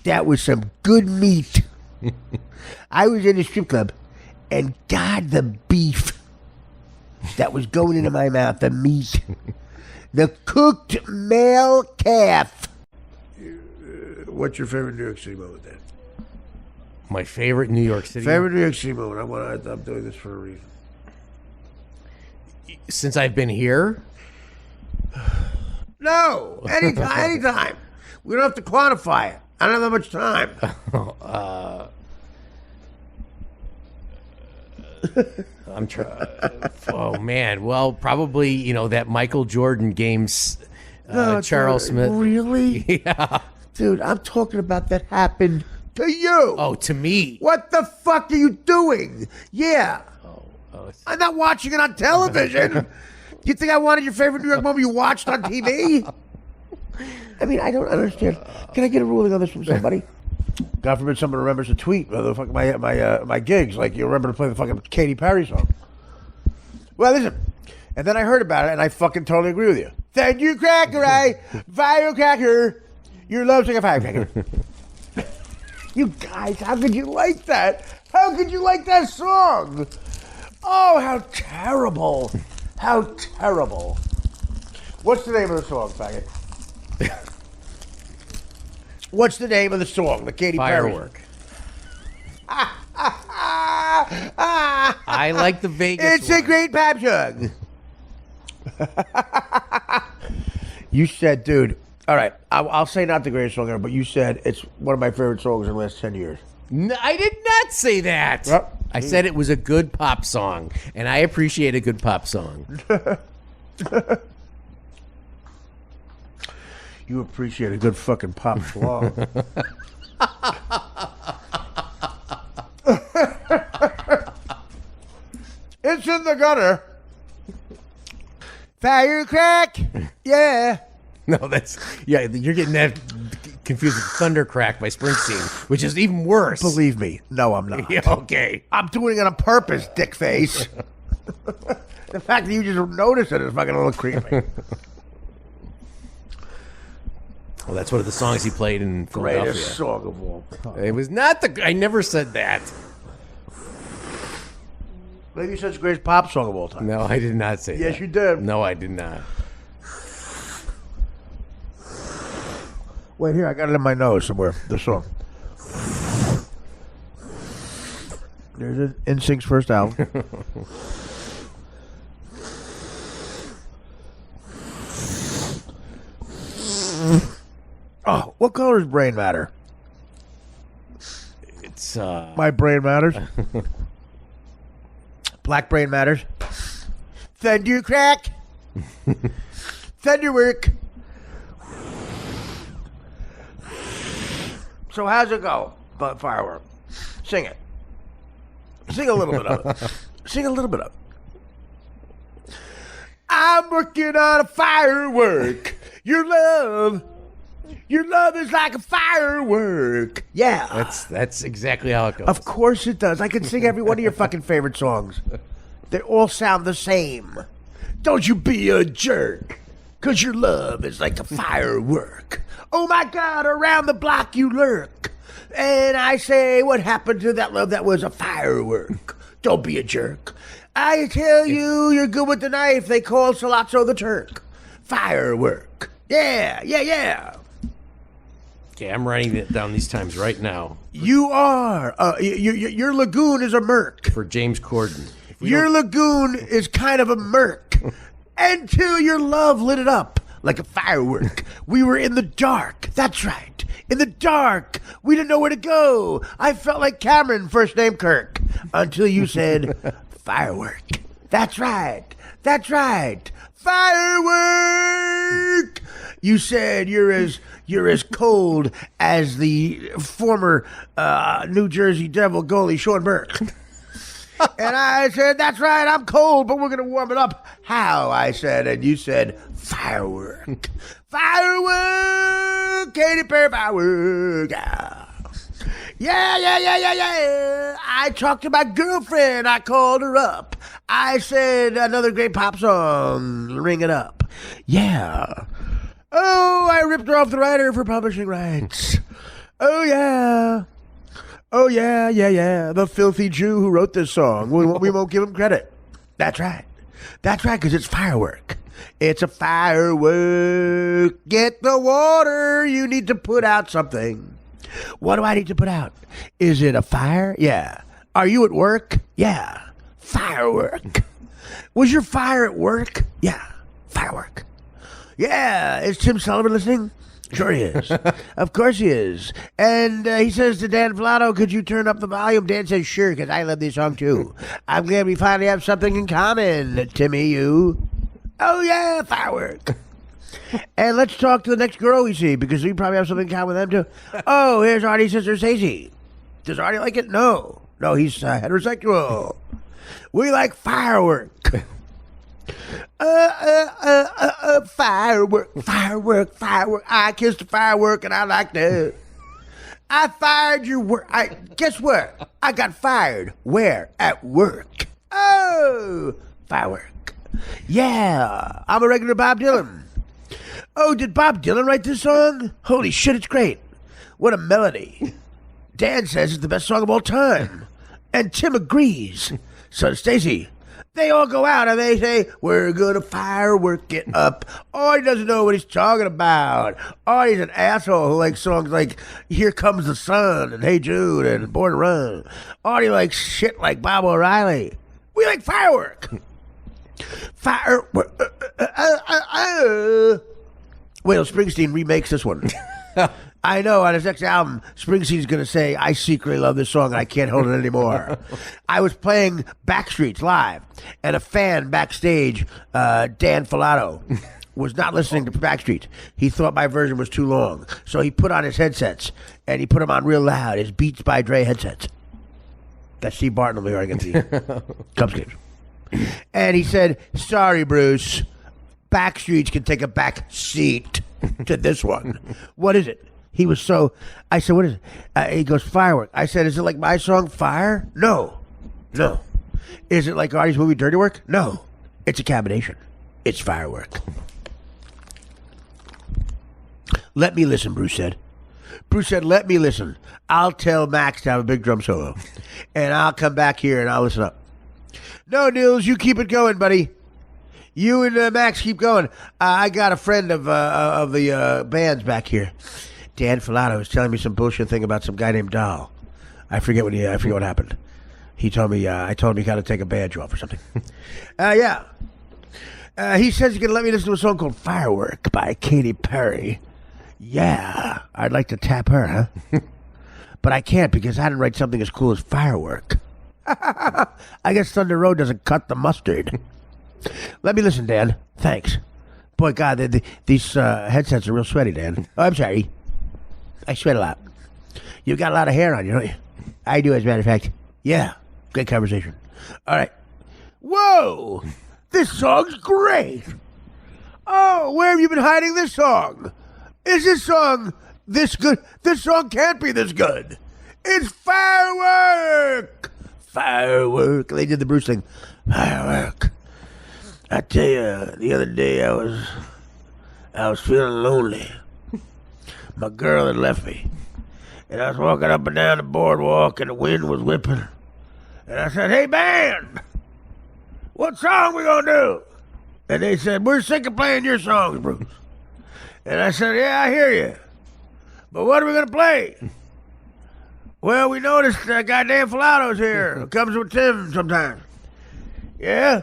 S15: that was some good meat. I was in a strip club, and God, the beef that was going into my mouth, the meat. The cooked male calf. What's your favorite New York City moment, then?
S3: My favorite New York City.
S15: Favorite New York City moment. I'm doing this for a reason.
S3: Since I've been here?
S15: No, anytime. We don't have to quantify it. I don't have that much time.
S3: I'm trying. Oh man. Well, probably that Michael Jordan games. Charles Smith.
S15: Really?
S3: Yeah.
S15: Dude, I'm talking about that happened to you.
S3: Oh, to me.
S15: What the fuck are you doing? Yeah. I'm not watching it on television. You think I wanted your favorite New York moment you watched on TV? I mean, I don't understand. Can I get a ruling on this from somebody? God forbid someone remembers to tweet my gigs, like you remember to play the fucking Katy Perry song. Well, listen, and then I heard about it, and I fucking totally agree with you. Thank you, Cracker, firecracker. Your love's like a firecracker. You guys, how could you like that? How could you like that song? Oh, how terrible. How terrible. What's the name of the song, faggot? What's the name of the song? The Katy Perry.
S3: Firework. I like the Vegas
S15: It's a great pop song. You said, dude, all right, I'll say not the greatest song ever, but you said it's one of my favorite songs in the last 10 years.
S3: No, I did not say that.
S15: Yep.
S3: I said it was a good pop song, and I appreciate a good pop song.
S15: You appreciate a good fucking pop song. It's in the gutter. Firecrack. Yeah.
S3: No, you're getting that confused with Thundercrack by Springsteen, which is even worse.
S15: Believe me. No, I'm not.
S3: Yeah, okay.
S15: I'm doing it on purpose, dick face. The fact that you just noticed it is fucking a little creepy.
S3: Well, that's one of the songs he played in Philadelphia.
S15: Greatest song of all time.
S3: It was not the. I never said that.
S15: Maybe you said it's the greatest pop song of all time.
S3: No, I did not say that.
S15: Yes, you did.
S3: No, I did not.
S15: Wait, here, I got it in my nose somewhere, the song. There's NSYNC's first album. Oh, what color is brain matter?
S3: It's
S15: my brain matters. Black brain matters. Thunder crack. Thunder work. So how's it go? But firework. Sing it. Sing a little bit of it. Sing a little bit of it. I'm working on a firework. Your love is like a firework. Yeah.
S3: That's exactly how it goes.
S15: Of course it does. I can sing every one of your fucking favorite songs. They all sound the same. Don't you be a jerk, 'cause your love is like a firework. Oh my God, around the block you lurk. And I say, what happened to that love that was a firework? Don't be a jerk. I tell you, you're good with the knife. They call Falato the Turk. Firework. Yeah, yeah, yeah.
S3: Okay, I'm writing it down these times right now.
S15: You are. Your lagoon is a murk.
S3: For James Corden.
S15: Your lagoon is kind of a murk. Until your love lit it up like a firework. We were in the dark. That's right. In the dark. We didn't know where to go. I felt like Cameron, first name Kirk. Until you said firework. That's right. That's right. Firework. You said you're as cold as the former New Jersey Devil goalie Sean Burke. And I said, that's right, I'm cold, but we're going to warm it up. How? I said, and you said, firework. Firework, Katy Perry firework. Yeah. I talked to my girlfriend. I called her up. I said, another great pop song, ring it up. Yeah. Oh, I ripped her off the writer for publishing rights. Oh, yeah. Oh, yeah. The filthy Jew who wrote this song. We won't give him credit. That's right. That's right, because it's firework. It's a firework. Get the water. You need to put out something. What do I need to put out? Is it a fire? Yeah. Are you at work? Yeah. Firework. Was your fire at work? Yeah. Firework. Yeah. Is Tim Sullivan listening? Sure he is. Of course he is. And he says to Dan Falato, could you turn up the volume? Dan says, sure, because I love this song too. I'm glad we finally have something in common, Timmy, you. Oh, yeah, firework. And let's talk to the next girl we see, because we probably have something in common with them too. Oh, here's Artie's sister, Stacey. Does Artie like it? No. No, he's heterosexual. We like firework. Firework. I kissed a firework and I liked it. I fired your work. Guess what? I got fired. Where? At work. Oh, firework. Yeah, I'm a regular Bob Dylan. Oh, did Bob Dylan write this song? Holy shit, it's great. What a melody. Dan says it's the best song of all time. And Tim agrees. So, Stacey, they all go out and they say, we're gonna firework it up. Artie doesn't know what he's talking about. Artie's an asshole who likes songs like Here Comes the Sun and Hey Jude and Born to Run. Artie likes shit like Bob O'Reilly. We like firework. Firework. Wait till Springsteen remakes this one. I know, on his next album, Springsteen's going to say, I secretly love this song and I can't hold it anymore. I was playing Backstreets live, and a fan backstage, Dan Falato, was not listening to Backstreet. He thought my version was too long, so he put on his headsets, and he put them on real loud, his Beats by Dre headsets. That's Steve Barton over here against the Cubs games. And he said, sorry, Bruce, Backstreets can take a back seat to this one. What is it? He was so, I said, what is it? He goes, firework. I said, is it like my song, Fire? No.
S1: Is it like Artie's movie Dirty Work? No. It's a combination. It's firework. Let me listen, Bruce said. Bruce said, let me listen. I'll tell Max to have a big drum solo. And I'll come back here and I'll listen up. No, Nils, you keep it going, buddy. You and Max keep going. I got a friend of the band's back here. Dan Falato was telling me some bullshit thing about some guy named Dahl. I forget what happened. He told me, I told him he got to take a badge off or something. Yeah. He says he's going to let me listen to a song called Firework by Katy Perry. Yeah, I'd like to tap her, huh? But I can't because I didn't write something as cool as Firework. I guess Thunder Road doesn't cut the mustard. Let me listen, Dan. Thanks. Boy, God, these headsets are real sweaty, Dan. Oh, I'm sorry. I sweat a lot. You've got a lot of hair on you, don't you? I do, as a matter of fact. Yeah. Great conversation. All right. Whoa! This song's great! Oh, where have you been hiding this song? Is this song this good? This song can't be this good. It's Firework! Firework. They did the Bruce thing. Firework. I tell you, the other day I was feeling lonely. My girl had left me. And I was walking up and down the boardwalk and the wind was whipping. And I said, hey, band, what song we gonna do? And they said, we're sick of playing your songs, Bruce. And I said, yeah, I hear you. But what are we gonna play? Well, we noticed goddamn Falato's here. Who comes with Tim sometimes. Yeah?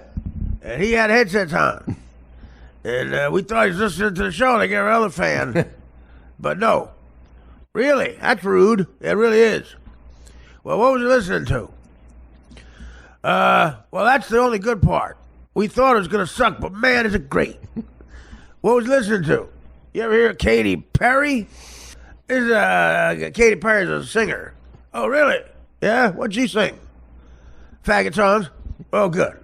S1: And he had headsets on. And we thought he was listening to the show like every other fan. But no. Really? That's rude. It really is. Well, what was he listening to? Well, that's the only good part. We thought it was going to suck, but man, is it great. What was he listening to? You ever hear Katy Perry? Katy Perry's a singer. Oh, really? Yeah? What'd she sing? Faggot songs? Oh, good.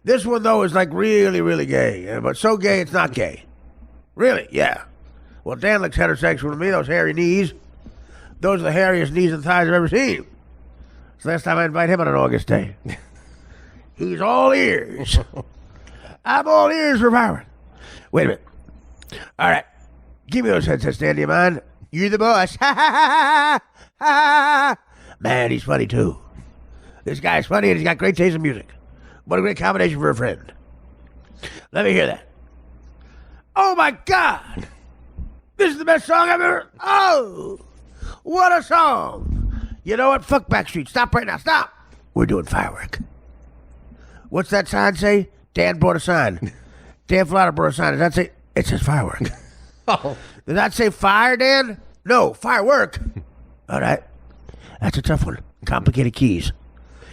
S1: This one, though, is like really, really gay. But so gay, it's not gay. Really? Yeah. Well, Dan looks heterosexual to me, those hairy knees. Those are the hairiest knees and thighs I've ever seen. It's the last time I invite him on an August day. He's all ears. I'm all ears for Firework. Wait a minute. All right. Give me those headsets, Dan, do you mind? You're the boss. Man, he's funny, too. This guy's funny and he's got great taste in music. What a great combination for a friend. Let me hear that. Oh, my God. This is the best song I've ever... Oh, what a song. You know what? Fuck Backstreet. Stop right now. Stop. We're doing Firework. What's that sign say? Dan brought a sign. Dan Falato brought a sign. Does that say... It says Firework. Oh. Does that say fire, Dan? No, Firework. All right. That's a tough one. Complicated keys.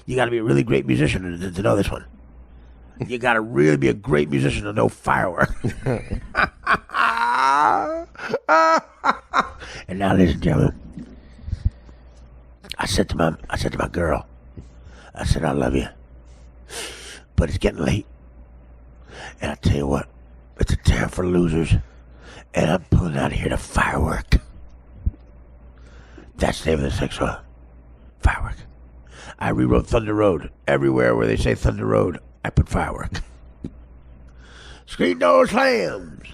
S1: You got to be a really great musician to know this one. You got to really be a great musician to know Firework. And now, ladies and gentlemen, I said to my girl, I said, I love you, but it's getting late. And I tell you what, it's a time for losers, and I'm pulling out of here to Firework. That's the name of the sex song. Firework. I rewrote Thunder Road. Everywhere where they say Thunder Road, I put Firework. Screen door slams.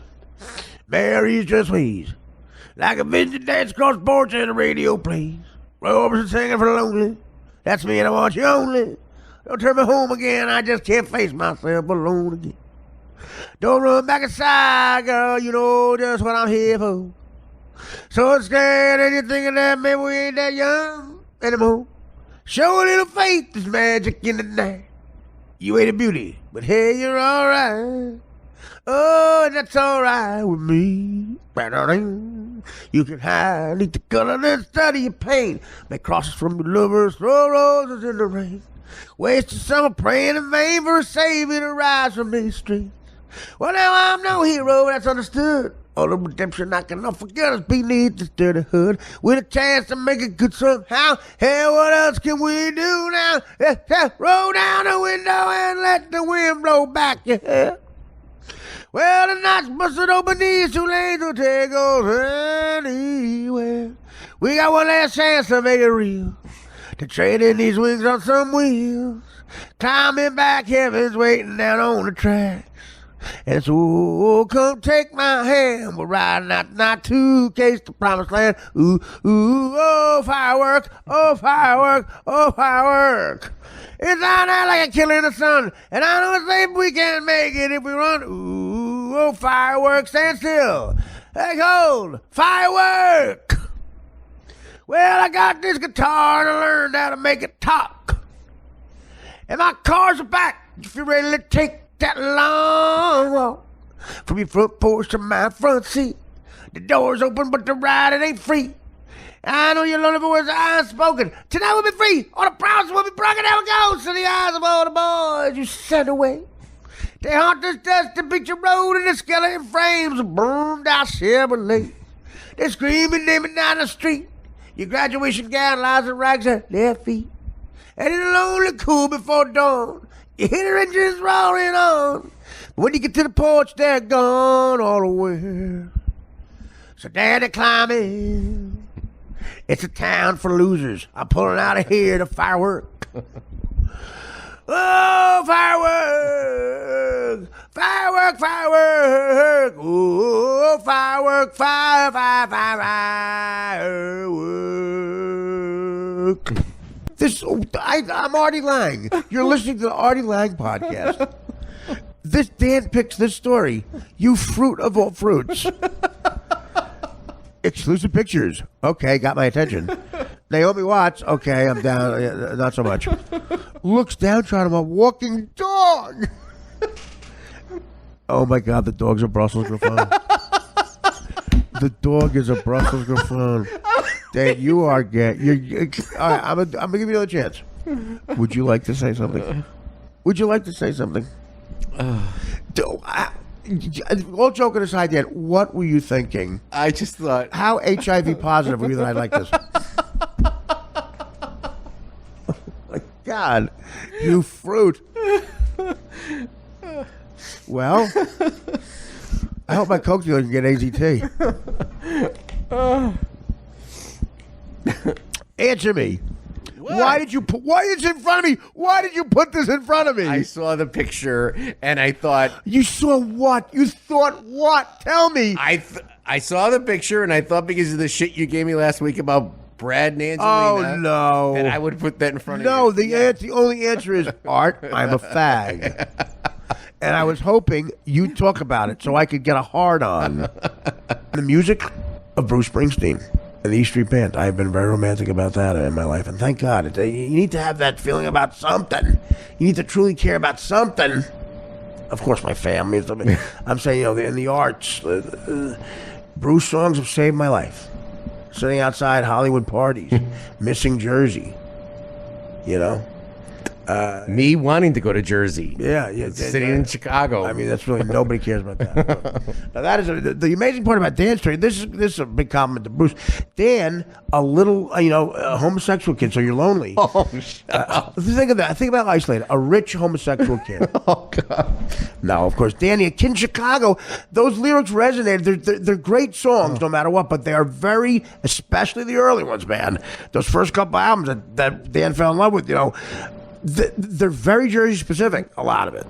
S1: Mary's just wheeze. Like a vintage dance across the porch and the radio plays. Roy Orbison singing for the lonely. That's me and I want you only. Don't turn me home again. I just can't face myself alone again. Don't run back inside, girl. You know just what I'm here for. So scared and you're thinking that maybe we ain't that young anymore. Show a little faith, there's magic in the night. You ain't a beauty, but hey, you're alright. Oh, and that's alright with me. You can hide, eat the color, then study your pain. Make crosses from your lovers, throw roses in the rain. Waste your summer praying in vain for a savior to rise from these streets. Well, now I'm no hero, that's understood. All the redemption I cannot forget is beneath this dirty hood. With a chance to make it good somehow. Hey, what else can we do now? Roll down the window and let the wind blow back your hair. Well, the night's busted open, these two lanes will take us anywhere. We got one last chance to make it real. to trade in these wings on some wheels. Climbing back heaven's waiting down on the tracks. And so, come take my hand. We're riding out not to case the promised land. Ooh, ooh, oh, firework, oh, firework, oh, firework. It's on out like a killer in the sun. And I know it's safe we can't make it if we run. Ooh, oh, firework, stand still. Hey, hold, firework. Well, I got this guitar and I learned how to make it talk. And my cars are back if you're ready to take that long walk from your front porch to my front seat. The door's open, but the ride it ain't free. I know your lonely voice unspoken. Tonight we'll be free. All the promises will be broken. There we go. To the eyes of all the boys you sent away. They haunt this dusty picture road and the skeleton frames of burned out Chevrolet. They're screaming, naming down the street. Your graduation gown lies in rags at their feet. And in the lonely cool before dawn, you hear their engines roaring on. But when you get to the porch, they're gone all the way. So daddy climbing. It's a town for losers. I'm pulling out of here to firework. Oh, firework! Firework, firework! Oh, firework, firework! I'm Artie Lang. You're listening to the Artie Lang podcast. This Dan picks this story. You fruit of all fruits. Exclusive pictures. Okay, got my attention. Naomi Watts. Okay, I'm down. Not so much. Looks downtrodden on a walking dog. Oh my God, the dog's a Brussels Griffon. The dog is a Brussels Griffon. Dan, you are gay. All right, I'm gonna give you another chance. Would you like to say something? Would you like to say something? All joking aside, Dan, what were you thinking?
S3: I just thought,
S1: how HIV positive were you that I like this? Oh my God, you fruit. Well, I hope my Coke dealer can get AZT. Answer me. Why did you put? Why is it in front of me? Why did you put this in front of me?
S3: I saw the picture and I thought.
S1: You saw what? You thought what? Tell me.
S3: I saw the picture and I thought because of the shit you gave me last week about Brad and Angelina.
S1: Oh no!
S3: That I would put that in front of you.
S1: No, the only answer is Art. I'm a fag, and I was hoping you'd talk about it so I could get a hard on. The music of Bruce Springsteen. And the E Street Band. I've been very romantic about that in my life, and thank God. You need to have that feeling about something. You need to truly care about something. Of course, my family. I'm saying, in the arts, Bruce songs have saved my life. Sitting outside Hollywood parties, missing Jersey.
S3: Me wanting to go to Jersey.
S1: Yeah.
S3: Sitting in Chicago.
S1: I mean, that's really, nobody cares about that. Now, that is the amazing part about Dan's story. This is a big compliment to Bruce. Dan, a little, a homosexual kid, so you're lonely.
S3: Oh, shut up.
S1: Think of that. Think about isolated. A rich homosexual kid.
S3: Oh, God.
S1: No, of course, Danny, a kid in Chicago, those lyrics resonated. They're great songs, no matter what, but they are very, especially the early ones, man. Those first couple albums that Dan fell in love with, they're very Jersey specific, a lot of it.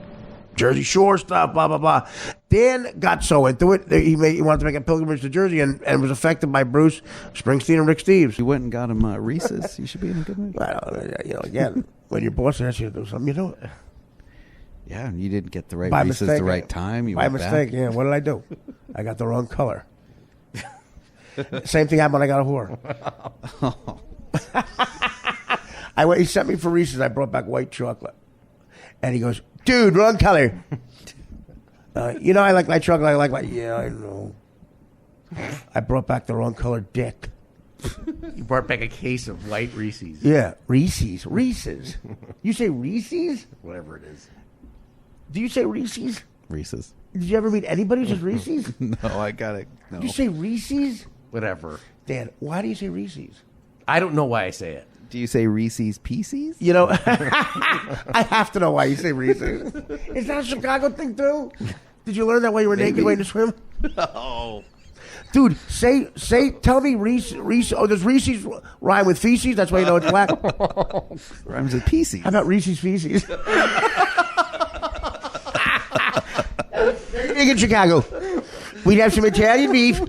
S1: Jersey Shore stuff, blah, blah, blah. Dan got so into it, he wanted to make a pilgrimage to Jersey and was affected by Bruce Springsteen and Rick Steves.
S8: You went and got him Reese's. You should be in a good mood.
S1: Well, again, when your boss asks you to do something, you do it.
S8: Yeah, you didn't get the right
S1: by
S8: Reese's
S1: mistake,
S8: the right time. You
S1: by
S8: went
S1: mistake,
S8: back.
S1: yeah. What did I do? I got the wrong color. Same thing happened when I got a whore. He sent me for Reese's. I brought back white chocolate. And he goes, dude, wrong color. I like light chocolate. I like, yeah, I know. I brought back the wrong color dick.
S3: You brought back a case of white Reese's.
S1: Yeah, Reese's. You say Reese's?
S3: Whatever it is.
S1: Do you say Reese's?
S8: Reese's.
S1: Did you ever meet anybody who says Reese's?
S8: No, I got it. No.
S1: You say Reese's?
S3: Whatever.
S1: Dan, why do you say Reese's?
S3: I don't know why I say it.
S8: Do you say Reese's Pieces?
S1: I have to know why you say Reese's. Is that a Chicago thing too? Did you learn that while you were naked waiting to swim?
S3: No.
S15: Dude, tell me Reese. Oh, does Reese's rhyme with feces? That's why you know it's black.
S8: Rhymes with feces.
S15: How about Reese's feces? Big in Chicago. We'd have some Italian beef.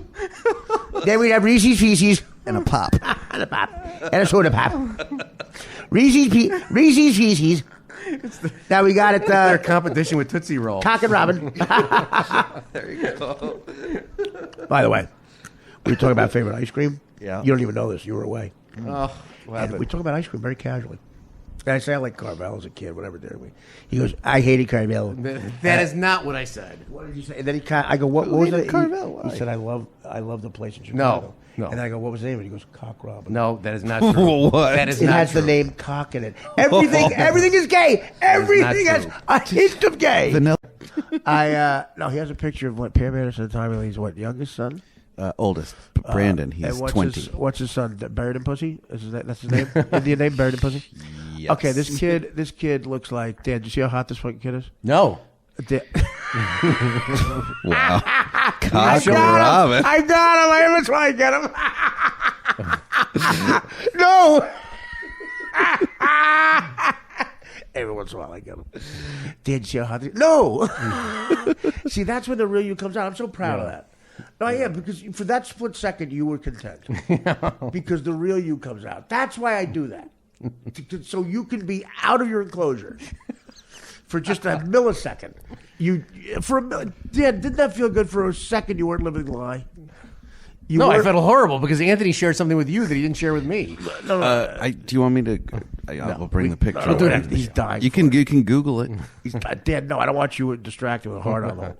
S15: Then we'd have Reese's feces.
S8: And a pop.
S15: And a pop. And a soda pop. Reese's feces. Now we got it.
S3: Their competition with Tootsie Roll.
S15: Cock and Robin.
S8: There you go.
S15: By the way, we were talking about favorite ice cream.
S8: Yeah.
S15: You don't even know this. You were away.
S3: Oh, what happened?
S15: We talk about ice cream very casually. And I say I like Carvel as a kid, whatever did we. He goes, I hated Carvel.
S3: That is not what I said.
S15: What did you say? And then I go, what was it?
S8: Carvel?
S15: He said, I love the place in Chicago.
S3: No.
S15: And then I go, what was the name? And he goes, Cock Robin.
S3: No, that is not true.
S2: What?
S3: That is
S15: It
S3: not
S15: has
S3: true.
S15: the name Cock in it. Everything is gay. Everything has
S3: true.
S15: a hint of gay.
S8: Vanilla.
S15: No, he has a picture of what Pam Anderson at the time. He's what, youngest son?
S8: Oldest. Brandon. He's
S15: and what's
S8: 20.
S15: What's his son? Buried in Pussy? That's his name? Indian name? Buried in Pussy?
S8: Yes.
S15: Okay, this kid looks like, Dan, do you see how hot this fucking kid is?
S3: No.
S8: Wow.
S15: I
S8: Cock Robin.
S15: I got him. I was trying to get him. No. Every once in a while I get him. Dan, see how hot this? No. See, that's when the real you comes out. I'm so proud of that. No, I am, because for that split second you were content. Because the real you comes out. That's why I do that. So you can be out of your enclosure for just a millisecond. Didn't that feel good for a second? You weren't living the lie.
S3: I felt horrible because Anthony shared something with you that he didn't share with me.
S15: No.
S8: Do you want me to? I'll bring the picture.
S15: Don't do that. He's dying.
S8: You can Google it.
S15: He's dead. No, I don't want you distracted with hard on hole.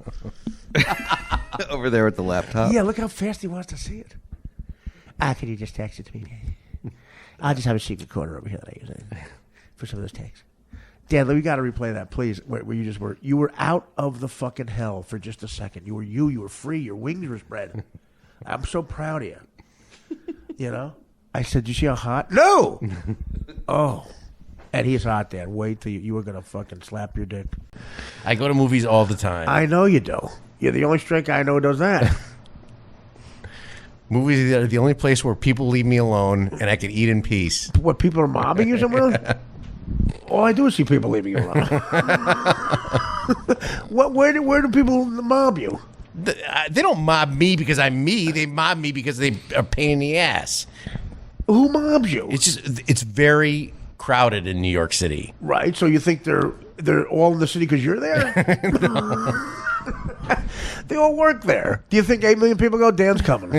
S8: Over there at the laptop.
S15: Yeah, look how fast he wants to see it. Can you just text it to me? I'll just have a secret corner over here that I use for some of those texts. Dan, we got to replay that, please. Where you were out of the fucking hell for just a second. You were free. Your wings were spread. I'm so proud of you. You know? I said, you see how hot? No! Oh. And he's hot, Dan. Wait till you were going to fucking slap your dick.
S3: I go to movies all the time.
S15: I know you do. You're the only straight guy I know who does that.
S3: Movies are the only place where people leave me alone and I can eat in peace.
S15: What, people are mobbing you somewhere? All I do is see people leaving you alone. Where do people mob you?
S3: They don't mob me because I'm me. They mob me because they are a pain in the ass.
S15: Who mobs you?
S3: It's very crowded in New York City.
S15: Right. So you think they're all in the city because you're there? They all work there. Do you think 8 million people go, Dan's coming?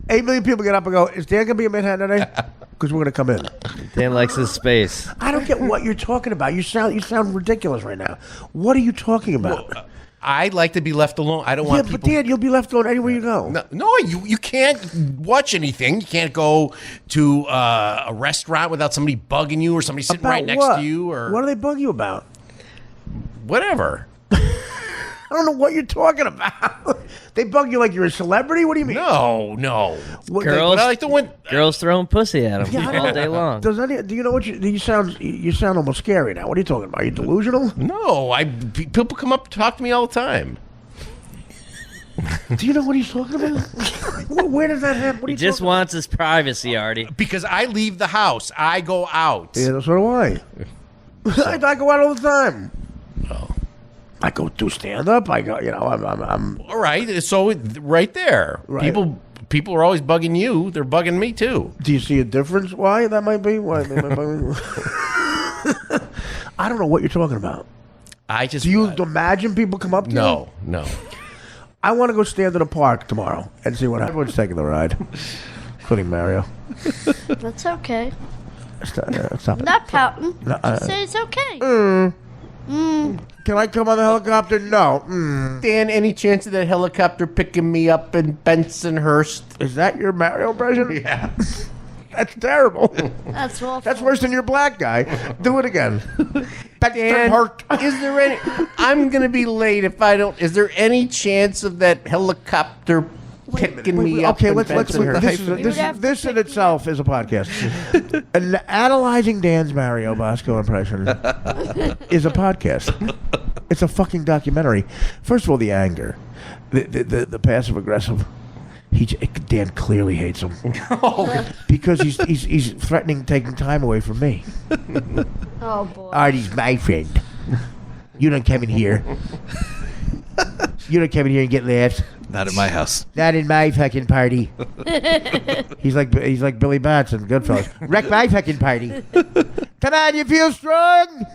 S15: 8 million people get up and go, is Dan going to be in Manhattan today? Because we're going to come in.
S9: Dan likes his space.
S15: I don't get what you're talking about. You sound ridiculous right now. What are you talking about?
S3: Well, I like to be left alone. I don't want people...
S15: but Dan, you'll be left alone anywhere you go.
S3: No, you can't watch anything. You can't go to a restaurant without somebody bugging you or somebody sitting right next to you. Or
S15: what do they bug you about?
S3: Whatever.
S15: I don't know what you're talking about. They bug you like you're a celebrity? What do you mean?
S3: No.
S9: Girls throwing pussy at them all day long.
S15: Do you know what you sound almost scary now. What are you talking about? Are you delusional?
S3: No, people come up and talk to me all the time.
S15: Do you know what he's talking about? Where does that happen?
S9: He just wants his privacy, Artie.
S3: Because I leave the house. I go out.
S15: Yeah, so do I. I go out all the time. I go do stand up. I go, I'm
S3: all right. So right there,
S15: right.
S3: People are always bugging you. They're bugging me too.
S15: Do you see a difference? Why that might be? Why they might bug I don't know what you're talking about. Do you imagine people come up to you?
S3: No.
S15: I want to go stand in a park tomorrow and see what everyone's taking the ride, including Mario.
S13: That's okay.
S15: Stop
S13: I'm not pouting.
S15: No,
S13: Just say it's okay.
S15: Can I come on the helicopter? No.
S3: Dan, any chance of that helicopter picking me up in Bensonhurst?
S15: Is that your Mario impression?
S3: Yeah.
S15: That's terrible.
S13: That's awful.
S15: That's worse than your black guy. Do it again.
S3: Dan, is there any... I'm going to be late if I don't... Is there any chance of that helicopter picking me up in Bensonhurst?
S15: This in itself is a podcast. Analyzing Dan's Mario Bosco impression is a podcast. It's a fucking documentary. First of all, the anger, the passive aggressive. Dan clearly hates him because he's threatening taking time away from me.
S13: Oh boy.
S15: Artie's my friend. You don't come in here. You don't come in here and get laughs.
S8: Not in my house.
S15: Not in my fucking party. He's like Billy Bats in Goodfellas. Wreck my fucking party. Come on, you feel strong?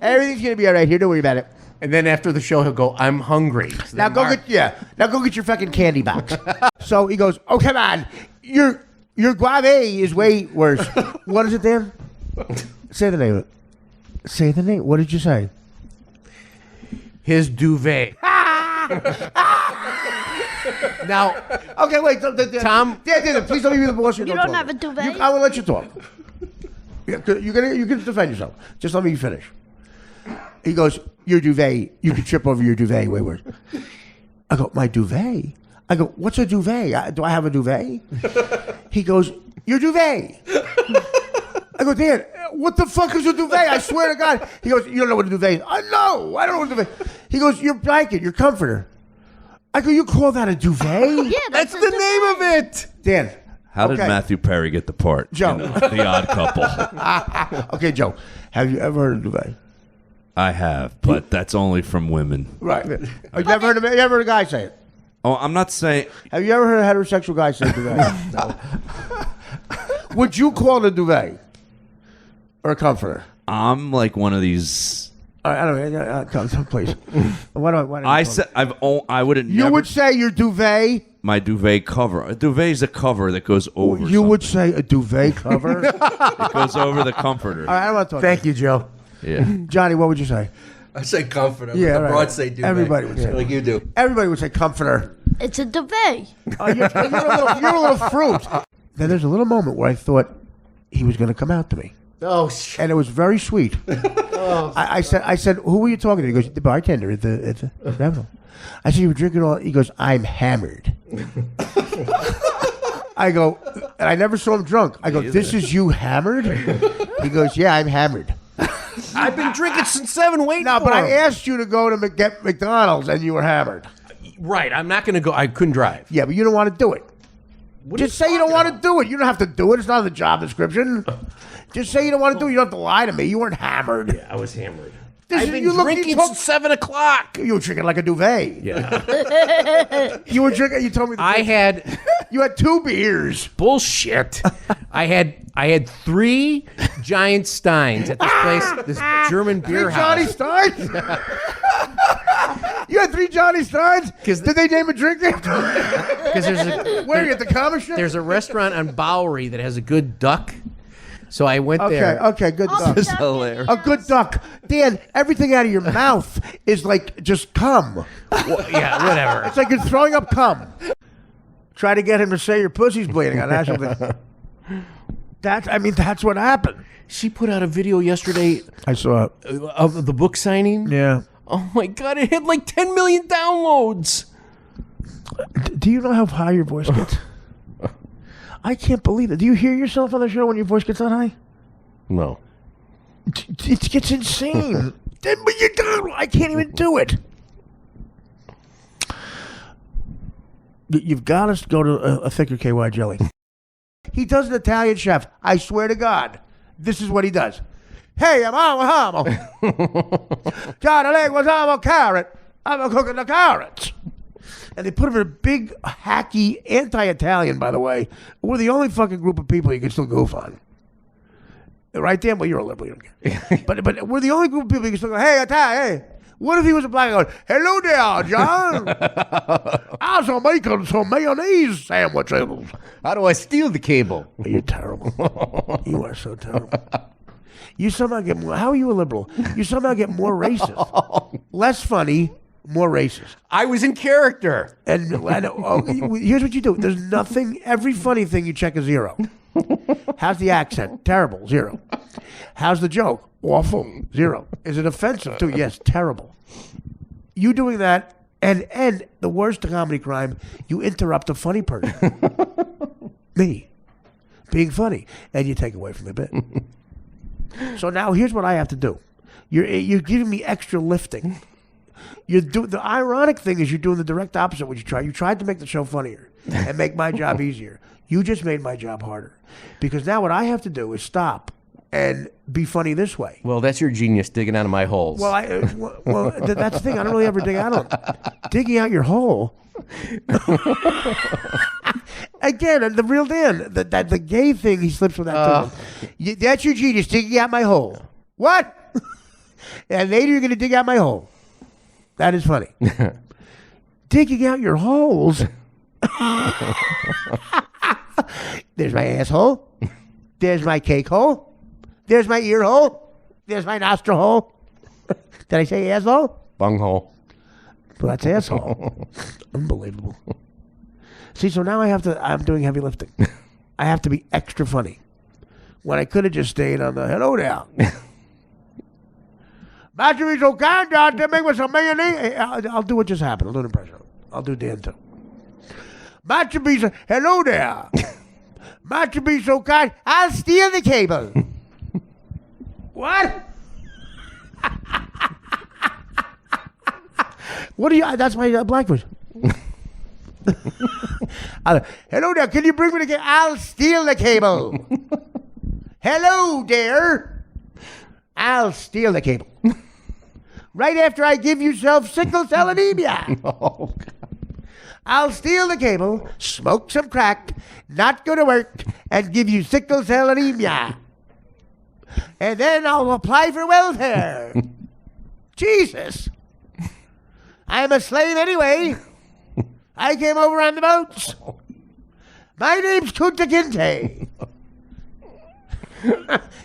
S15: Everything's gonna be all right here. Don't worry about it.
S3: And then after the show, he'll go, "I'm hungry." So
S15: Now go get your fucking candy box. So he goes, "Oh come on, your guave is way worse." What is it, Dan? Say the name of it. Say the name. What did you say?
S3: His duvet. Now,
S15: okay, wait,
S3: Tom.
S15: Dan, please don't leave me the bullshit.
S13: You don't have a duvet?
S15: I will let you talk. You can defend yourself. Just let me finish. He goes, "Your duvet. You can trip over your duvet way worse." I go, "My duvet." I go, "What's a duvet? Do I have a duvet?" He goes, "Your duvet." I go, "Dan, what the fuck is a duvet? I swear to God." He goes, "You don't know what a duvet is." I know. I don't know what a duvet. He goes, "Your blanket, your comforter." I go, "You call that a duvet?"
S13: Yeah, that's
S3: the name of it.
S15: Dan.
S2: How did Matthew Perry get the part?
S15: Joe.
S2: The Odd Couple.
S15: Okay, Joe. Have you ever heard of duvet?
S2: I have, but that's only from women.
S15: Right. You ever heard a guy say it?
S2: Oh, I'm not saying.
S15: Have you ever heard a heterosexual guy say duvet? No. Would you call it a duvet or a comforter?
S2: I'm like one of these.
S15: I don't know. Come, please.
S2: I wouldn't.
S15: You would say your duvet.
S2: My duvet cover. A duvet is a cover that goes over.
S15: You would say a duvet cover.
S2: It goes over the comforter.
S15: All right, I don't want to talk.
S3: Thank you, Joe.
S2: Yeah.
S15: Johnny, what would you say?
S10: I say comforter.
S15: Yeah,
S10: the
S15: right.
S10: broads say duvet.
S15: Everybody would say
S10: like you do.
S15: Everybody would say comforter.
S13: It's a duvet.
S15: You're a little fruit. Then there's a little moment where I thought he was going to come out to me.
S3: Oh, shit.
S15: And it was very sweet. I said, "Who were you talking to?" He goes, "The bartender at the Revel." I said, "You were drinking all?" He goes, "I'm hammered." I go, and I never saw him drunk. I go, "This is you hammered?" He goes, "Yeah, I'm hammered."
S3: I've been drinking since 7. Wait,
S15: no, but I asked you to go to get McDonald's, and you were hammered.
S3: Right, I'm not going to go. I couldn't drive.
S15: Yeah, but you don't want to do it. Just say you don't want to do it. You don't have to do it. It's not in the job description. Just say you don't want to do it. You don't have to lie to me. You weren't hammered.
S3: Yeah, I was hammered.
S15: I've
S3: been drinking since 7 o'clock.
S15: You were drinking like a duvet.
S3: Yeah.
S15: You were drinking. You told me. You had 2 beers.
S3: Bullshit. I had 3 giant steins at this place, this German beer house.
S15: Johnny Steins? You had 3 Johnny Steins? Did they name a drink after? Where are you at the comic shop?
S3: There's a restaurant on Bowery that has a good duck. So I went there.
S15: Okay, good duck.
S8: This is hilarious.
S15: A good duck. Dan, everything out of your mouth is like just cum.
S3: Yeah, whatever.
S15: It's like you're throwing up cum. Try to get him to say your pussy's bleeding on national thing. That's what happened.
S3: She put out a video yesterday.
S15: I saw it.
S3: Of the book signing.
S15: Yeah.
S3: Oh my God, it had like 10 million downloads.
S15: Do you know how high your voice gets? I can't believe it. Do you hear yourself on the show when your voice gets that high?
S3: No.
S15: It gets insane. But you don't. I can't even do it. You've got to go to a thicker KY jelly. He does an Italian chef. I swear to God. This is what he does. Hey, I'm hamo. Got a leg was hamo carrot. I'm cooking the carrots. And they put him in a big, hacky, anti-Italian, by the way. We're the only fucking group of people you can still goof on. Right, Dan? Well, you're a liberal. You don't care. But we're the only group of people you can still go, hey, Italian, hey. What if he was a black guy going, hello there, John. I was making some mayonnaise sandwiches.
S3: How do I steal the cable?
S15: You're terrible. You are so terrible. You somehow get more, how are you a liberal? You somehow get more racist. Less funny, more racist.
S3: I was in character.
S15: And here's what you do. There's nothing, every funny thing you check a 0. How's the accent? Terrible, 0. How's the joke? Awful, 0. Is it offensive too? Yes, terrible. You doing that, and the worst comedy crime, you interrupt a funny person. Me. Being funny. And you take away from the bit. So now here's what I have to do. You're giving me extra lifting. The ironic thing is you're doing the direct opposite of what you tried. You tried to make the show funnier and make my job easier. You just made my job harder. Because now what I have to do is stop and be funny this way.
S3: Well, that's your genius digging out of my holes.
S15: Well, that's the thing. I don't really ever dig out of them. Digging out your hole. Again, the real Dan, the gay thing, he slips with that too. That's your genius, digging out my hole. What? And later you're going to dig out my hole. That is funny. Digging out your holes. There's my asshole. There's my cake hole. There's my ear hole. There's my nostril hole. Did I say asshole?
S3: Bunghole.
S15: Well, that's asshole. Unbelievable. See, so now I'm doing heavy lifting. I have to be extra funny. When I could have just stayed on the hello there. Master, be so kind out to make me some mayonnaise. I'll do what just happened. I'll do an impression. I'll do Dan too. Master, be so, hello there. Master, be so kind. I'll steal the cable. What? What do you? That's my black voice. Hello there. Can you bring me the cable? I'll steal the cable. Hello there. I'll steal the cable. Right after I give you sickle cell anemia.
S3: Oh,
S15: I'll steal the cable, smoke some crack, not go to work, and give you sickle cell anemia. And then I'll apply for welfare. Jesus. I'm a slave anyway. I came over on the boats. My name's Kunta Kinte.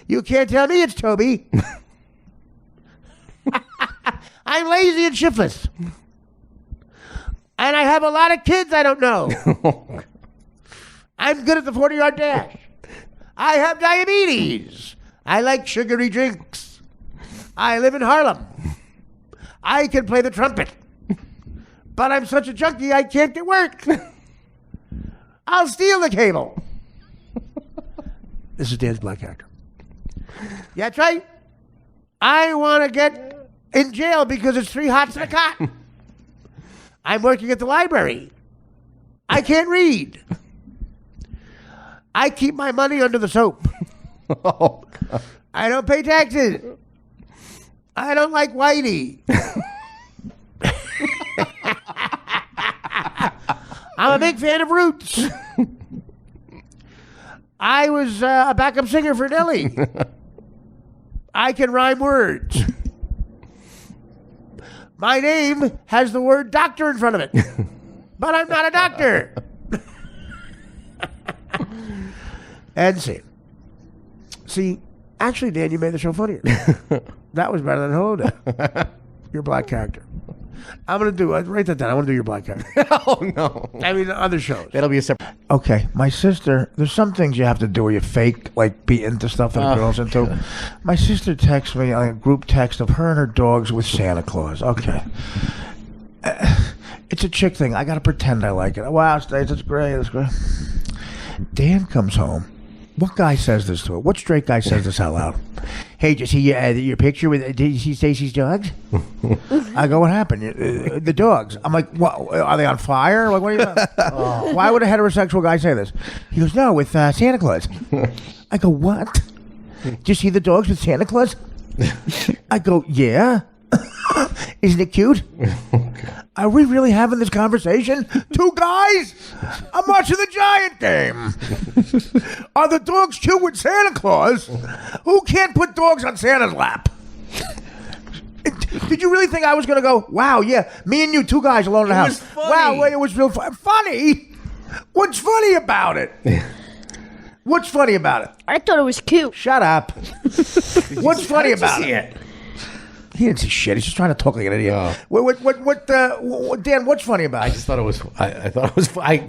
S15: You can't tell me it's Toby. I'm lazy and shiftless. And I have a lot of kids I don't know. I'm good at the 40-yard dash. I have diabetes. I like sugary drinks. I live in Harlem. I can play the trumpet. But I'm such a junkie I can't get work. I'll steal the cable. This is Dan's black character. Yeah, that's right. I want to get in jail because it's 3 hots and a cot. I'm working at the library. I can't read. I keep my money under the soap.
S3: Oh, God.
S15: I don't pay taxes. I don't like whitey. I'm a big fan of Roots. I was a backup singer for Nelly. I can rhyme words. My name has the word doctor in front of it. But I'm not a doctor. And see, actually, Dan, you made the show funnier. That was better than Hello There. Your black character. I'm going to do, write that down. I want to do your black character.
S3: Oh, no.
S15: I mean, other shows.
S3: That'll be a separate.
S15: Okay, my sister, there's some things you have to do where you fake, like, be into stuff that a girl's into.
S3: God.
S15: My sister texts me a group text of her and her dogs with Santa Claus. Okay. It's a chick thing. I got to pretend I like it. Wow, Stace, that's great. That's great. Dan comes home. What guy says this to her? What straight guy says this out loud? Hey, did you see your picture with? Did you see Stacy's dogs? I go, what happened? The dogs. I'm like, what? Are they on fire? Like, what are you doing? Why would a heterosexual guy say this? He goes, no, with Santa Claus. I go, what? Did you see the dogs with Santa Claus? I go, yeah. Isn't it cute? Are we really having this conversation? 2 guys? I'm watching the Giant game. Are the dogs cute with Santa Claus? Who can't put dogs on Santa's lap? Did you really think I was going to go, wow, yeah, me and you, 2 guys alone in the house. Wow, it was real funny? What's funny about it? What's funny about it?
S13: I thought it was cute.
S15: Shut up. What's funny about it? He didn't see shit. He's just trying to talk like an idiot. What, Dan, what's funny about it?
S3: I just thought it was, I thought it was,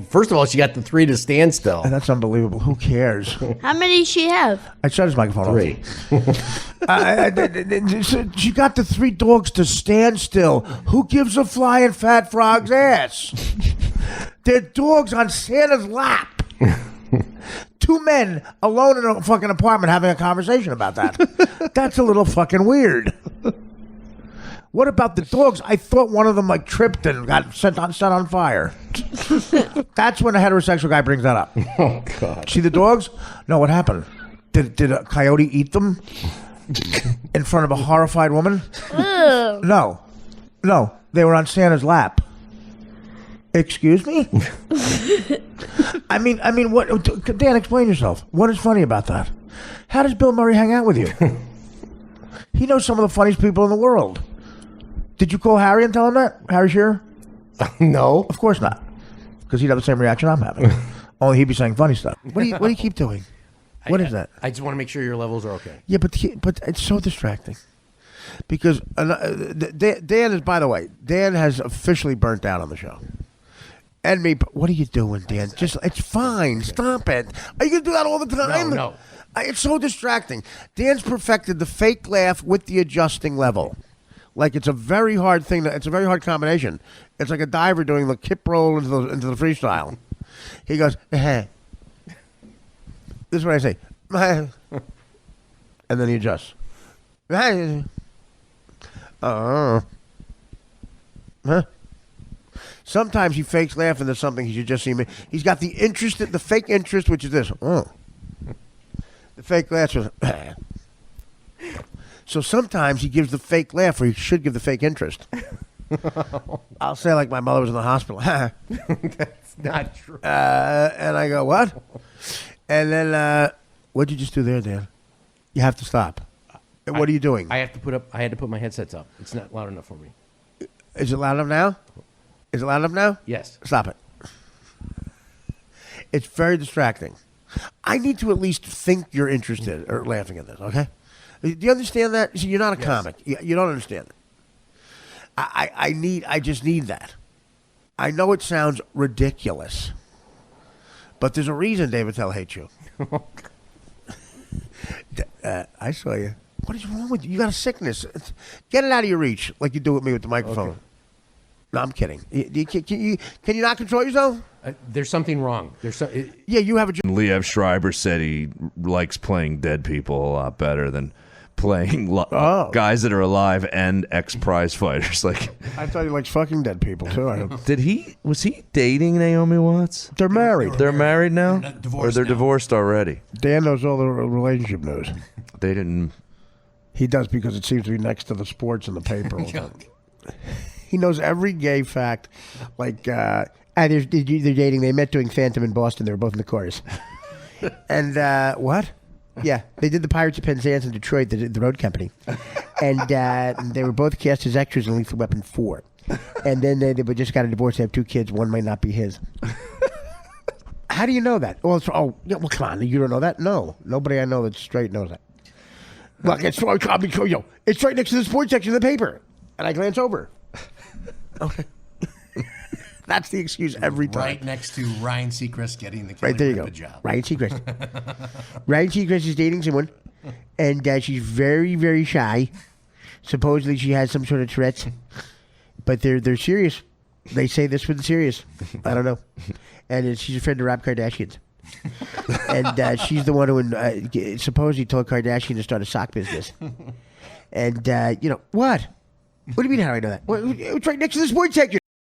S3: first of all, she got the 3 to stand still.
S15: And that's unbelievable. Who cares?
S13: How many does she have?
S15: I shut his microphone
S3: 3.
S15: off. She got the 3 dogs to stand still. Who gives a flying fat frog's ass? They're dogs on Santa's lap. 2 men alone in a fucking apartment having a conversation about that. That's a little fucking weird. What about the dogs? I thought one of them like tripped and got set on fire. That's when a heterosexual guy brings that up.
S3: Oh God!
S15: See the dogs? No, what happened? Did a coyote eat them in front of a horrified woman? No, they were on Santa's lap. Excuse me? I mean, what? Dan, explain yourself. What is funny about that? How does Bill Murray hang out with you? He knows some of the funniest people in the world. Did you call Harry and tell him that? Harry Shearer?
S3: No.
S15: Of course not. Because he'd have the same reaction I'm having. Only he'd be saying funny stuff. What do you keep doing? What is that?
S3: I just want to make sure your levels are okay.
S15: Yeah, but it's so distracting. Because Dan is, by the way, Dan has officially burnt out on the show. And me, what are you doing, Dan? Just, it's fine. Stop it. Are you going to do that all the time?
S3: No.
S15: It's so distracting. Dan's perfected the fake laugh with the adjusting level. Like it's a very hard thing. It's a very hard combination. It's like a diver doing the kip roll into the freestyle. He goes, This is what I say. And then he adjusts. Huh? Sometimes he fakes laughing at something he should just see me. He's got the fake interest, which is this. The fake laugh is. So sometimes he gives the fake laugh, or he should give the fake interest. I'll say like my mother was in the hospital.
S3: That's not true.
S15: And I go, what? And then, what'd you just do there, Dan? You have to stop. What are you doing?
S3: I had to put my headsets up. It's not loud enough for me.
S15: Is it loud enough now? Is it loud enough now?
S3: Yes.
S15: Stop it. It's very distracting. I need to at least think you're interested or laughing at this, okay? Do you understand that? See, you're not a comic. You don't understand it. I just need that. I know it sounds ridiculous, but there's a reason David Tell hates you. I saw you. What is wrong with you? You got a sickness. Get it out of your reach, like you do with me with the microphone. Okay. No, I'm kidding. Can you not control yourself?
S3: There's something wrong.
S15: Yeah, you have a.
S2: Liev Schreiber said he likes playing dead people a lot better than playing guys that are alive and ex-prize fighters. Like,
S15: I thought he likes fucking dead people too.
S2: Was he dating Naomi Watts?
S15: They're married.
S2: They're married now?
S15: Divorced
S2: or they're
S15: now.
S2: divorced already?
S15: Dan knows all the relationship news.
S2: They didn't.
S15: He does because it seems to be next to the sports in the paper. He knows every gay fact. Like, they're dating. They met doing Phantom in Boston. They were both in the chorus. And what? Yeah, they did the Pirates of Penzance in Detroit, the road company. And they were both cast as extras in Lethal Weapon 4. And then they just got a divorce. They have 2 kids. One might not be his. How do you know that? Well, come on. You don't know that? No. Nobody I know that's straight knows that. Look, it's right next to the sports section of the paper. And I glance over. Okay. That's the excuse every time.
S10: Right next to Ryan Seacrest getting the
S15: right there you go.
S10: job.
S15: Ryan Seacrest. Ryan Seacrest is dating someone, and she's very, very shy. Supposedly she has some sort of Tourette's, but they're serious. They say this for the serious. I don't know. And she's a friend of Rob Kardashian's. And she's the one who supposedly told Kardashian to start a sock business. And, what? What do you mean, how do I know that? Well, it's right next to the sports section.